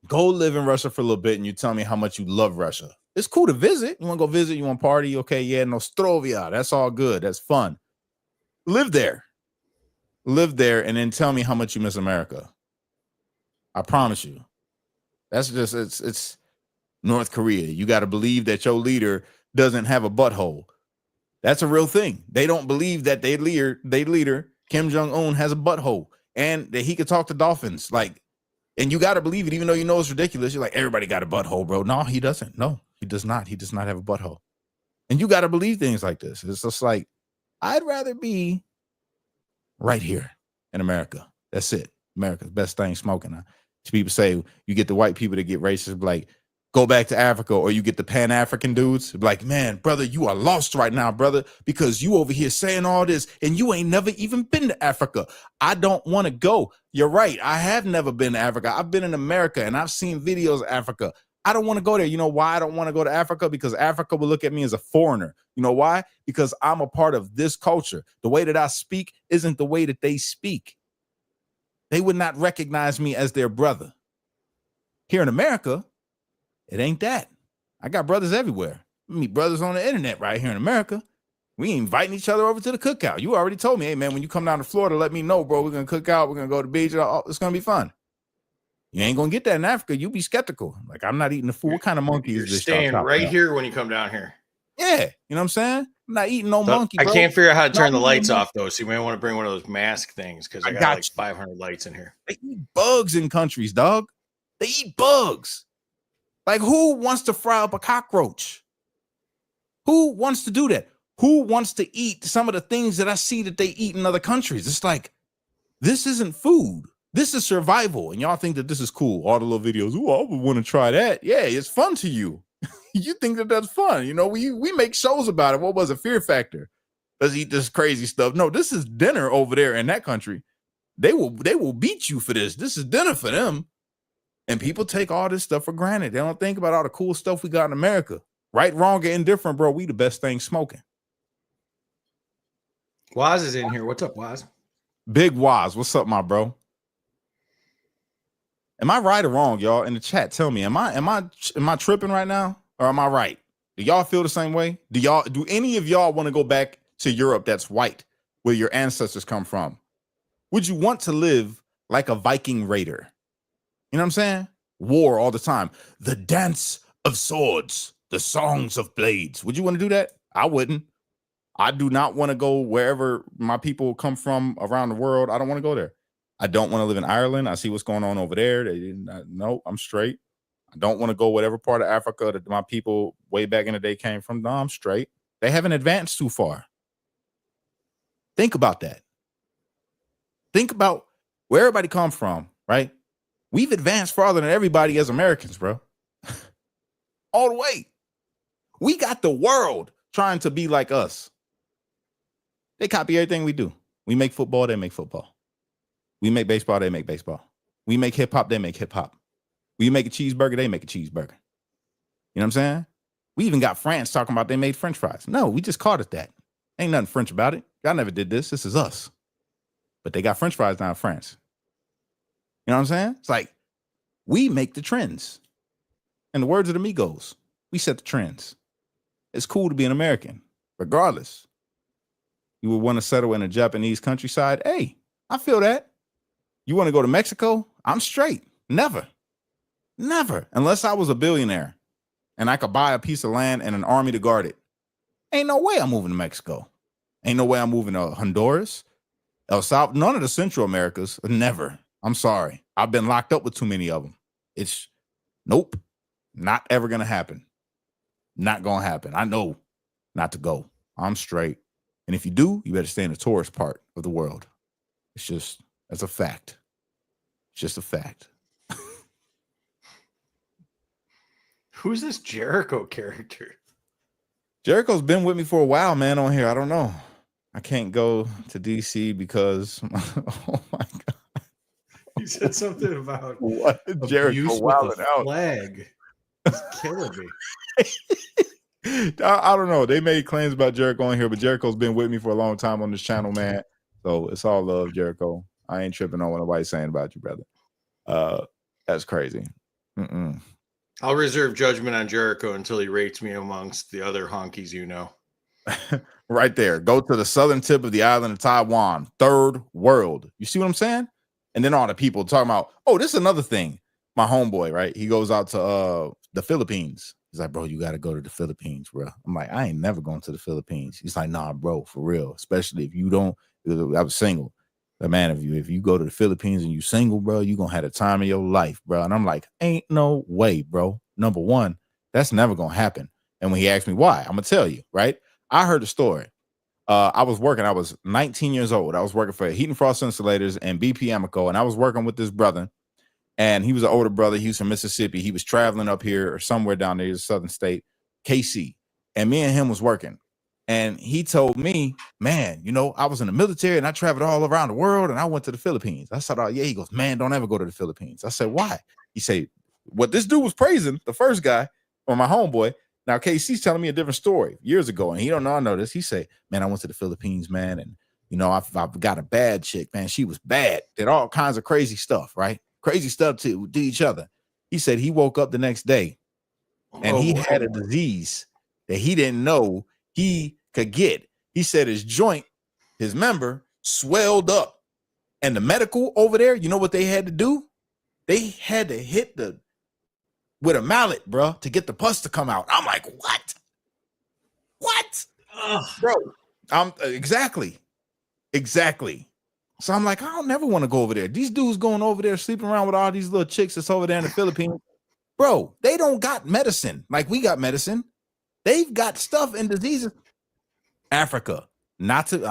Go live in Russia for a little bit and you tell me how much you love Russia. It's cool to visit. You want to go visit? You want to party? Okay, yeah, Nostrovia. That's all good. That's fun. Live there. Live there and then tell me how much you miss America. I promise you. That's just, it's North Korea. You got to believe that your leader doesn't have a butthole. That's a real thing. They don't believe that their leader, Kim Jong-un, has a butthole and that he could talk to dolphins. Like, and you got to believe it, even though you know it's ridiculous. You're like, everybody got a butthole, bro. No, he doesn't. No, he does not. He does not have a butthole. And you got to believe things like this. It's just like, I'd rather be right here in America. That's it. America's best thing smoking. People say you get the white people to get racist, like, go back to Africa, or you get the Pan-African dudes like, man, brother, you are lost right now, brother, because you over here saying all this and you ain't never even been to Africa. I don't want to go. You're right. I have never been to Africa. I've been in America and I've seen videos of Africa. I don't want to go there. You know why I don't want to go to Africa? Because Africa will look at me as a foreigner. You know why? Because I'm a part of this culture. The way that I speak isn't the way that they speak. They would not recognize me as their brother. Here in America, it ain't that. I got brothers everywhere. I meet brothers on the internet right here in America. We inviting each other over to the cookout. You already told me, hey, man, when you come down to Florida, let me know, bro. We're going to cook out. We're going to go to the beach. It's going to be fun. You ain't going to get that in Africa. You be skeptical. Like, I'm not eating the food. What kind of monkey is this? Staying right here when you come down here. Yeah. You know what I'm saying? I'm not eating no monkey, bro. I can't figure out how to turn the lights off, though. So you may want to bring one of those mask things because I got like 500 lights in here. They eat bugs in countries, dog. They eat bugs. Like, who wants to fry up a cockroach? Who wants to do that? Who wants to eat some of the things that I see that they eat in other countries? It's like, this isn't food. This is survival. And y'all think that this is cool. All the little videos. Ooh, I would want to try that. Yeah, it's fun to you. You think that that's fun. You know, we make shows about it. What was it? Fear Factor. Let's eat this crazy stuff. No, this is dinner over there in that country. They will beat you for this. This is dinner for them. And people take all this stuff for granted. They don't think about all the cool stuff we got in America. Right, wrong, or indifferent, bro. We the best thing smoking. Waz is in here. What's up, Waz? Big Waz, what's up, my bro? Am I right or wrong, y'all? In the chat, tell me, am I tripping right now, or am I right? Do y'all feel the same way? Do any of y'all want to go back to Europe that's white, where your ancestors come from? Would you want to live like a Viking raider? You know what I'm saying? War all the time. The dance of swords, the songs of blades. Would you want to do that? I wouldn't. I do not want to go wherever my people come from around the world. I don't want to go there. I don't want to live in Ireland. I see what's going on over there. No, I'm straight. I don't want to go whatever part of Africa that my people way back in the day came from. No, I'm straight. They haven't advanced too far. Think about that. Think about where everybody comes from, right? We've advanced farther than everybody as Americans, bro. All the way. We got the world trying to be like us. They copy everything we do. We make football, they make football. We make baseball, they make baseball. We make hip hop, they make hip hop. We make a cheeseburger, they make a cheeseburger. You know what I'm saying? We even got France talking about they made French fries. No, we just called it that. Ain't nothing French about it. Y'all never did this. This is us. But they got French fries down in France. You know what I'm saying? It's like we make the trends. In the words of the Migos, we set the trends. It's cool to be an American, regardless. You would want to settle in a Japanese countryside. Hey, I feel that. You want to go to Mexico? I'm straight. Never. Unless I was a billionaire and I could buy a piece of land and an army to guard it. Ain't no way I'm moving to Mexico. Ain't no way I'm moving to Honduras, El Salvador, none of the Central Americas. Never. I'm sorry. I've been locked up with too many of them. It's nope. Not ever going to happen. Not going to happen. I know not to go. I'm straight. And if you do, you better stay in the tourist part of the world. That's a fact. It's just a fact. Who's this Jericho character? Jericho's been with me for a while, man, on here. I don't know. I can't go to DC because, oh my God. You said something about what? Jericho wilding out. Flag. It's killing me. I don't know. They made claims about Jericho on here, but Jericho's been with me for a long time on this channel, man. So it's all love, Jericho. I ain't tripping on what nobody's saying about you, brother. That's crazy. I'll reserve judgment on Jericho until he rates me amongst the other honkies, you know. Right there. Go to the southern tip of the island of Taiwan. Third world. You see what I'm saying? And then all the people talking about, oh, this is another thing. My homeboy, right? He goes out to the Philippines. He's like, bro, you got to go to the Philippines, bro. I'm like, I ain't never going to the Philippines. He's like, nah, bro, for real. Especially if you don't, I was single. But man, if you go to the Philippines and you single, bro, you going to have the time of your life, bro. And I'm like, ain't no way, bro. Number one, that's never going to happen. And when he asked me why, I'm going to tell you, right? I heard the story. I was 19 years old. I was working for Heat and Frost Insulators and BP Amoco. And I was working with this brother. And he was an older brother. He was from Mississippi. He was traveling up here or somewhere down there in the southern state, KC. And me and him was working. And he told me, man, you know, I was in the military and I traveled all around the world and I went to the Philippines. I said, oh, yeah. He goes, man, don't ever go to the Philippines. I said, why? He said, what this dude was praising, the first guy, or my homeboy. Now, KC's telling me a different story years ago. And he don't know I know this. He said, man, I went to the Philippines, man. And, you know, I've got a bad chick, man. She was bad. Did all kinds of crazy stuff, right? Crazy stuff to each other. He said he woke up the next day and he had a disease that he didn't know he could get. He said his joint, his member swelled up, and the medical over there, you know what they had to do? They had to hit with a mallet, bro, to get the pus to come out. I'm like, what? Bro, exactly. So I'm like, I don't never want to go over there. These dudes going over there sleeping around with all these little chicks that's over there in the Philippines. Bro, they don't got medicine like we got medicine. They've got stuff and diseases. Africa. I'm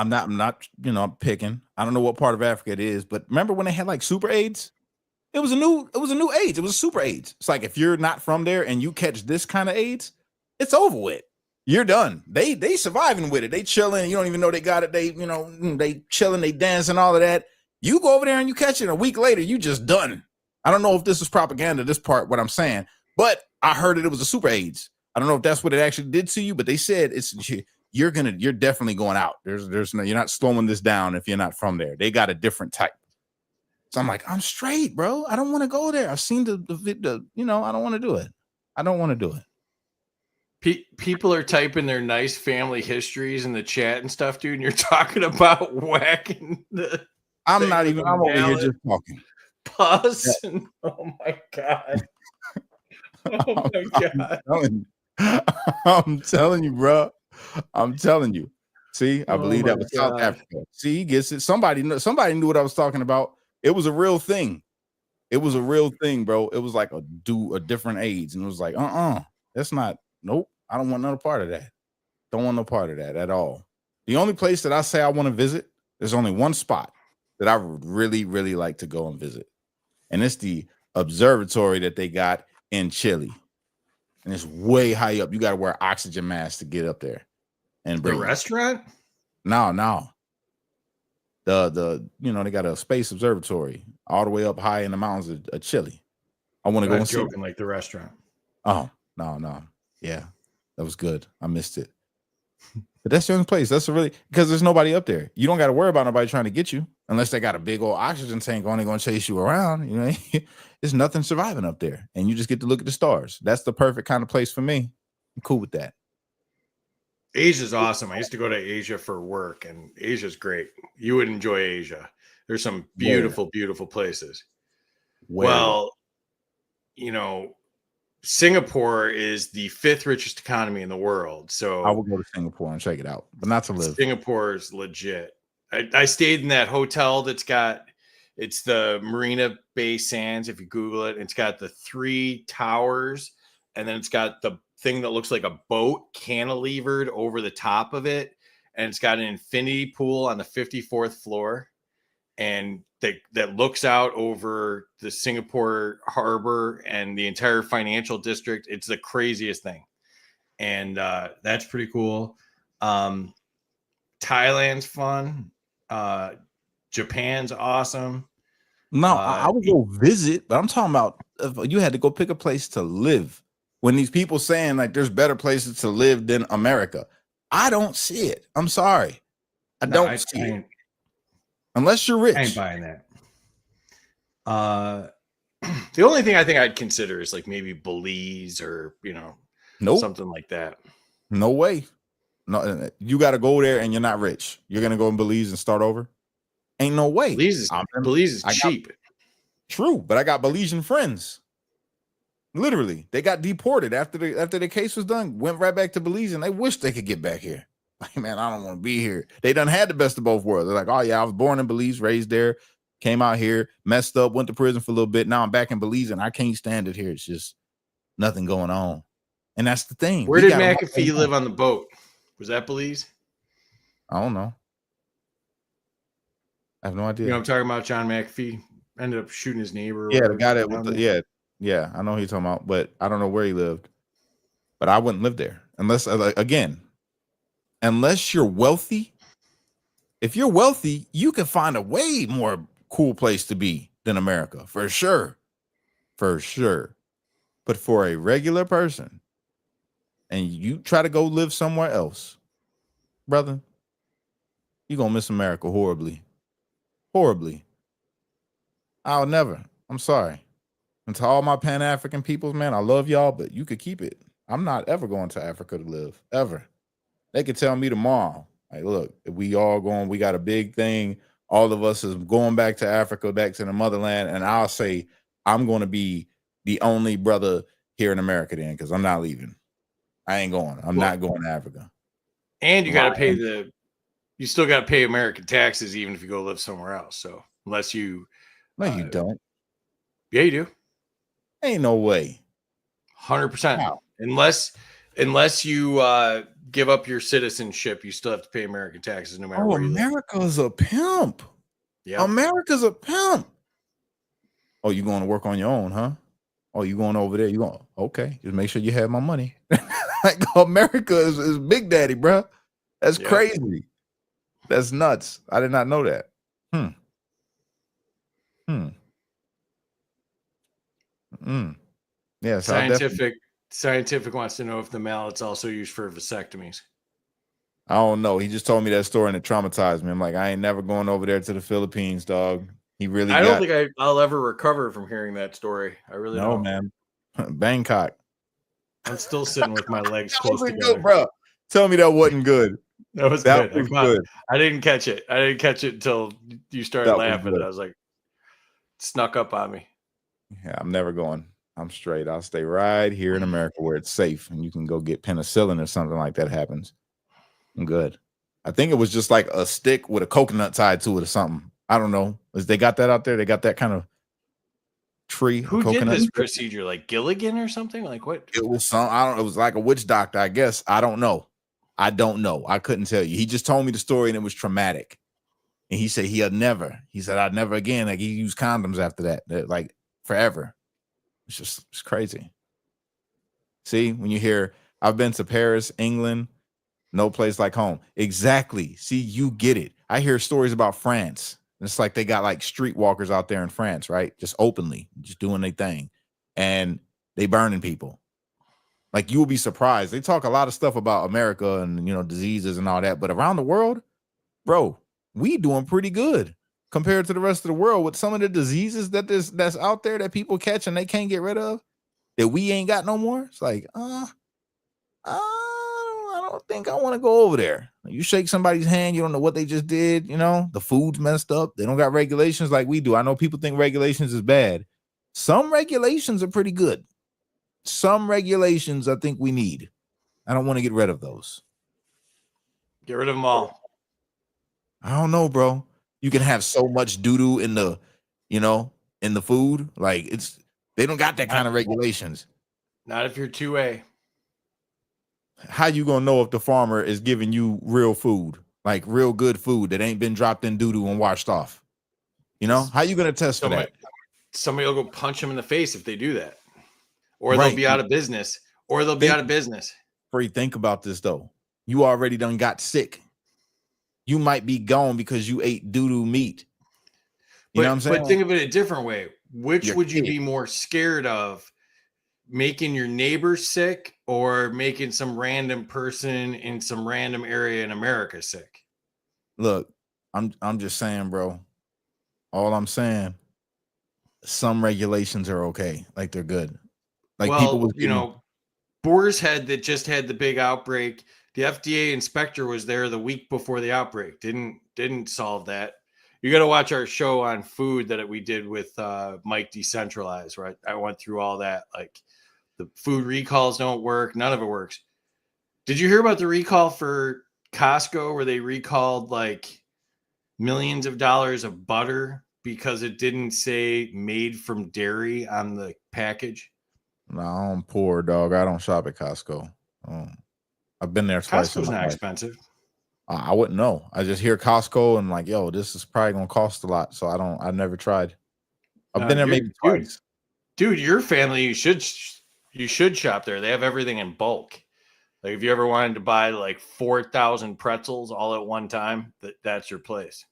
not, you know, I'm picking. I don't know what part of Africa it is, but remember when they had like super AIDS? It was a new AIDS. It was a super AIDS. It's like if you're not from there and you catch this kind of AIDS, it's over with. You're done. They surviving with it. They chilling. You don't even know they got it. They, you know, they chilling, they dancing, all of that. You go over there and you catch it a week later, you just done. I don't know if this is propaganda, this part, what I'm saying, but I heard it was a super AIDS. I don't know if that's what it actually did to you, but they said you're definitely going out. There's no, you're not slowing this down if you're not from there. They got a different type. So I'm like, I'm straight, bro. I don't want to go there. I've seen the I don't want to do it. I don't want to do it. People are typing their nice family histories in the chat and stuff, dude. And you're talking about whacking the. I'm not even. I'm over here just talking. Pus. Yeah. Oh my god. Oh my god. I'm telling you, bro. I'm telling you. See, I believe that was God. South Africa. See, he gets it. Somebody knew what I was talking about. It was a real thing. It was a real thing, bro. It was like a different age, and it was like, that's not. Nope. I don't want no part of that. Don't want no part of that at all. The only place that I say I want to visit, there's only one spot that I would really, really like to go and visit, and it's the observatory that they got in Chile, and it's way high up. You got to wear oxygen masks to get up there. And the restaurant? No. The they got a space observatory all the way up high in the mountains of Chile. I want to go and see. Joking, like the restaurant. Oh no, yeah, that was good. I missed it, but that's the only place. That's because there's nobody up there. You don't got to worry about nobody trying to get you unless they got a big old oxygen tank only going to chase you around. You know, there's nothing surviving up there, and you just get to look at the stars. That's the perfect kind of place for me. I'm cool with that. Asia's awesome. I used to go to Asia for work, and Asia's great. You would enjoy Asia. There's some beautiful, beautiful places. Well, Singapore is the 5th richest economy in the world. So I will go to Singapore and check it out, but not to live. Singapore is legit. I stayed in that hotel it's the Marina Bay Sands. If you Google it, it's got the 3 towers, and then it's got the thing that looks like a boat cantilevered over the top of it, and it's got an infinity pool on the 54th floor, and that looks out over the Singapore harbor and the entire financial district. It's the craziest thing, and that's pretty cool. Thailand's fun. Japan's awesome. No, I would go visit, but I'm talking about if you had to go pick a place to live. When these people saying like there's better places to live than America, I don't see it. I'm sorry. I don't see it. Unless you're rich. I ain't buying that. The only thing I think I'd consider is like maybe Belize or, something like that. No way. No, you got to go there and you're not rich. You're going to go in Belize and start over? Ain't no way. Belize is cheap. True, but I got Belizean friends. Literally, they got deported after the case was done. Went right back to Belize, and they wish they could get back here. Like, man, I don't want to be here. They done had the best of both worlds. They're like, oh yeah, I was born in Belize, raised there, came out here, messed up, went to prison for a little bit. Now I'm back in Belize, and I can't stand it here. It's just nothing going on, and that's the thing. Where did McAfee live on the boat? Was that Belize? I don't know. I have no idea. You know, I'm talking about John McAfee ended up shooting his neighbor. Yeah, the guy that Yeah, I know who you're talking about, but I don't know where he lived. But I wouldn't live there unless you're wealthy. If you're wealthy, you can find a way more cool place to be than America, for sure. For sure. But for a regular person, and you try to go live somewhere else, brother, you're going to miss America horribly. Horribly. I'll never. I'm sorry. And to all my Pan-African peoples, man, I love y'all, but you could keep it. I'm not ever going to Africa to live, ever. They could tell me tomorrow, like, look, if we all going, we got a big thing. All of us is going back to Africa, back to the motherland. And I'll say, I'm going to be the only brother here in America then, because I'm not leaving. I ain't going. I'm not going to Africa. And you got to pay you still got to pay American taxes, even if you go live somewhere else. So unless you. No, you don't. Yeah, you do. Ain't no way. 100%. Wow. Unless you give up your citizenship, you still have to pay American taxes no matter where you live. America's a pimp. Yeah. America's a pimp. Oh, you going to work on your own, huh? Oh, you going over there? You going? Okay, just make sure you have my money. Like America is Big Daddy, bro. That's crazy. That's nuts. I did not know that. Yeah, so Scientific wants to know if the mallet's also used for vasectomies. I don't know. He just told me that story and it traumatized me. I'm like, I ain't never going over there to the Philippines, dog. He really I don't got think I'll ever recover from hearing that story. I really no, don't. man. Bangkok. I'm still sitting with my legs That close wasn't together. good, bro. Tell me that wasn't good. That was That good. was good. I didn't catch it. I didn't catch it until you started That was laughing. good. I was like, snuck up on me. Yeah, I'm never going. I'm straight. I'll stay right here in America where it's safe and you can go get penicillin or something like that happens. I'm good. I think it was just like a stick with a coconut tied to it or something. I don't know. They got that out there? They got that kind of tree, Who did coconut. this procedure? Like Gilligan or something? Like what? It was some, I don't know. It was like a witch doctor, I guess. I don't know. I don't know. I couldn't tell you. He just told me the story and it was traumatic. And he said he said, I'd never again. Like he used condoms after that, like forever. It's crazy. See, when you hear, I've been to Paris, England, no place like home. Exactly. See, you get it. I hear stories about France. It's like they got like streetwalkers out there in France, right? Just openly, just doing their thing. And they burning people. Like you will be surprised. They talk a lot of stuff about America and diseases and all that, but around the world, bro, we doing pretty good compared to the rest of the world with some of the diseases that's out there that people catch and they can't get rid of, that we ain't got no more. It's like, I don't think I want to go over there. You shake somebody's hand, you don't know what they just did. The food's messed up. They don't got regulations like we do. I know people think regulations is bad. Some regulations are pretty good. Some regulations I think we need. I don't want to get rid of those. Get rid of them all. I don't know, bro. You can have so much doo-doo in the, in the food. Like they don't got that kind of regulations. Not if you're 2A. How you gonna know if the farmer is giving you real food, like real good food that ain't been dropped in doo-doo and washed off? How you gonna test for that? Somebody will go punch them in the face if they do that. Or Right. they'll be out of business. Free, think about this though. You already done got sick. You might be gone because you ate doo-doo meat. You know what I'm saying? But think of it a different way. Which Your would you kid. be more scared of? Making your neighbor sick or making some random person in some random area in America sick? Look, I'm just saying, bro. All I'm saying, some regulations are okay. Like they're good. Like people was Boar's Head that just had the big outbreak. The FDA inspector was there the week before the outbreak. Didn't solve that. You got to watch our show on food that we did with Mike Decentralized, right? I went through all that. Like the food recalls don't work. None of it works. Did you hear about the recall for Costco where they recalled like millions of dollars of butter because it didn't say made from dairy on the package? No, I'm poor, dog. I don't shop at Costco. I've been there twice. Costco's not expensive. I wouldn't know. I just hear Costco and like, yo, this is probably gonna cost a lot. So I never tried. I've been there maybe twice. Dude, your family, you should shop there. They have everything in bulk. Like if you ever wanted to buy like 4,000 pretzels all at one time, that's your place.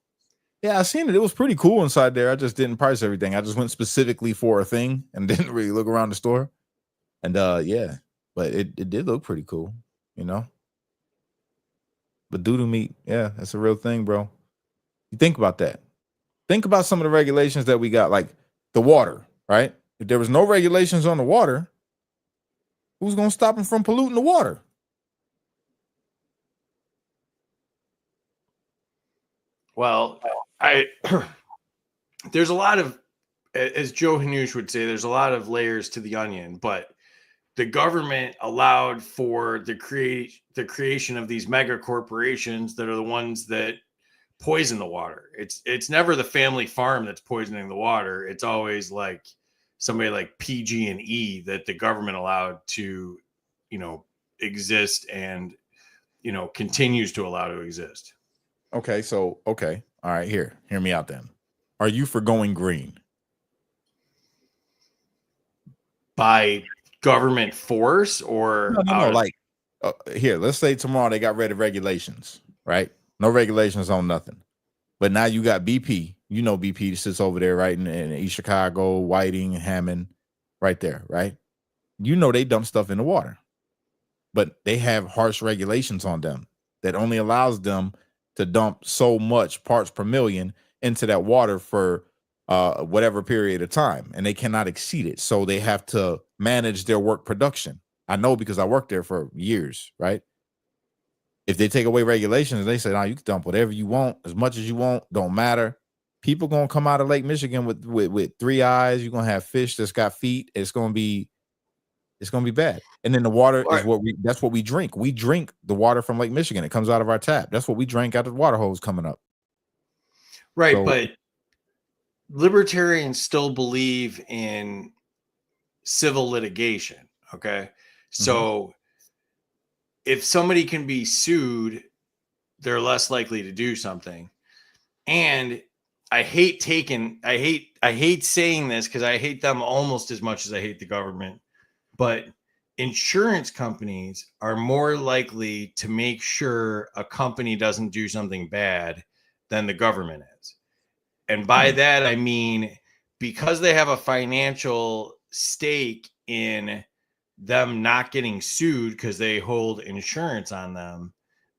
Yeah, I seen it. It was pretty cool inside there. I just didn't price everything. I just went specifically for a thing and didn't really look around the store. And yeah, but it did look pretty cool, But doo-doo meat, yeah, that's a real thing, bro. You think about that. Think about some of the regulations that we got, like the water, right? If there was no regulations on the water, who's gonna stop them from polluting the water? Well, there's a lot of, as Joe Hanush would say, there's a lot of layers to the onion, but the government allowed for the creation of these mega corporations that are the ones that poison the water. It's never the family farm that's poisoning the water. It's always like somebody like PG&E that the government allowed to, exist and, continues to allow to exist. Okay. All right, hear me out then. Are you for going green? By government force or no, like here, let's say tomorrow they got rid of regulations, right? No regulations on nothing. But now you got BP. BP sits over there, right? In East Chicago, Whiting, Hammond, right there, right? They dump stuff in the water. But they have harsh regulations on them. that only allows them to dump so much parts per million into that water for whatever period of time, and they cannot exceed it. So they have to manage their work production. I know because I worked there for years, right? If they take away regulations, they say, "No, you can dump whatever you want, as much as you want, don't matter." People gonna come out of Lake Michigan with 3 eyes. You're gonna have fish that's got feet. It's gonna be bad. And then the water is that's what we drink. We drink the water from Lake Michigan. It comes out of our tap. That's what we drank out of the water hose coming up. Right, So, but libertarians still believe in civil litigation. Okay. So if somebody can be sued, they're less likely to do something. And I hate saying this because I hate them almost as much as I hate the government, but insurance companies are more likely to make sure a company doesn't do something bad than the government is. And by that, I mean, because they have a financial stake in them not getting sued because they hold insurance on them,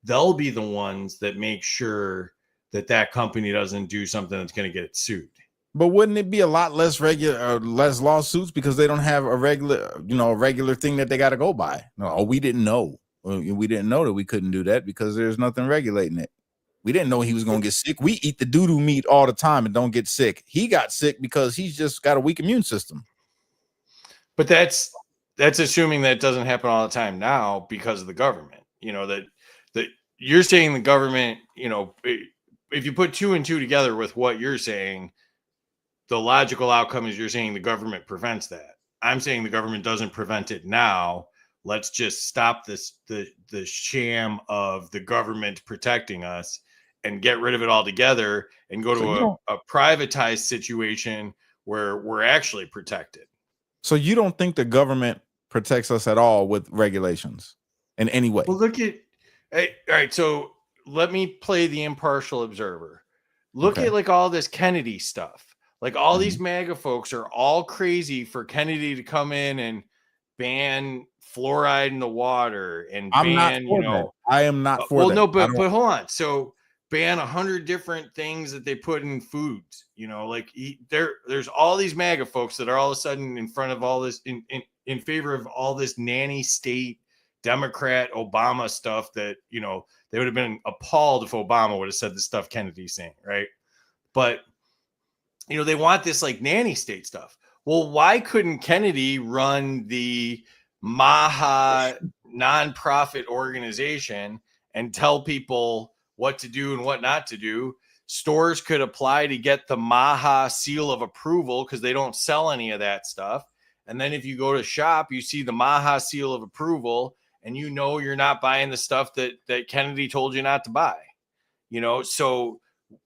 they'll be the ones that make sure that company doesn't do something that's going to get sued. but wouldn't it be a lot less less lawsuits because they don't have a regular thing that they got to go by? No, we didn't know. We didn't know that we couldn't do that because there's nothing regulating it. We didn't know he was going to get sick. We eat the doo-doo meat all the time and don't get sick. He got sick because he's just got a weak immune system. But that's assuming that it doesn't happen all the time now because of the government. You know, that you're saying the government, you know, if you put 2 and 2 together with what you're saying, the logical outcome is you're saying the government prevents that. I'm saying the government doesn't prevent it now. Let's just stop the sham of the government protecting us and get rid of it altogether and go to a privatized situation where we're actually protected. So you don't think the government protects us at all with regulations in any way? Well, look at, all right. So let me play the impartial observer. Look at like all this Kennedy stuff. Like all these MAGA folks are all crazy for Kennedy to come in and ban fluoride in the water and I'm ban, not for that. I am not for that. Well, no, but hold on. So ban 100 different things that they put in foods, you know, like there's all these MAGA folks that are all of a sudden in front of all this in favor of all this nanny state Democrat Obama stuff that, you know, they would have been appalled if Obama would have said the stuff Kennedy's saying, right? But, you know, they want this like nanny state stuff. Well, why couldn't Kennedy run the Maha nonprofit organization and tell people what to do and what not to do? Stores could apply to get the Maha seal of approval because they don't sell any of that stuff. And then if you go to shop, you see the Maha seal of approval and you know you're not buying the stuff that Kennedy told you not to buy. You know, so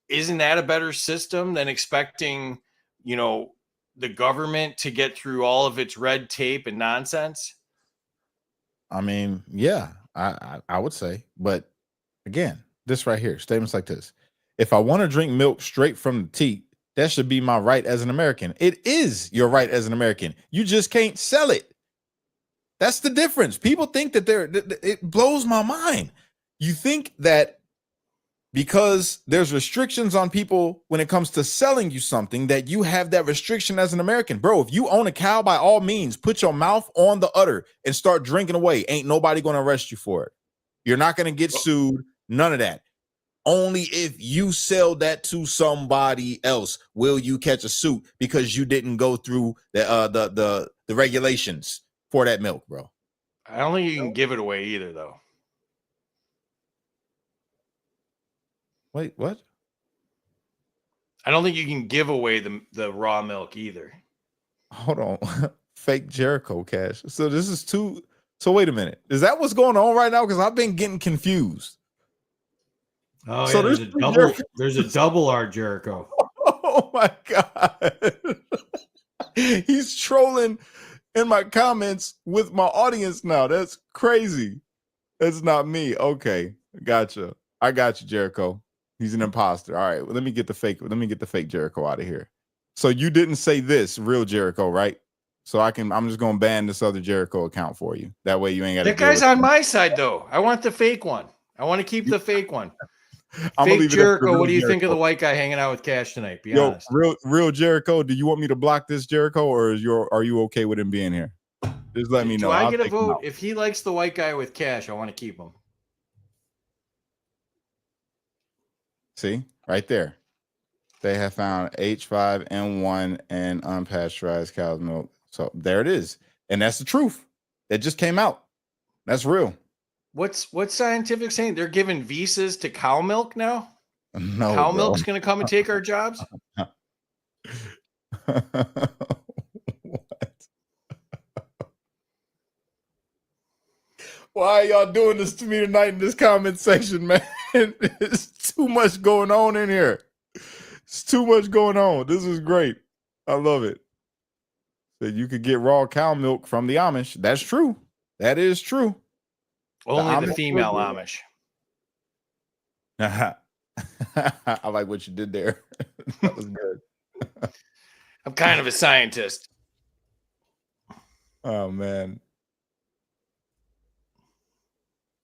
isn't that a better system than expecting, you know, the government to get through all of its red tape and nonsense? I mean, yeah, I would say. But again, this right here, statements like this. If I want to drink milk straight from the teat, that should be my right as an American. It is your right as an American. You just can't sell it. That's the difference. People think that it blows my mind. You think that because there's restrictions on people when it comes to selling you something, that you have that restriction as an American. Bro, if you own a cow, by all means, put your mouth on the udder and start drinking away. Ain't nobody going to arrest you for it. You're not going to get sued. None of that. Only if you sell that to somebody else will you catch a suit because you didn't go through the regulations for that milk, bro. I don't think you can give it away either, though. Wait, what? I don't think you can give away the raw milk either. Hold on. Fake Jericho cash. So this is two. So wait a minute. Is that what's going on right now? Because I've been getting confused. Oh, so yeah, there's a double R Jericho. Oh my God. He's trolling in my comments with my audience now. That's crazy. That's not me. Okay. Gotcha. I got you, Jericho. He's an imposter. All right. Well, let me get the fake Jericho out of here. So you didn't say this, real Jericho, right? So I'm just gonna ban this other Jericho account for you. That way you ain't got. That guy's on my side though. I want the fake one. I want to keep the fake one. I'm gonna Fake leave it up to Jericho. real What do you think of Jericho. the white guy hanging out with Cash tonight? Be Yo, honest. real Jericho. Do you want me to block this Jericho, or are you okay with him being here? Just let me know. Do I I'll get a take him vote? out. If he likes the white guy with Cash, I want to keep him. See, right there. They have found H5N1 and unpasteurized cow's milk. So there it is. And that's the truth. It just came out. That's real. What's scientific saying? They're giving visas to cow milk now? No, Cow bro. milk's going to come and take our jobs? What? Why are y'all doing this to me tonight in this comment section, man? It's too much going on in here. It's too much going on. This is great. I love it. That you could get raw cow milk from the Amish. That's true. That is true. Only the Amish female will do Amish. I like what you did there. That was good. I'm kind of a scientist. Oh man.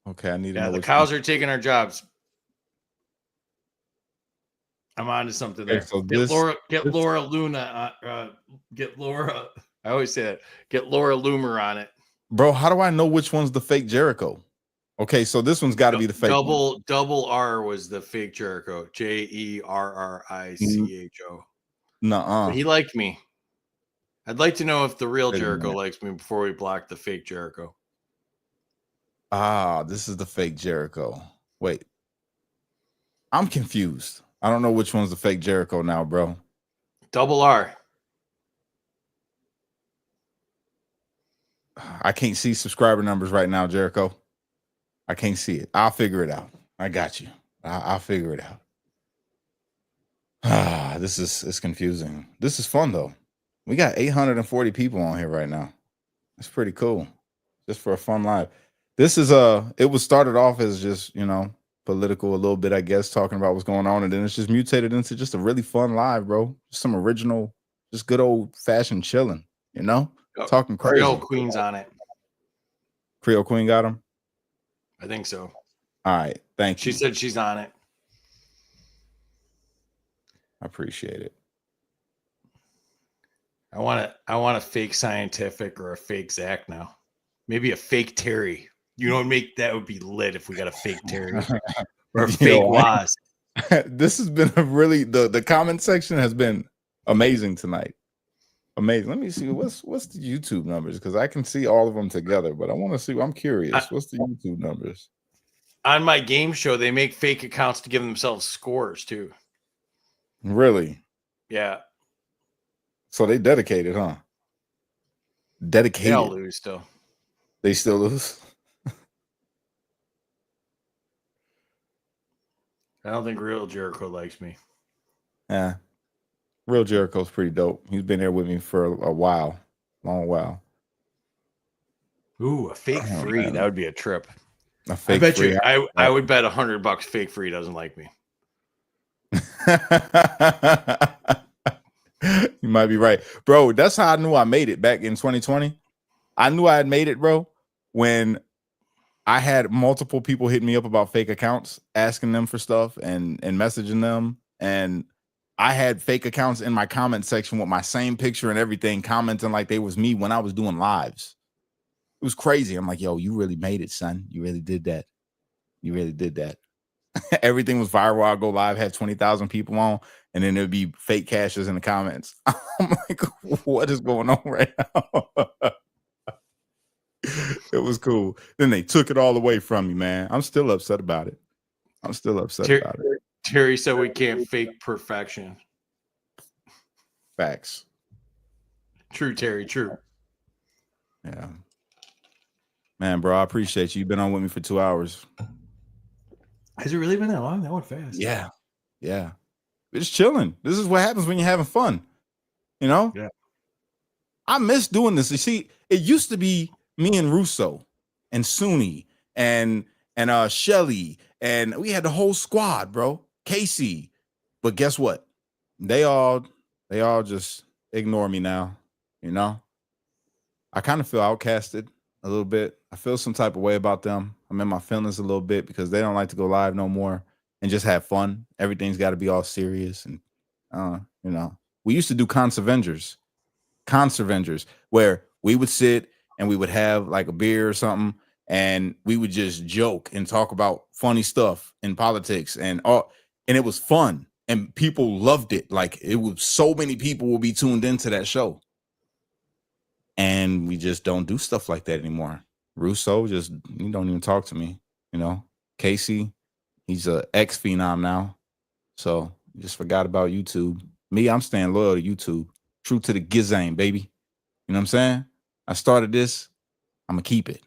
Okay, I need to Yeah, know the which cows are taking our jobs. I'm on to something there. Okay, so Get this- Laura Luna. Get Laura. I always say that. Get Laura Loomer on it. Bro, how do I know which one's the fake Jericho? Okay, so this one's got to be the fake one. Double R was the fake Jericho. JERRICHO. Nuh-uh. But he liked me. I'd like to know if the real Wait a Jericho minute. likes me before we block the fake Jericho. Ah, this is the fake Jericho. Wait. I'm confused. I don't know which one's the fake Jericho now, bro. Double R. I can't see subscriber numbers right now, Jericho. I can't see it. I'll figure it out. I got you. I'll figure it out. Ah, it's confusing. This is fun though. We got 840 people on here right now. It's pretty cool. Just for a fun live. This is it was started off as just, political a little bit, I guess, talking about what's going on, and then it's just mutated into just a really fun live, bro. Just some original, just good old fashioned chilling, talking crazy. Creole Queen's on it. Creole Queen got him. I think so. All right, thank you. She said she's on it. I appreciate it. I want a fake scientific or a fake Zach now. Maybe a fake Terry. That would be lit if we got a fake Terry or a fake Waz. This has been a really the comment section has been amazing tonight. Amazing. Let me see what's the YouTube numbers, because I can see all of them together, but I want to see. I'm curious. What's the YouTube numbers? On my game show, they make fake accounts to give themselves scores too. Really? Yeah. So they dedicated, huh? Dedicated. They'll lose still. They still lose. I don't think real Jericho likes me. Yeah. Real Jericho's pretty dope. He's been here with me for a while. Long while. Ooh, a fake free. Man. That would be a trip. A fake I bet free. you I would bet $100 fake free doesn't like me. You might be right. Bro, that's how I knew I made it back in 2020. I knew I had made it, bro, when I had multiple people hit me up about fake accounts, asking them for stuff and messaging them. And I had fake accounts in my comment section with my same picture and everything, commenting like they was me when I was doing lives. It was crazy. I'm like, yo, you really made it, son. You really did that. You really did that. Everything was viral. I'll go live, have 20,000 people on, and then there'd be fake cashes in the comments. I'm like, what is going on right now? It was cool. Then they took it all away from me, man. I'm still upset about it. About it. Terry said we can't fake perfection. Facts. True, Terry. True. Yeah. Man, bro, I appreciate you. You've been on with me for 2 hours. Has it really been that long? That went fast. Yeah. Yeah. It's chilling. This is what happens when you're having fun. Yeah. I miss doing this. You see, it used to be me and Russo and Suni and Shelly, and we had the whole squad, bro. Casey. But guess what? They all just ignore me now. I kind of feel outcasted a little bit. I feel some type of way about them. I'm in my feelings a little bit because they don't like to go live no more and just have fun. Everything's got to be all serious. And, you know, we used to do Consavengers, where we would sit and we would have like a beer or something and we would just joke and talk about funny stuff in politics and all. And it was fun and people loved it. Like it was so many people will be tuned into that show. And we just don't do stuff like that anymore. Russo just, you don't even talk to me, you know. Casey, he's a ex phenom now. So just forgot about YouTube. Me, I'm staying loyal to YouTube. True to the gizane, baby. You know what I'm saying? I started this. I'm gonna keep it.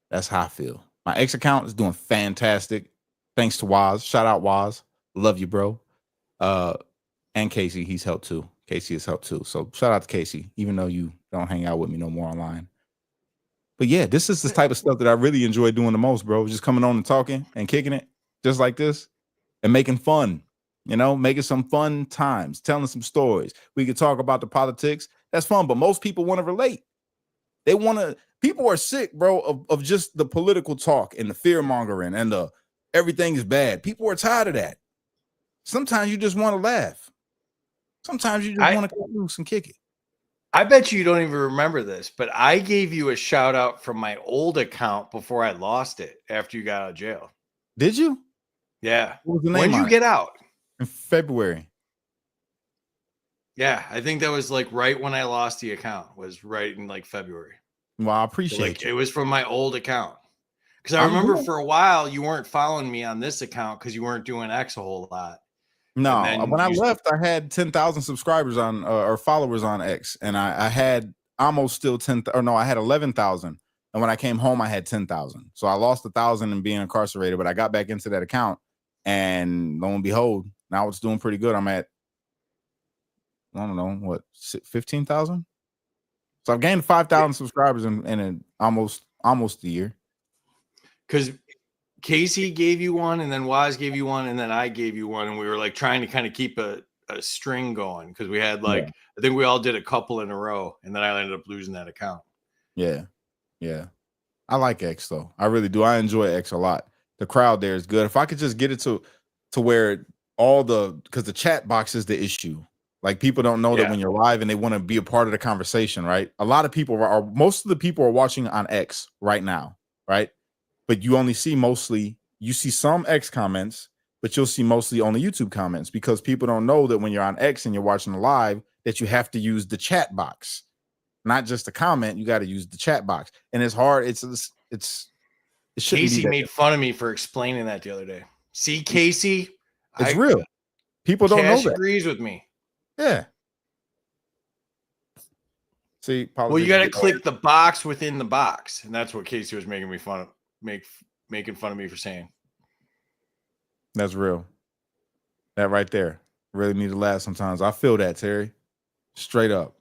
That's how I feel. My ex account is doing fantastic. Thanks to Waz. Shout out Waz. Love you, bro. And Casey, he's helped too. Casey has helped too. So shout out to Casey, even though you don't hang out with me no more online. But yeah, this is the type of stuff that I really enjoy doing the most, bro. Just coming on and talking and kicking it just like this and making fun, you know, making some fun times, telling some stories. We could talk about the politics. That's fun. But most people want to relate. They want to, people are sick, bro, of just the political talk and the fear mongering and the everything is bad. People are tired of that. Sometimes you just want to laugh. Sometimes you just want to cut loose and kick it. I bet you don't even remember this, but I gave you a shout out from my old account before I lost it after you got out of jail. Did you? Yeah. What was the name when did you get out? In February. Yeah, I think that was like right when I lost the account, was right in like February. Well, I appreciate it. It was from my old account. Because I remember for a while you weren't following me on this account because you weren't doing X a whole lot. No, when I left, I had 10,000 subscribers on or followers on X, and I had almost still 10, or no, I had 11,000. And when I came home, I had 10,000. So I lost 1,000 in being incarcerated, but I got back into that account, and lo and behold, now it's doing pretty good. I'm at, I don't know, what, 15,000? So I've gained 5,000 subscribers in almost a year. Because Casey gave you one, and then Waz gave you one, and then I gave you one, and we were like trying to kind of keep a string going because we had like I think we all did a couple in a row, and then I ended up losing that account. Yeah. I like X though. I really do. I enjoy X a lot. The crowd there is good. If I could just get it to where because the chat box is the issue. Like people don't know that when you're live and they want to be a part of the conversation, right? A lot of people most of the people are watching on X right now, right? But you only see you see some X comments, but you'll see mostly only YouTube comments because people don't know that when you're on X and you're watching live, that you have to use the chat box, not just a comment. You got to use the chat box, and it's hard. It Casey made fun of me for explaining that the other day. See, Casey, it's real. People don't know that. Agrees with me. Yeah. See, well, you got to click the box within the box, and that's what Casey was making me fun of. Making fun of me for saying. That's real. That right there really need to laugh sometimes. I feel that, Terry. Straight up.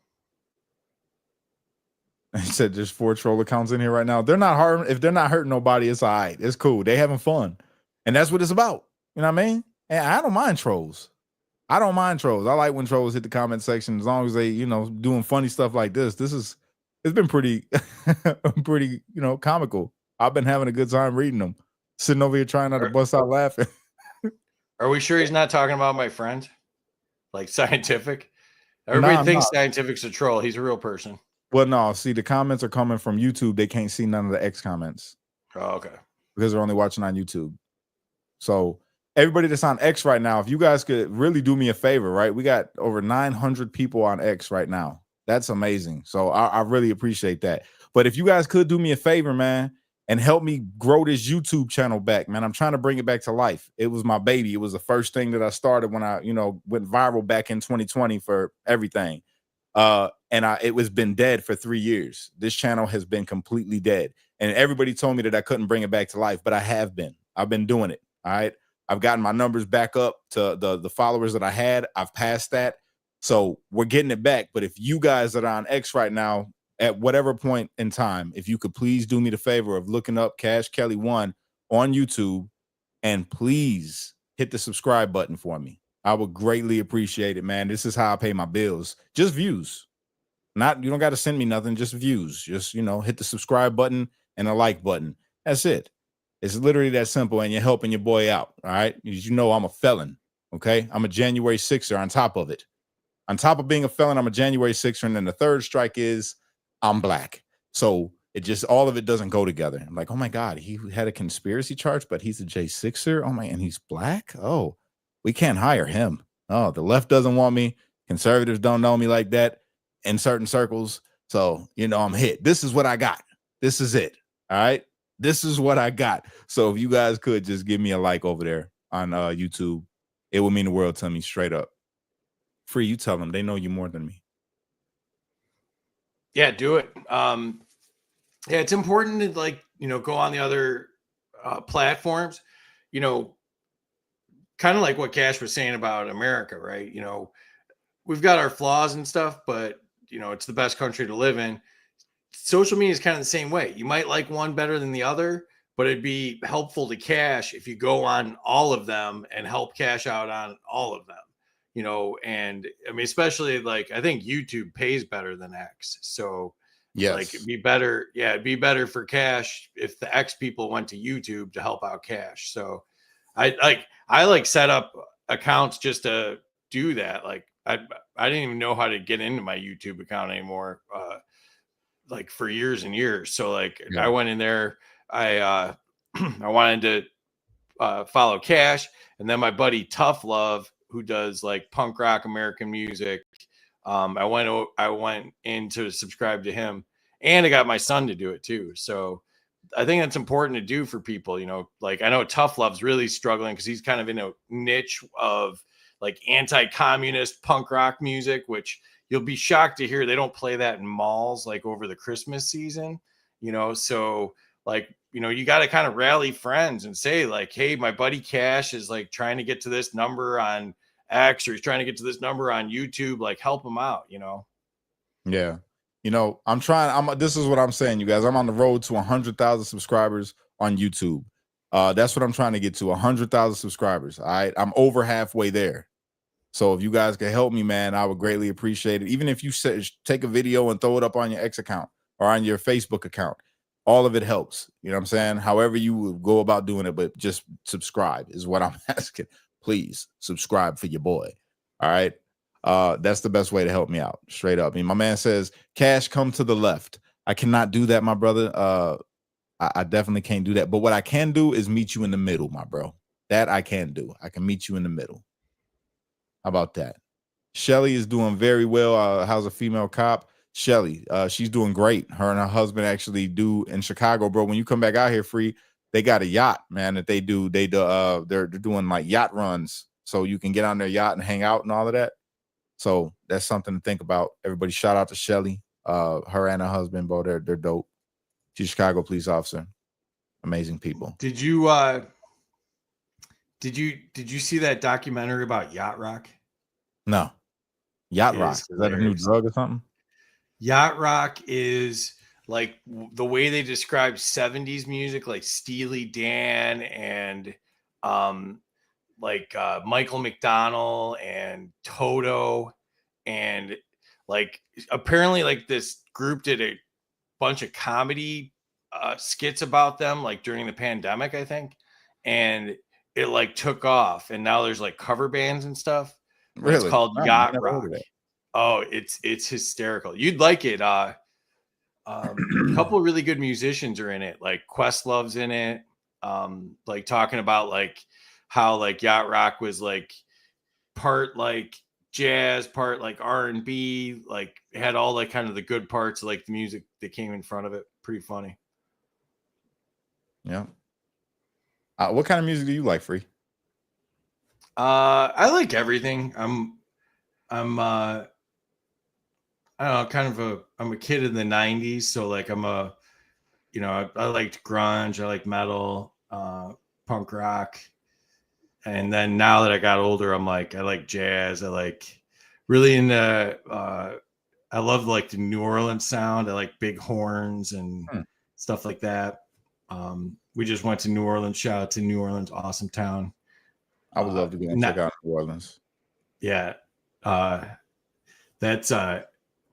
He said there's 4 troll accounts in here right now. They're not hurting. If they're not hurting nobody, it's all right. It's cool. They having fun. And that's what it's about. You know what I mean? And I don't mind trolls. I like when trolls hit the comment section as long as they, doing funny stuff like this. It's been pretty, comical. I've been having a good time reading them. Sitting over here trying not to bust out laughing. Are we sure he's not talking about my friend? Like Scientific? Everybody thinks Scientific's a troll. He's a real person. Well, no. See, the comments are coming from YouTube. They can't see none of the X comments. Oh, okay. Because they're only watching on YouTube. So everybody that's on X right now, if you guys could really do me a favor, right? We got over 900 people on X right now. That's amazing. So I really appreciate that. But if you guys could do me a favor, man, and help me grow this YouTube channel back, man. I'm trying to bring it back to life. It was my baby. It was the first thing that I started when I, went viral back in 2020 for everything. It was been dead for 3 years. This channel has been completely dead. And everybody told me that I couldn't bring it back to life, but I have been. I've been doing it. All right. I've gotten my numbers back up to the followers that I had. I've passed that. So we're getting it back. But if you guys that are on X right now, at whatever point in time, if you could please do me the favor of looking up Cash Kelly 1 on YouTube and please hit the subscribe button for me. I would greatly appreciate it, man. This is how I pay my bills. Just views. You don't got to send me nothing, just views. Just, hit the subscribe button and a like button. That's it. It's literally that simple, and you're helping your boy out. All right. You know, I'm a felon. Okay. I'm a January 6er on top of it. On top of being a felon, I'm a January 6er. And then the third strike is I'm black. So it just, all of it doesn't go together. I'm like, oh my God, he had a conspiracy charge, but he's a J6er. Oh my, and he's black. Oh, we can't hire him. Oh, the left doesn't want me. Conservatives don't know me like that in certain circles. So, you know, I'm hit. This is what I got. This is it. All right. This is what I got. So if you guys could just give me a like over there on YouTube, it would mean the world to me, straight up. Free, you tell them. They know you more than me. Yeah, do it. Yeah, it's important to, like, you know, go on the other platforms, you know, kind of like what Cash was saying about America, right? You know, we've got our flaws and stuff, but, you know, it's the best country to live in. Social media is kind of the same way. You might like one better than the other, but it'd be helpful to Cash if you go on all of them and help Cash out on all of them, you know. And I mean, especially, like, I think YouTube pays better than X. So Yes. like, it'd be better. Yeah, it'd be better for Cash if the X people went to YouTube to help out Cash. So I set up accounts just to do that. Like, I didn't even know how to get into my YouTube account anymore. Like, for years and years. So like, Yeah. I went in there, I wanted to follow Cash, and then my buddy Tough Love, who does like punk rock American music, I went in to subscribe to him, and I got my son to do it too. So I think that's important to do for people, you know. Like, I know Tough Love's really struggling because he's kind of in a niche of like anti-communist punk rock music, which you'll be shocked to hear they don't play that in malls like over the Christmas season, you know. So like, you know, you got to kind of rally friends and say like, hey, my buddy Cash is like trying to get to this number on X, or he's trying to get to this number on YouTube, like, help him out, you know. Yeah. You know, this is what I'm saying, you guys. I'm on the road to 100,000 subscribers on YouTube. That's what I'm trying to get to, 100,000 subscribers. All right. I'm over halfway there. So if you guys can help me, man, I would greatly appreciate it. Even if you take a video and throw it up on your X account or on your Facebook account, all of it helps. You know what I'm saying? However you would go about doing it, but just subscribe is what I'm asking. Please subscribe for your boy. All right. That's the best way to help me out. Straight up. I mean, my man says, Cash, come to the left. I cannot do that, my brother. I definitely can't do that. But what I can do is meet you in the middle, my bro. That I can do. I can meet you in the middle. How about that? Shelly is doing very well. How's a female cop? Shelly, she's doing great. Her and her husband actually do in Chicago, bro. When you come back out here, Free, they got a yacht, man, that they do. They're doing like yacht runs, so you can get on their yacht and hang out and all of that. So that's something to think about. Everybody, shout out to Shelly. Her and her husband, bro, they're dope. She's a Chicago police officer. Amazing people. Did you see that documentary about Yacht Rock? No. Yacht Rock. Is Is that a new drug or something? Yacht Rock is like the way they describe 70s music, like Steely Dan and Michael McDonald and Toto, and like apparently like this group did a bunch of comedy skits about them like during the pandemic, I think, and it like took off, and now there's like cover bands and stuff. Really? It's called Oh, Yacht Rock. Oh, it's hysterical. You'd like it. A couple of really good musicians are in it. Like Questlove's in it. Like talking about like how like Yacht Rock was like part like jazz, part like R&B, like had all like kind of the good parts of like the music that came in front of it. Pretty funny. Yeah. What kind of music do you like, Free? I like everything. I don't know, I'm a kid in the 90s, so like I liked grunge, I like metal, punk rock. And then now that I got older, I'm like, I like jazz. I like really into I love like the New Orleans sound. I like big horns and stuff like that. We just went to New Orleans. Shout out to New Orleans, awesome town. I would love to go and check out New Orleans. Yeah. That's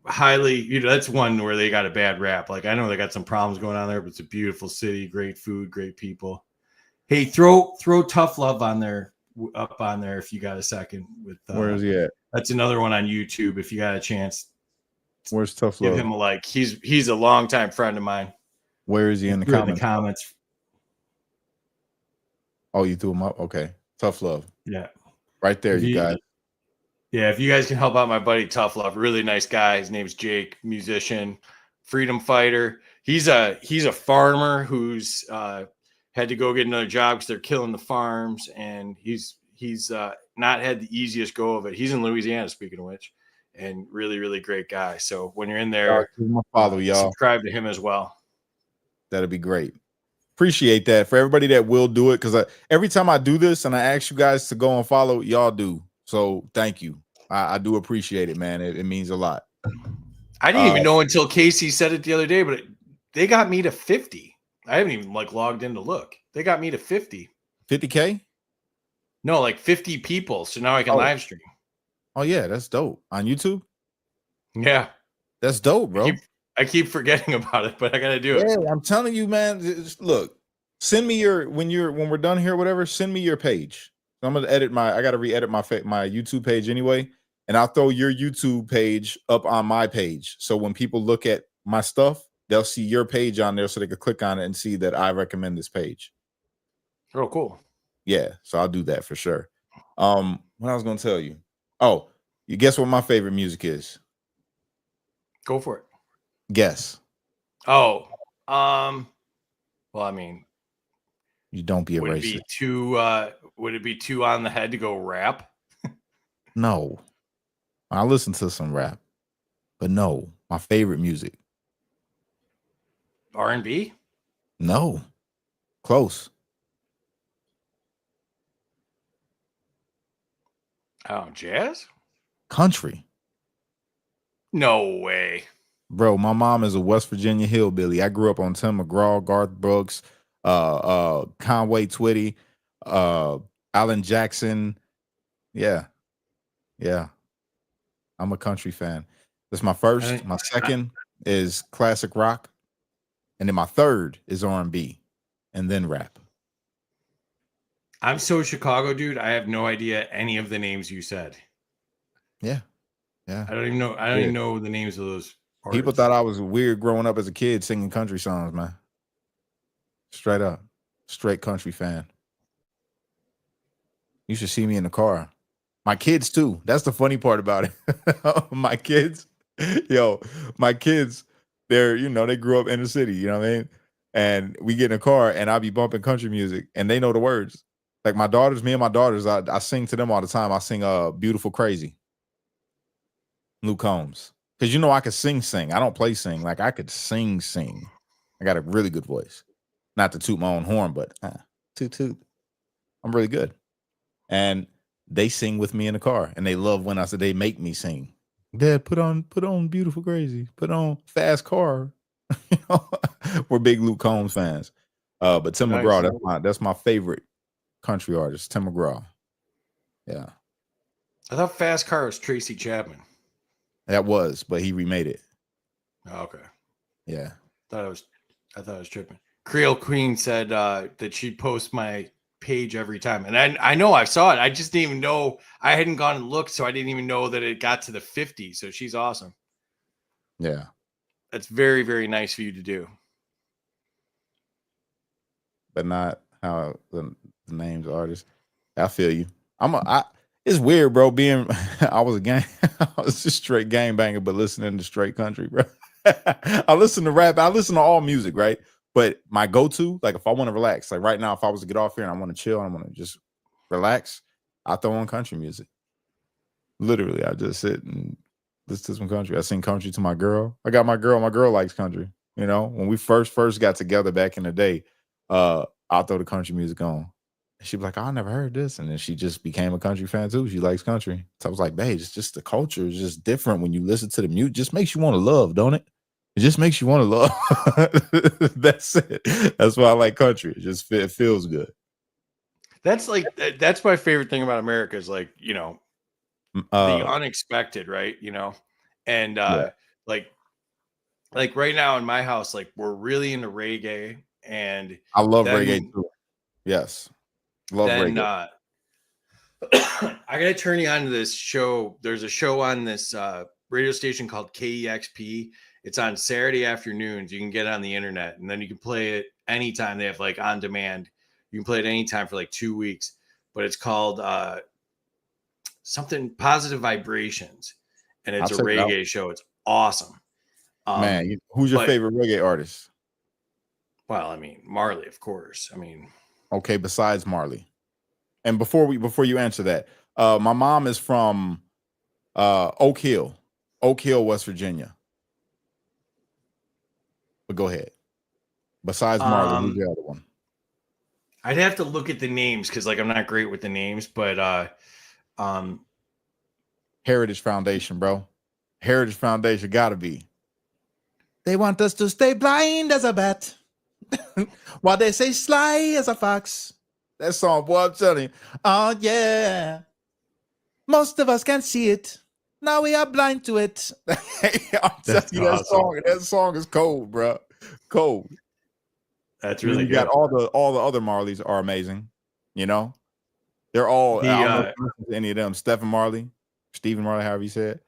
highly, that's one where they got a bad rap. Like, I know they got some problems going on there, but it's a beautiful city, great food, great people. Hey, throw Tough Love on there, up on there if you got a second. With Where is he at? That's another one on YouTube. If you got a chance, Where's Tough give Love? him a like. He's a longtime friend of mine. Where is he in the Threw it comments? comments. Oh, you threw him up? Okay. Tough Love. Yeah. Right there, If you guys. Yeah, if you guys can help out my buddy Tough Love, really nice guy. His name's Jake, musician, freedom fighter. He's a farmer who's had to go get another job because they're killing the farms, and he's not had the easiest go of it. He's in Louisiana, speaking of which, and really great guy. So when you're in there, follow y'all. subscribe to him as well. That'd be great. Appreciate that for everybody that will do it, because every time I do this and I ask you guys to go and follow, y'all do. So thank you. I do appreciate it, man. It means a lot. I didn't even know until Casey said it the other day, but they got me to 50. I haven't even logged in to look. They got me to 50. 50K? No, like 50 people. So now I can live stream. Oh yeah, that's dope. On YouTube? Yeah. That's dope, bro. I keep forgetting about it, but I gotta do it. Yeah, I'm telling you, man. Look, send me your when we're done here, whatever. Send me your page. I'm gonna I gotta re-edit my YouTube page anyway, and I'll throw your YouTube page up on my page. So when people look at my stuff, they'll see your page on there, so they can click on it and see that I recommend this page. Oh, cool. Yeah, so I'll do that for sure. What I was gonna tell you. Oh, you guess what my favorite music is? Go for it. Guess. Oh, well, I mean, you don't be a racist. Would it be too on the head to go rap? No, I listen to some rap, but no, my favorite music. R&B? No, close. Oh, jazz? Country. No way. Bro, my mom is a West Virginia hillbilly. I grew up on Tim McGraw, Garth Brooks, Conway Twitty, Alan Jackson. Yeah. I'm a country fan. That's my first. My second is classic rock. And then my third is R&B and then rap. I'm so Chicago, dude. I have no idea any of the names you said. Yeah. I don't even know the names of those artists. People thought I was weird growing up as a kid singing country songs, man. Straight up. Straight country fan. You should see me in the car. My kids too. That's the funny part about it. My kids, they're, they grew up in the city, you know what I mean? And we get in a car and I'll be bumping country music and they know the words. Like me and my daughters, I sing to them all the time. I sing Beautiful Crazy. Luke Combs. Because I could sing. I don't play sing. Like I could sing. I got a really good voice. Not to toot my own horn, but toot. I'm really good. And they sing with me in the car. And they love when they make me sing. Dad, put on Beautiful Crazy. Put on Fast Car. We're big Luke Combs fans. But Tim McGraw, that's my favorite country artist, Tim McGraw. Yeah. I thought Fast Car was Tracy Chapman. That was, but he remade it. Oh, okay. Yeah. I thought I was tripping. Creole Queen said that she'd post my page every time. And I know I saw it. I just didn't even know. I hadn't gone and looked, so I didn't even know that it got to the 50. So she's awesome. Yeah. That's very, very nice for you to do. But not how the names of artists. I feel you. It's weird, bro. I was just straight gangbanger, but listening to straight country, bro. I listen to rap. I listen to all music, right? But my go-to, like if I want to relax, like right now, if I was to get off here and I want to chill and I want to just relax, I throw on country music. Literally, I just sit and listen to some country. I sing country to my girl. I got my girl. My girl likes country. When we first got together back in the day, I'll throw the country music on. She'd be like, I never heard this. And then she just became a country fan too. She likes country. So I was like, babe, it's just the culture is just different when you listen to the music. It just makes you want to love, don't it? It just makes you want to love. That's it. That's why I like country. It feels good. That's my favorite thing about America is the unexpected, right? And like right now in my house, like we're really into reggae, and I love reggae too. Yes. Love Then reggae. I gotta turn you on to this show. There's a show on this radio station called KEXP. It's on Saturday afternoons. You can get it on the internet, and then you can play it anytime. They have like on demand. You can play it anytime for like 2 weeks. But it's called something Positive Vibrations, and it's I'll a check it out. reggae show. It's awesome. Man, who's your but- favorite reggae artist? Well, I mean, Marley, of course. I mean, Okay, besides Marley. And before you answer that, my mom is from Oak Hill, West Virginia. But go ahead. Besides Marley, who's the other one? I'd have to look at the names because, like, I'm not great with the names, but Heritage Foundation, bro. Heritage Foundation gotta be. They want us to stay blind as a bat, while they say sly as a fox. That song, boy, I'm telling you. Oh yeah. Most of us can't see it. Now we are blind to it. I'm telling you, that song is cold, bro. Cold. That's really you good. got all the other Marleys are amazing. You know, they're all. I don't know if you listen to any of them. Stephen Marley, Stephen Marley, however you said,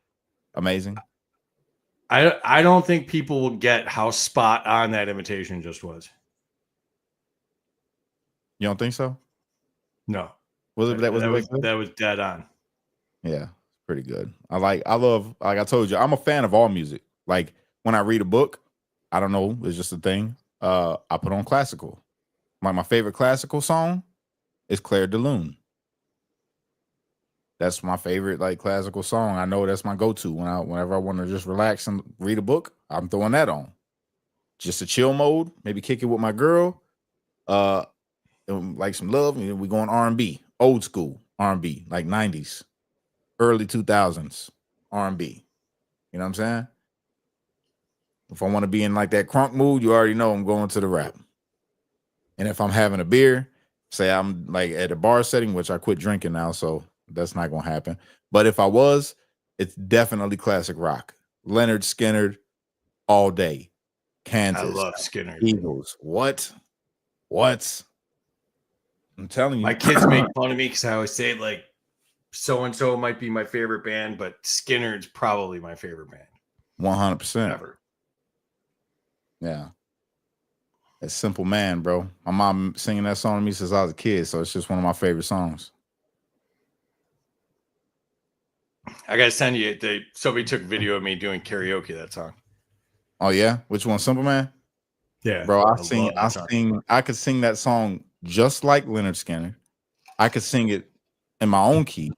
amazing. I don't think people will get how spot on that imitation just was. You don't think so? No. That was dead on. Yeah, pretty good. I love, like I told you, I'm a fan of all music. Like when I read a book, I don't know, it's just a thing. I put on classical. My favorite classical song is Claire de Lune. That's my favorite like classical song. I know that's my go-to whenever I want to just relax and read a book. I'm throwing that on. Just a chill mode, maybe kick it with my girl. Like some love, and we going R&B, old school R&B, like 90s, early 2000s R&B. You know what I'm saying? If I want to be in like that crunk mood, you already know I'm going to the rap. And if I'm having a beer, say I'm like at a bar setting, which I quit drinking now, so that's not gonna happen. But if I was, it's definitely classic rock. Leonard Skinner all day. Kansas. I love Skinner. Eagles. What? I'm telling you. My kids make fun of me because I always say like so-and-so might be my favorite band, but Skinner's probably my favorite band. 100%. Ever. Yeah. That's Simple Man, bro. My mom singing that song to me since I was a kid, so it's just one of my favorite songs. I gotta send you somebody took a video of me doing karaoke that song. Oh yeah? Which one? Simple Man? Yeah. Bro, I could sing that song just like Leonard Skinner. I could sing it in my own key,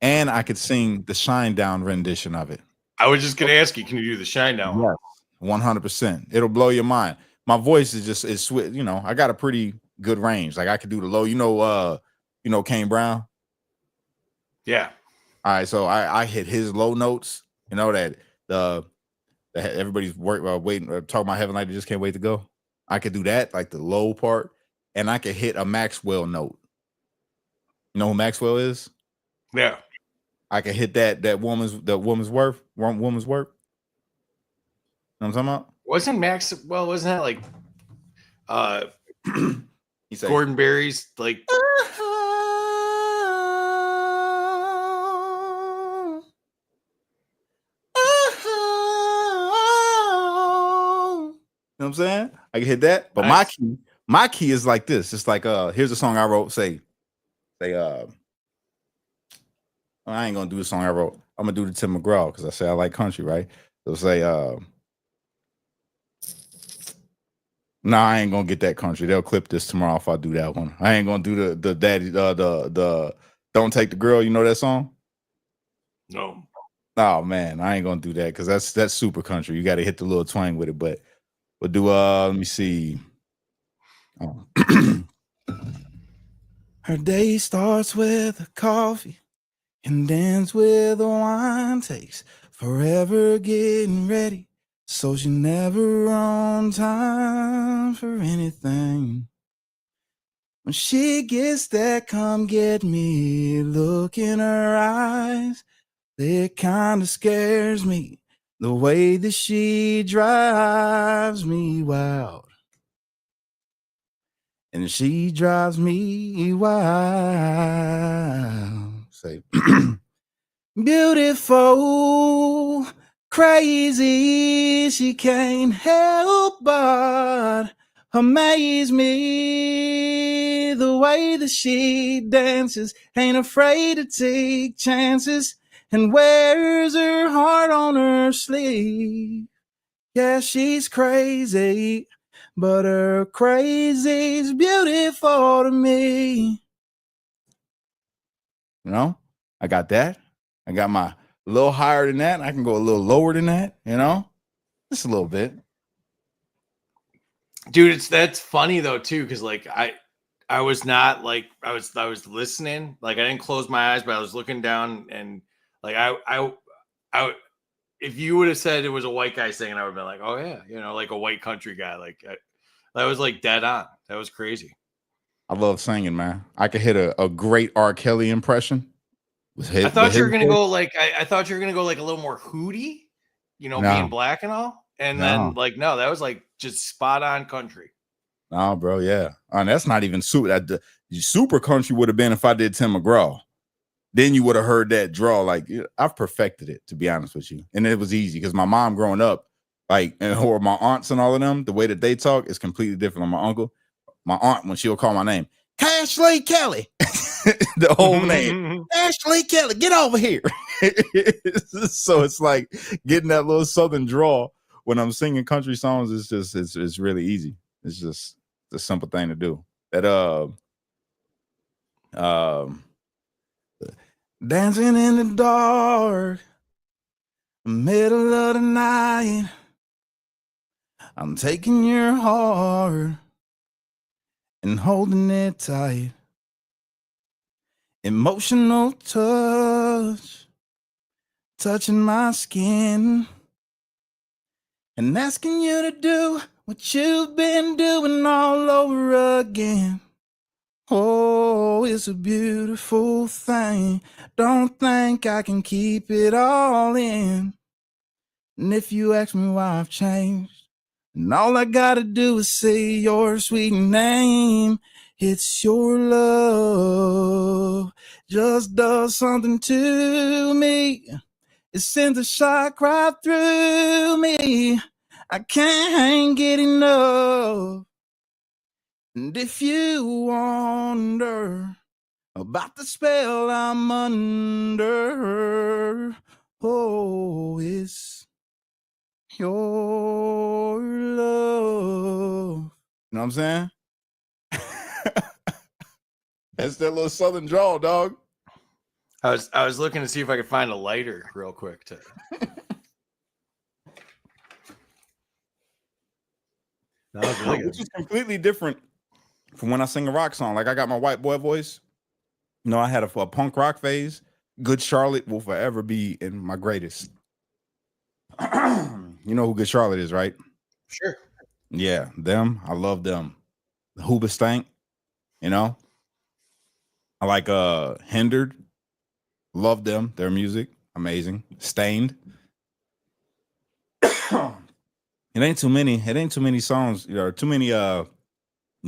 and I could sing the Shine Down rendition of it. I was just gonna ask you, can you do the Shine Down? Yes, 100%. It'll blow your mind. My voice is sweet. You know, I got a pretty good range. Like I could do the low. You know Kane Brown. Yeah. All right, so I hit his low notes. You know that everybody's waiting, talking about heaven like they just can't wait to go. I could do that, like the low part, and I could hit a Maxwell note. You know who Maxwell is? Yeah. I could hit that woman's worth. You know what I'm talking about? Wasn't that like He said, Gordon Berry's like you know what I'm saying? I can hit that, but nice. my key is like this. It's like here's a song I wrote. Say I ain't gonna do the song I wrote. I'm gonna do the Tim McGraw because I say I like country, right? So say nah, I ain't gonna get that country. They'll clip this tomorrow if I do that one. I ain't gonna do the daddy the Don't Take the Girl. You know that song? No. Oh man, I ain't gonna do that because that's super country. You got to hit the little twang with it. But we'll do let me see. Oh. Her day starts with a coffee and ends with a wine. Takes forever getting ready, so she never on time for anything. When she gets that come get me look in her eyes, it kind of scares me the way that she drives me wild. and she drives me wild. Say, beautiful, crazy, she can't help but amaze me. The way that she dances, ain't afraid to take chances, and wears her heart on her sleeve. Yeah, she's crazy, but her crazy's beautiful to me. You know, I got that. I got my a little higher than that. I can go a little lower than that, you know, just a little bit. Dude, that's funny though too, because like I was not like I was listening, like I didn't close my eyes, but I was looking down, and like I if you would have said it was a white guy singing, I would have been like, oh yeah, you know, like a white country guy. Like that was like dead on. That was crazy. I love singing, man. I could hit a great R. Kelly impression. I thought you were gonna go like I thought you were gonna go like a little more hootie, you know, being black and all. And then like no, that was like just spot on country. No, bro, yeah. And that's not even super. Super country would have been if I did Tim McGraw. Then you would have heard that draw. Like I've perfected it, to be honest with you. And it was easy because my mom growing up, like, or my aunts and all of them, the way that they talk is completely different than my uncle. My aunt, when she'll call my name, Ashley Kelly, the whole name, Ashley Kelly, get over here. So it's like getting that little southern draw when I'm singing country songs is just it's really easy. It's just a simple thing to do. That dancing in the dark, middle of the night, I'm taking your heart and holding it tight. Emotional touch, touching my skin, and asking you to do what you've been doing all over again. Oh, it's a beautiful thing. Don't think I can keep it all in. And if you ask me why I've changed, and all I gotta do is say your sweet name, it's your love just does something to me. It sends a shock right through me. I can't get enough. And if you wonder about the spell I'm under, oh, it's your love. You know what I'm saying? That's that little southern drawl, dog. I was looking to see if I could find a lighter real quick to that was really good. Which is completely different from when I sing a rock song. Like I got my white boy voice. You know, I had a punk rock phase. Good Charlotte will forever be in my greatest. You know who Good Charlotte is, right? Sure. Yeah, them. I love them. The Hoobastank, you know. I like Hindered. Love them. Their music. Amazing. Stained. It ain't too many songs, you know, too many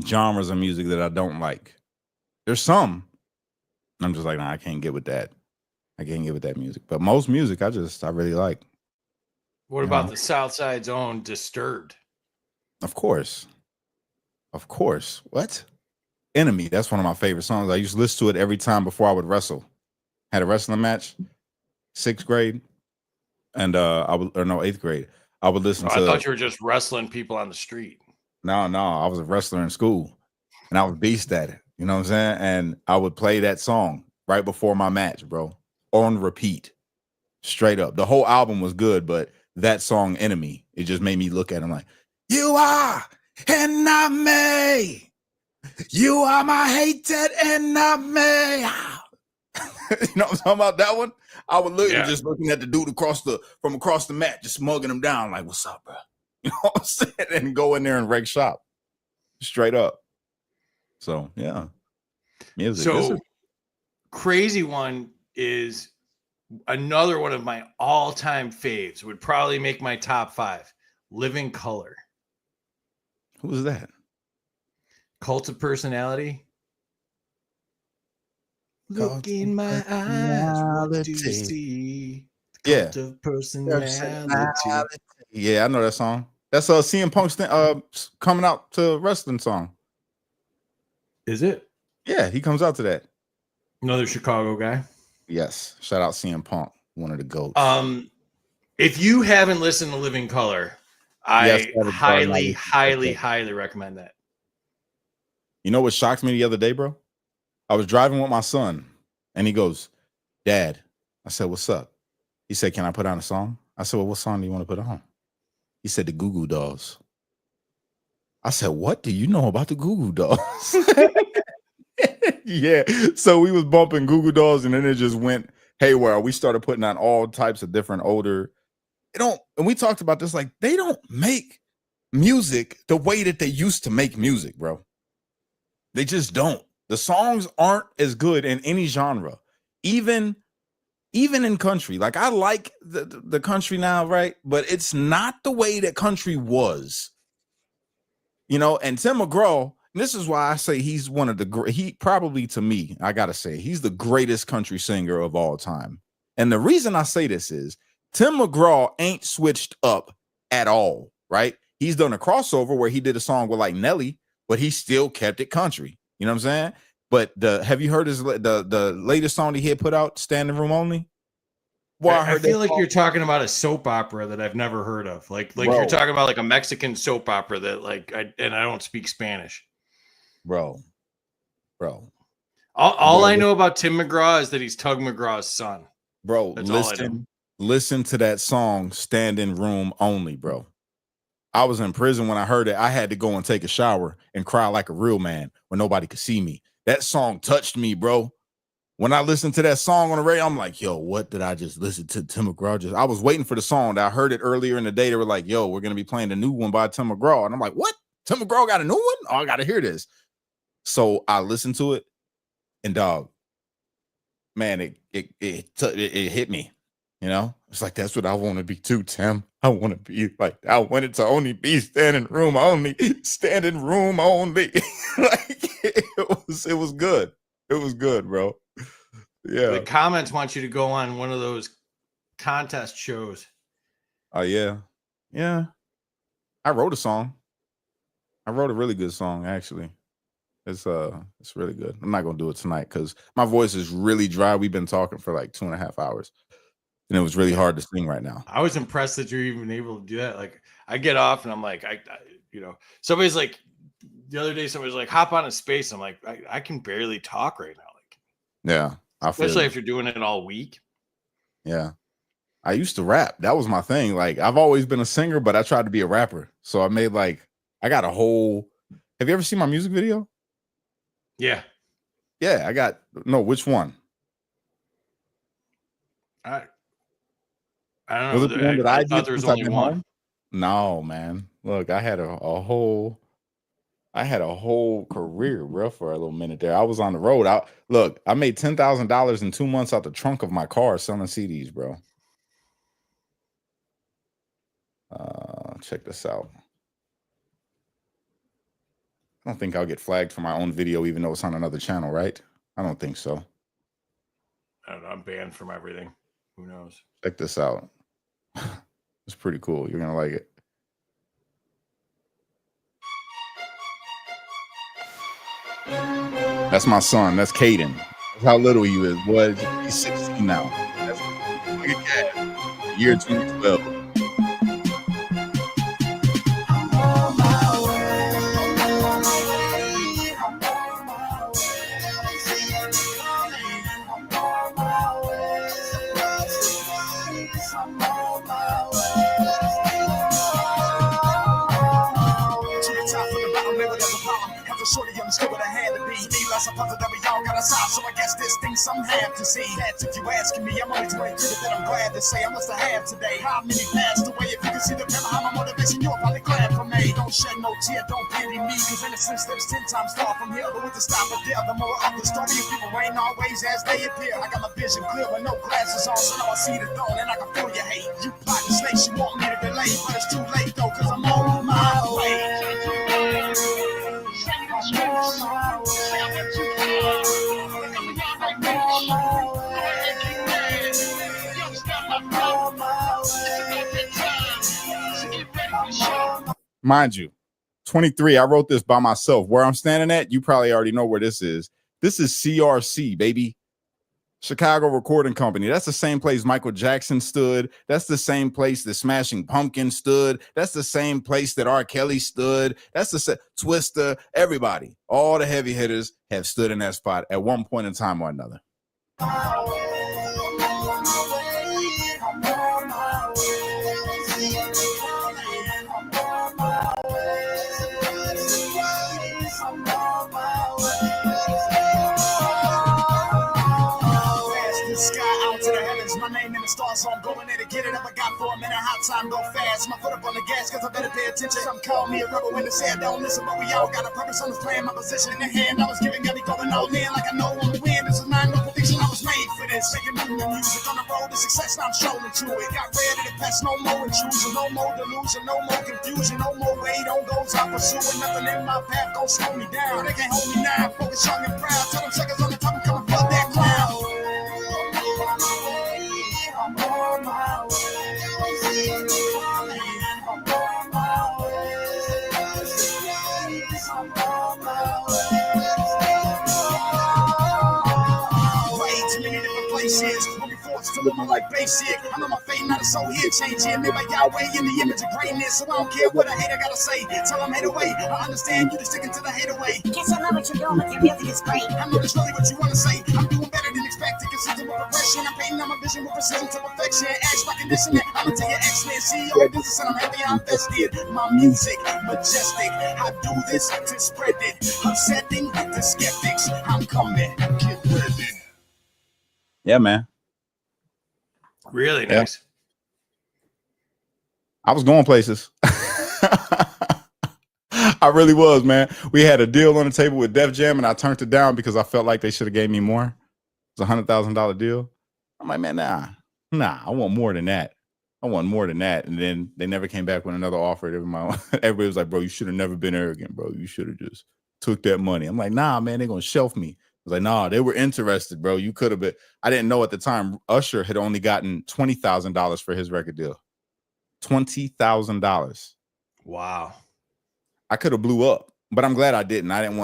genres of music that I don't like. There's some. I'm just like, nah, I can't get with that. I can't get with that music. But most music I really like. What about the South Side's own Disturbed? Of course. What? Enemy. That's one of my favorite songs. I used to listen to it every time before I would wrestle. Had a wrestling match, 6th grade, and 8th grade. I would listen to. I thought you were just wrestling people on the street. No, I was a wrestler in school, and I was beast at it. You know what I'm saying? And I would play that song right before my match, bro, on repeat, straight up. The whole album was good, but that song, Enemy, it just made me look at him like, you are enemy. You are my hated enemy. You know what I'm talking about? That one? I would literally just looking at the dude from across the mat, just mugging him down, like, what's up, bro? You know what I'm saying? And go in there and wreck shop. Straight up. So, yeah. Music. So, crazy one is another one of my all-time faves. Would probably make my top 5. Living Color. Who was that? Cult of Personality. Cult Look of in my eyes, what do you Personality. see? Yeah. Cult of Personality. Yeah, I know that song. That's CM Punk's coming out to wrestling song. Is it? Yeah, he comes out to that. Another Chicago guy. Yes. Shout out CM Punk, one of the GOATs. If you haven't listened to Living Color, I highly recommend that. You know what shocked me the other day, bro? I was driving with my son, and he goes, "Dad." I said, "What's up?" He said, "Can I put on a song?" I said, "Well, what song do you want to put on?" He said, "The Goo Goo Dolls." I said, "What do you know about the Goo Goo Dolls?" Yeah. So we was bumping Goo Goo Dolls, and then it just went haywire. We started putting on all types of different older. And we talked about this, like, they don't make music the way that they used to make music, bro. They just don't. The songs aren't as good in any genre, even in country. Like, I like the country now, right? But it's not the way that country was, and Tim McGraw, and this is why I say he's one of the he probably, to me, I gotta say, he's the greatest country singer of all time. And the reason I say this is Tim McGraw ain't switched up at all, right? He's done a crossover where he did a song with like Nelly, but he still kept it country. You know what I'm saying? But have you heard the latest song he had put out, Standing Room Only? Well, I feel like you're talking about a soap opera that I've never heard of. Like you're talking about like a Mexican soap opera that I don't speak Spanish. Bro. All I know about Tim McGraw is that he's Tug McGraw's son. Bro, listen to that song, Standing Room Only, bro. I was in prison when I heard it. I had to go and take a shower and cry like a real man when nobody could see me. That song touched me, bro. When I listened to that song on the radio, I'm like, yo, what did I just listen to? Tim McGraw. I was waiting for the song. I heard it earlier in the day. They were like, yo, we're going to be playing the new one by Tim McGraw. And I'm like, what? Tim McGraw got a new one? Oh, I got to hear this. So I listened to it, and dog, man, it hit me. It's like, that's what I want to be too, Tim. I want to be like, I want it to only be standing room only. Like, it was good. It was good, bro. Yeah. The comments want you to go on one of those contest shows. Oh, yeah. Yeah. I wrote a song. I wrote a really good song, actually. It's really good. I'm not gonna do it tonight because my voice is really dry. We've been talking for like 2.5 hours, and it was really hard to sing right now. I was impressed that you're even able to do that. Like, I get off and I'm like, somebody's like, the other day somebody's like, hop on a space. I'm like, I can barely talk right now. Like, yeah, especially if you're doing it all week. Yeah, I used to rap. That was my thing. Like, I've always been a singer, but I tried to be a rapper. So I made I got a whole. Have you ever seen my music video? Yeah. Yeah, which one? I don't know. Was it the one that I thought there was only one. Home? No, man. Look, I had a whole career, bro, for a little minute there. I was on the road. I made $10,000 in 2 months out the trunk of my car selling CDs, bro. Check this out. I don't think I'll get flagged for my own video, even though it's on another channel, right? I don't think so. I don't know. I'm banned from everything. Who knows? Check this out. It's pretty cool. You're going to like it. That's my son. That's Caden. That's how little he is. Boy, he's 16 now. That's year 2012. Shorty understood what I had to be. Needless, I thought that we all got a side, so I guess this thing some have to see. That's if you asking me, I'm only 22, that I'm glad to say I must have had today. How many passed away? If you can see the mirror, how my motivation, you're probably glad for me. Don't shed no tear, don't pity me, cause innocence lives 10 times far from here. But with the stop of there, the moral of the story is people ain't always as they appear. I got my vision clear with no glasses on, so now I see the dawn and I can feel your hate. You plotting snakes, you want me to delay, but it's too late though, cause I'm on my way. mind you, 23. I wrote this by myself. Where I'm standing at, you probably already know where this is. This is CRC, baby. Chicago Recording Company. That's the same place Michael Jackson stood. That's the same place that Smashing Pumpkins stood. That's the same place that R. Kelly stood. That's the Twister. Everybody, all the heavy hitters have stood in that spot at one point in time or another. So I'm going there to get it up. I got 4 minute hot time, go fast. My foot up on the gas, cause I better pay attention. Some call me a rebel when they say I don't listen, but we all got a purpose on this plan. My position in the hand, I was giving, got me going all in like I know I'm the win. This is not no prediction, I was made for this. Making new music on the road to success, now I'm strolling to it. Got ready to pass, no more intrusion, no more delusion, no more confusion, no more weight on goals I'm pursuing. Nothing in my path gon' slow me down. They can't hold me now, focus young and proud. Tell them suckers on the top, I'm coming for that clown. I'm on my way. To live my life basic. I know my fate not a soul here changing. Made by Yahweh in the image of greatness. So I don't care what a hater gotta say. Tell them hate away. I understand you just sticking to the hate away. Guess I love what you're doing with your music is great. I know that's really what you wanna say. I'm doing better than expected. Consistent with progression. I'm painting on my vision with precision to perfection. Acts like conditioning. I'ma tell you excellent. CEO of business and I'm happy I'm invested. My music, majestic. I do this to spread it. Upsetting the skeptics. I'm coming. Get ready. Yeah, man. Really nice. I was going places. I really was, man. We had a deal on the table with Def Jam, and I turned it down because I felt like they should have gave me more. It was $100,000 deal. I'm like, man, nah, I want more than that. And then they never came back with another offer. Everybody was like, bro, you should have never been arrogant, bro. You should have just took that money. I'm like, nah, man, they're going to shelf me. I was like, nah, they were interested, bro. You could have been. I didn't know at the time Usher had only gotten $20,000 for his record deal. $20,000. Wow. I could have blew up, but I'm glad I didn't. I don't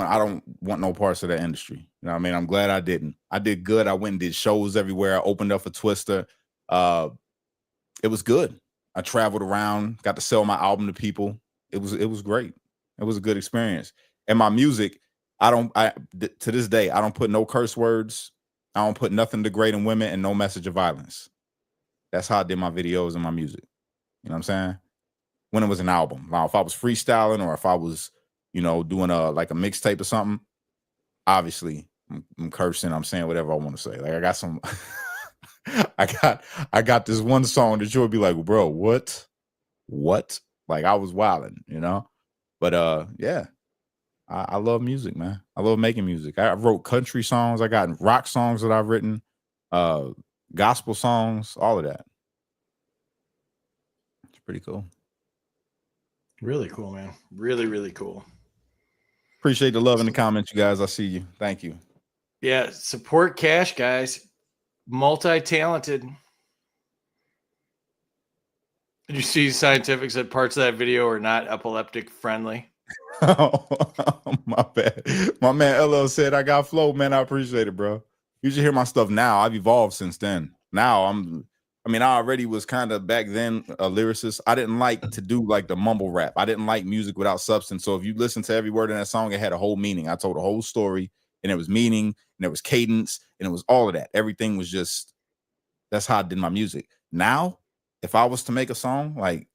want no parts of that industry. You know what I mean? I'm glad I didn't. I did good. I went and did shows everywhere. I opened up for Twister. It was good. I traveled around, got to sell my album to people. It was great. It was a good experience. And my music, to this day, I don't put no curse words. I don't put nothing degrading women and no message of violence. That's how I did my videos and my music. You know what I'm saying? When it was an album. Now, if I was freestyling or if I was, doing a mixtape or something, obviously I'm cursing. I'm saying whatever I want to say. Like I got some, I got this one song that you'll be like, bro, what? Like I was wilding, But yeah. I love music, man. I love making music. I wrote country songs. I got rock songs that I've written, gospel songs, all of that. It's pretty cool. Really cool, man. Really, really cool. Appreciate the love in the comments, you guys. I see you. Thank you. Yeah, support Cash, guys. Multi-talented. Did you see Scientific said parts of that video are not epileptic friendly? Oh, my bad. My man LL said I got flow, man. I appreciate it, bro. You should hear my stuff now. I've evolved since then. Now I already was kind of back then a lyricist. I didn't like to do like the mumble rap. I didn't like music without substance. So if you listen to every word in that song, it had a whole meaning. I told a whole story, and it was meaning, and there was cadence, and it was all of that. Everything was just, that's how I did my music. Now, if I was to make a song, like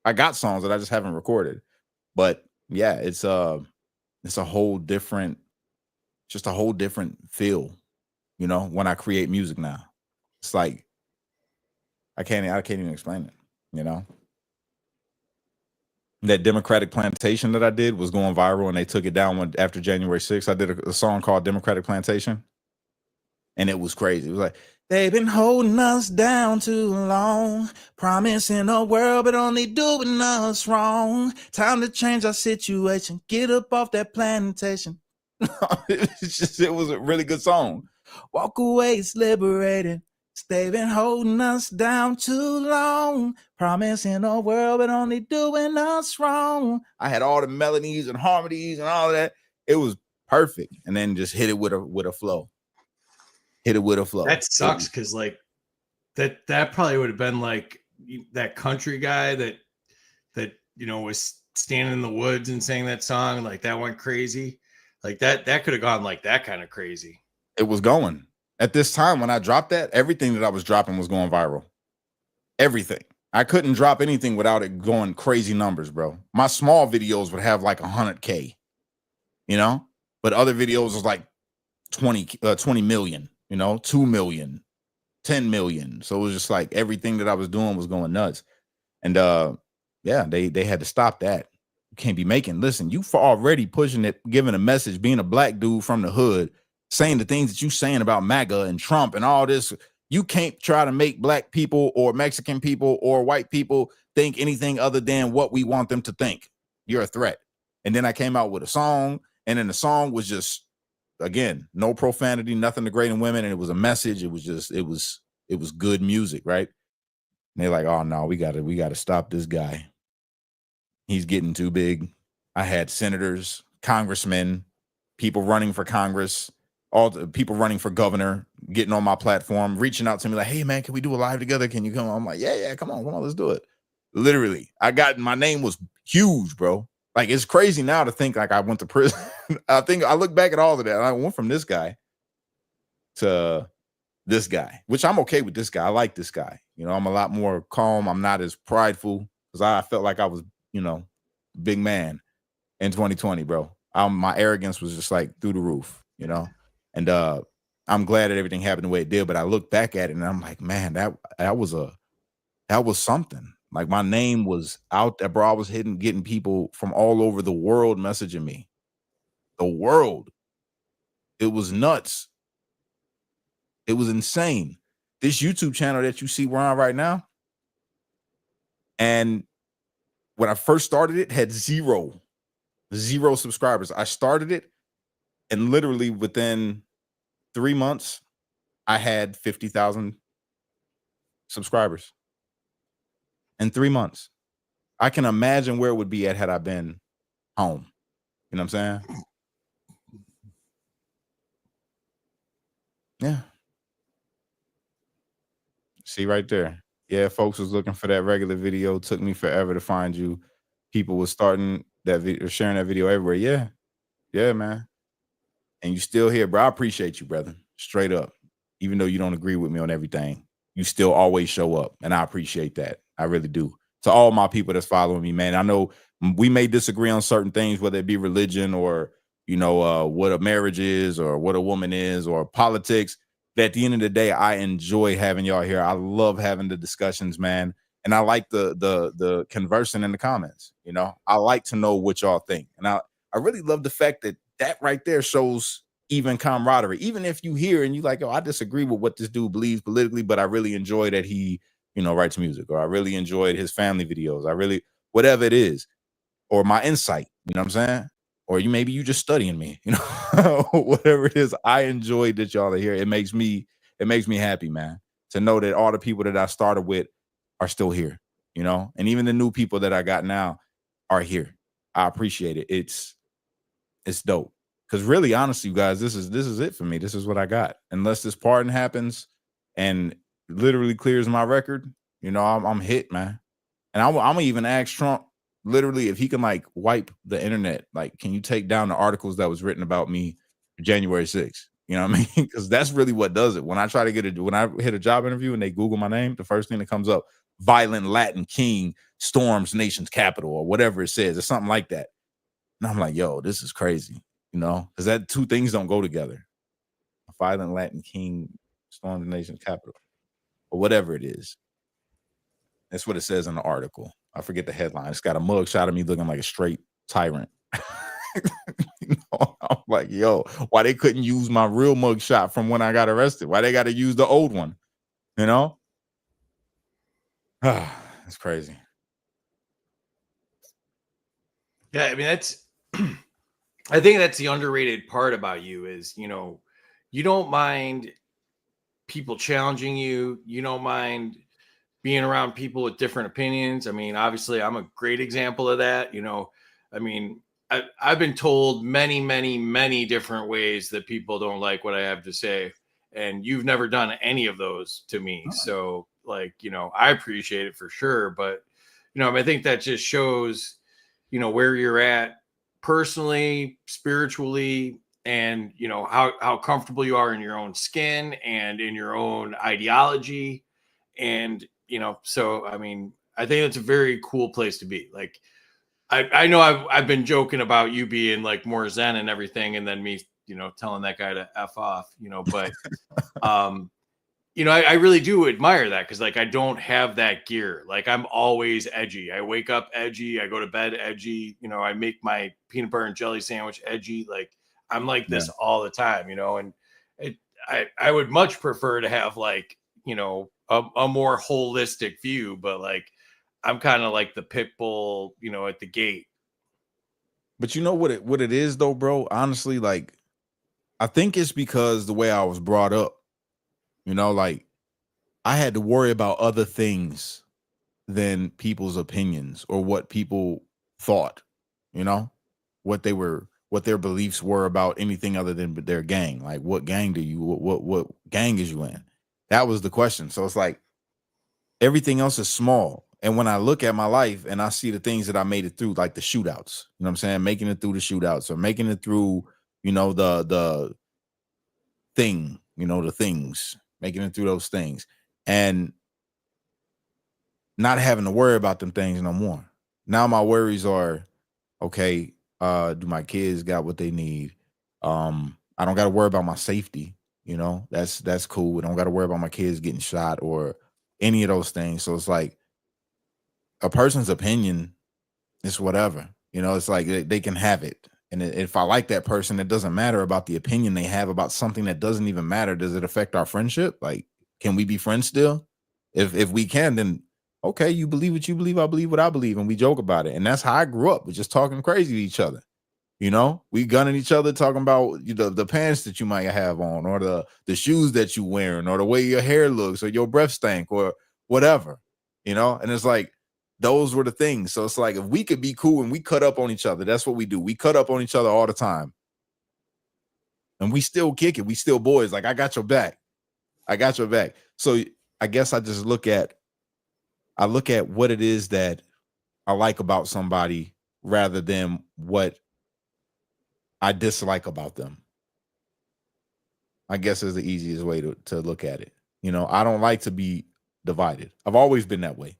I got songs that I just haven't recorded. But yeah, it's a whole different, just a whole different feel, when I create music now. It's like I can't even explain it, That Democratic Plantation that I did was going viral, and they took it down after January 6th. I did a song called Democratic Plantation, and it was crazy. It was like, they've been holding us down too long, promising a world, but only doing us wrong. Time to change our situation. Get up off that plantation. It was a really good song. Walk away, it's liberating. They've been holding us down too long, promising a world but only doing us wrong. I had all the melodies and harmonies and all of that. It was perfect. And then just hit it with a flow. Hit it with a flow. That sucks because like that probably would have been like that country guy that was standing in the woods and sang that song, like that went crazy. Like that could have gone like that kind of crazy. It was going. At this time when I dropped that, everything that I was dropping was going viral. Everything. I couldn't drop anything without it going crazy numbers, bro. My small videos would have like 100K, but other videos was like 20 million, 2 million, 10 million. So it was just like everything that I was doing was going nuts. And they had to stop that. You can't be listen, you for already pushing it, giving a message, being a black dude from the hood, saying the things that you saying about MAGA and Trump and all this. You can't try to make black people or Mexican people or white people think anything other than what we want them to think. You're a threat. And then I came out with a song, and then the song was just, again, no profanity, nothing degrading women, and it was a message. It was good music, right? And they're like, oh no, we gotta stop this guy. He's getting too big. I had senators, congressmen, people running for Congress, all the people running for governor, getting on my platform, reaching out to me like, hey man, can we do a live together? Can you come on? I'm like, yeah, come on, let's do it. Literally, my name was huge, bro. Like, it's crazy now to think like I went to prison. I think I look back at all of that. I went from this guy to this guy, which I'm okay with this guy. I like this guy. I'm a lot more calm. I'm not as prideful because I felt like I was, big man in 2020, bro. My arrogance was just like through the roof, and I'm glad that everything happened the way it did. But I look back at it and I'm like, man, that was something. Like, my name was out there, bro. I was getting people from all over the world messaging me. The world. It was nuts. It was insane. This YouTube channel that you see we're on right now, and when I first started it, had zero subscribers. I started it, and literally within 3 months, I had 50,000 subscribers. In 3 months. I can imagine where it would be at had I been home. You know what I'm saying? Yeah. See right there. Yeah, folks was looking for that regular video. Took me forever to find you. People was starting that video, sharing that video everywhere. Yeah. Yeah, man. And you still here, bro. I appreciate you, brother. Straight up. Even though you don't agree with me on everything, you still always show up. And I appreciate that. I really do. To all my people that's following me, man. I know we may disagree on certain things, whether it be religion or, what a marriage is or what a woman is or politics. But at the end of the day, I enjoy having y'all here. I love having the discussions, man. And I like the conversing in the comments. I like to know what y'all think. And I really love the fact that right there shows even camaraderie. Even if you hear and you like, I disagree with what this dude believes politically, but I really enjoy that he, writes music, or I really enjoyed his family videos. Whatever it is, or my insight, you know what I'm saying? Or maybe you just studying me, whatever it is. I enjoyed that y'all are here. It makes me happy, man, to know that all the people that I started with are still here, and even the new people that I got now are here. I appreciate it. It's dope. Because really, honestly, you guys, this is it for me. This is what I got. Unless this pardon happens and literally clears my record, I'm hit, man. And I'm gonna even ask Trump, literally, if he can wipe the internet. Can you take down the articles that was written about me January 6th? You know what I mean? Because that's really what does it. When I hit a job interview and they Google my name, the first thing that comes up, violent Latin king storms nation's capital, or whatever it says, or something like that. And I'm like, yo, this is crazy, because that two things don't go together. A violent Latin king storms the nation's capital, or whatever it is. That's what it says in the article. I forget the headline. It's got a mug shot of me looking like a straight tyrant. I'm like, yo, why they couldn't use my real mug shot from when I got arrested? Why they got to use the old one? It's crazy. Yeah, I mean, I think that's the underrated part about you is, you don't mind people challenging you. You don't mind being around people with different opinions. I mean, obviously, I'm a great example of that. I mean, I've been told many, many, many different ways that people don't like what I have to say. And you've never done any of those to me. Oh. So, like, I appreciate it for sure. But, I think that just shows, where you're at personally, spiritually, and, how comfortable you are in your own skin and in your own ideology. And, so, I mean, I think it's a very cool place to be. Like, I know I've been joking about you being like more zen and everything, and then me, telling that guy to F off, but I really do admire that, because like I don't have that gear. Like I'm always edgy. I wake up edgy, I go to bed edgy, I make my peanut butter and jelly sandwich edgy. Like I'm like this all the time, and I would much prefer to have like, a more holistic view, but like I'm kind of like the pit bull, at the gate. But you know what it is though, bro? Honestly, like I think it's because the way I was brought up, like I had to worry about other things than people's opinions or what people thought, what their beliefs were about anything other than their gang. Like what gang what gang is you in? That was the question. So it's like everything else is small. And when I look at my life and I see the things that I made it through, like the shootouts, you know what I'm saying? Making it through the shootouts or making it through, the thing, the things, making it through those things and not having to worry about them things no more. Now my worries are, okay, do my kids got what they need? I don't got to worry about my safety. That's cool. I don't got to worry about my kids getting shot or any of those things. So it's like, a person's opinion is whatever, it's like they can have it. And if I like that person, it doesn't matter about the opinion they have about something that doesn't even matter. Does it affect our friendship? Like, can we be friends still? If we can, then okay, you believe what you believe, I believe what I believe, and we joke about it. And that's how I grew up, with just talking crazy to each other. We gunning each other, talking about the pants that you might have on, or the shoes that you wearing, or the way your hair looks, or your breath stank, or whatever, and it's like, those were the things. So it's like, if we could be cool and we cut up on each other, that's what we do. We cut up on each other all the time. And we still kick it. We still boys. Like, I got your back. I got your back. So I guess I just look at what it is that I like about somebody rather than what I dislike about them. I guess is the easiest way to look at it. I don't like to be divided. I've always been that way.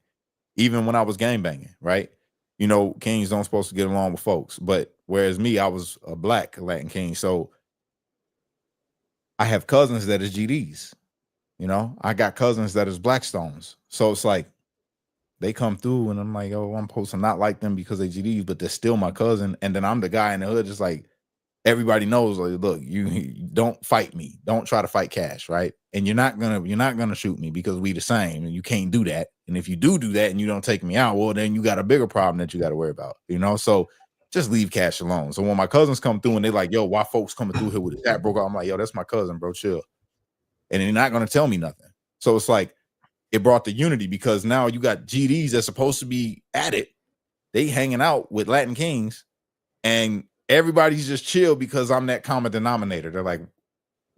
Even when I was gangbanging, right? Kings don't supposed to get along with folks. But whereas me, I was a black Latin king. So I have cousins that is GDs. I got cousins that is Blackstones. So it's like they come through and I'm like, oh, I'm supposed to not like them because they GDs, but they're still my cousin. And then I'm the guy in the hood, just like, everybody knows, like, look, you don't fight me. Don't try to fight Cash, right? And you're not gonna shoot me because we the same, and you can't do that. And if you do that and you don't take me out, well, then you got a bigger problem that you got to worry about, So just leave Cash alone. So when my cousins come through and they're like, yo, why folks coming through here with a chat broke out? I'm like, yo, that's my cousin, bro, chill. And they're not gonna tell me nothing. So it's like, it brought the unity, because now you got GDs that's supposed to be at it. They hanging out with Latin Kings, and everybody's just chill because I'm that common denominator. They're like,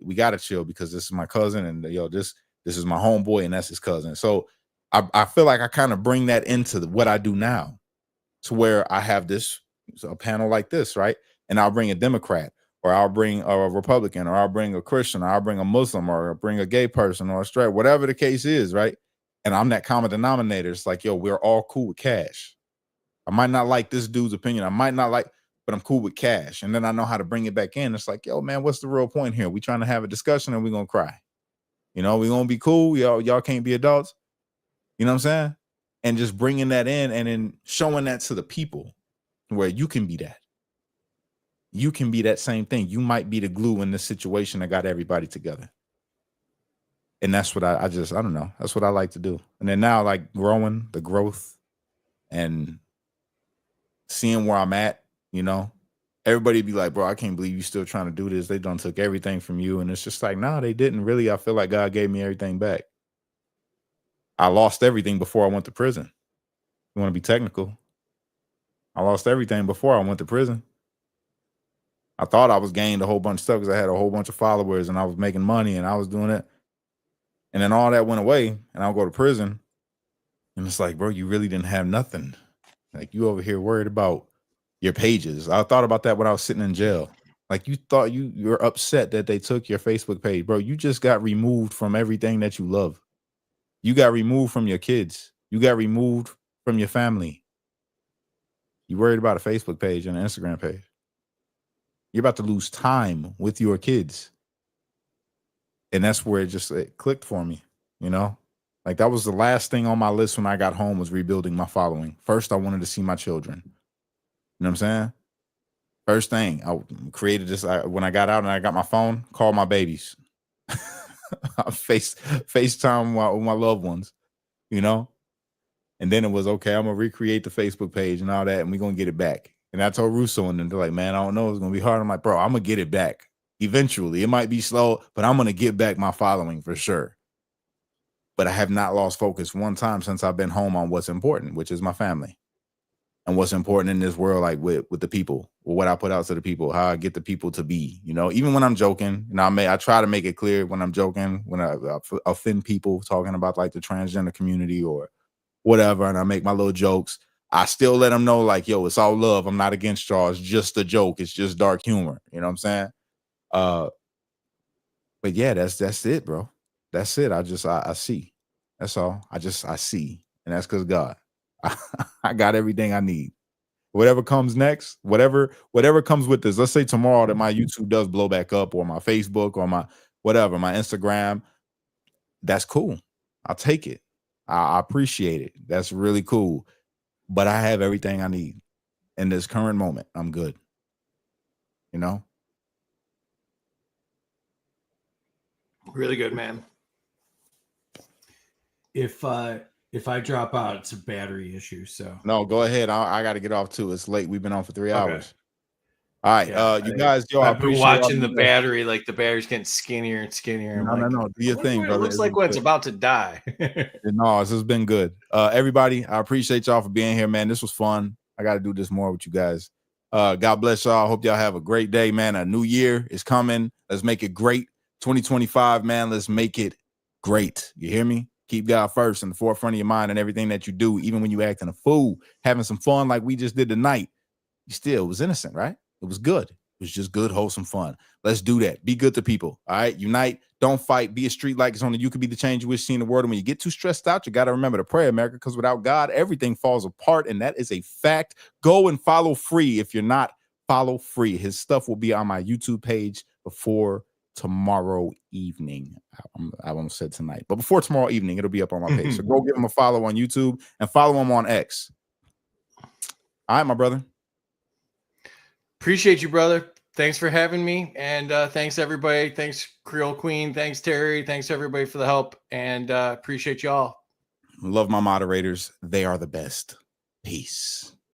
we gotta chill because this is my cousin, and this is my homeboy, and that's his cousin. So I feel like I kind of bring that into what I do now, to where I have a panel like this, right? And I'll bring a Democrat, or I'll bring a Republican, or I'll bring a Christian, or I'll bring a Muslim, or I'll bring a gay person, or a straight, whatever the case is, right? And I'm that common denominator. It's like, yo, we're all cool with Cash. I might not like this dude's opinion. I might not like, but I'm cool with Cash. And then I know how to bring it back in. It's like, yo, man, what's the real point here? We trying to have a discussion, and we're going to cry. We're going to be cool. Y'all can't be adults. You know what I'm saying? And just bringing that in, and then showing that to the people, where you can be that. You can be that same thing. You might be the glue in this situation that got everybody together. And that's what I don't know. That's what I like to do. And then now, like, the growth, and seeing where I'm at, everybody be like, bro, I can't believe you still trying to do this. They done took everything from you. And it's just like, nah, they didn't really. I feel like God gave me everything back. I lost everything before I went to prison. You want to be technical? I lost everything before I went to prison. I thought I was gained a whole bunch of stuff because I had a whole bunch of followers and I was making money and I was doing it. And then all that went away and I'll go to prison. And it's like, bro, you really didn't have nothing. Like, you over here worried about your pages. I thought about that when I was sitting in jail. Like, you thought you're upset that they took your Facebook page. Bro, you just got removed from everything that you love. You got removed from your kids. You got removed from your family. You worried about a Facebook page and an Instagram page. You're about to lose time with your kids. And that's where it clicked for me, you know? Like, that was the last thing on my list when I got home, was rebuilding my following. First, I wanted to see my children. You know what I'm saying? First thing, I created this. When I got out and I got my phone, called my babies. I FaceTime with my loved ones, you know? And then it was, okay, I'm going to recreate the Facebook page and all that, and we're going to get it back. And I told Russo, and they're like, man, I don't know. It's going to be hard. I'm like, bro, I'm going to get it back. Eventually. It might be slow, but I'm going to get back my following for sure. But I have not lost focus one time since I've been home on what's important, which is my family. And what's important in this world, like with the people, or what I put out to the people, how I get the people to be, you know, even when I'm joking, and I try to make it clear when I'm joking, when I offend people talking about like the transgender community or whatever, and I make my little jokes, I still let them know, like, yo, it's all love. I'm not against y'all. It's just a joke. It's just dark humor. You know what I'm saying? But yeah, that's it, bro. That's it. I see. That's all. I see. And that's because God. I got everything I need. Whatever comes next, whatever comes with this. Let's say tomorrow that my YouTube does blow back up, or my Facebook, or my whatever, my Instagram. That's cool. I'll take it. I appreciate it. That's really cool. But I have everything I need in this current moment. I'm good. You know? Really good, man. If I drop out, it's a battery issue. So no, go ahead. I got to get off too. It's late. We've been on for 3 hours. All right, yeah, you guys, yo, I I've been appreciate watching the battery. Like, the battery's getting skinnier and skinnier. No. Do your thing, brother. It looks like when it's about to die. No, this has been good. Everybody, I appreciate y'all for being here, man. This was fun. I got to do this more with you guys. God bless y'all. Hope y'all have a great day, man. A new year is coming. Let's make it great. 2025, man. Let's make it great. You hear me? Keep God first in the forefront of your mind and everything that you do, even when you acting a fool, having some fun like we just did tonight. You still was innocent, right? It was good. It was just good, wholesome fun. Let's do that. Be good to people. All right. Unite. Don't fight. Be a street like it's only you can be the change you wish to see in the world. And when you get too stressed out, you got to remember to pray, America, because without God, everything falls apart. And that is a fact. Go and follow Free. If you're not, follow Free. His stuff will be on my YouTube page before tomorrow evening. I almost said tonight, but before tomorrow evening, it'll be up on my page. So go give him a follow on YouTube and follow him on X. All right, my brother. Appreciate you, brother. Thanks for having me. And thanks, everybody. Thanks, Creole Queen. Thanks, Terry. Thanks, everybody, for the help. And appreciate y'all. Love my moderators. They are the best. Peace.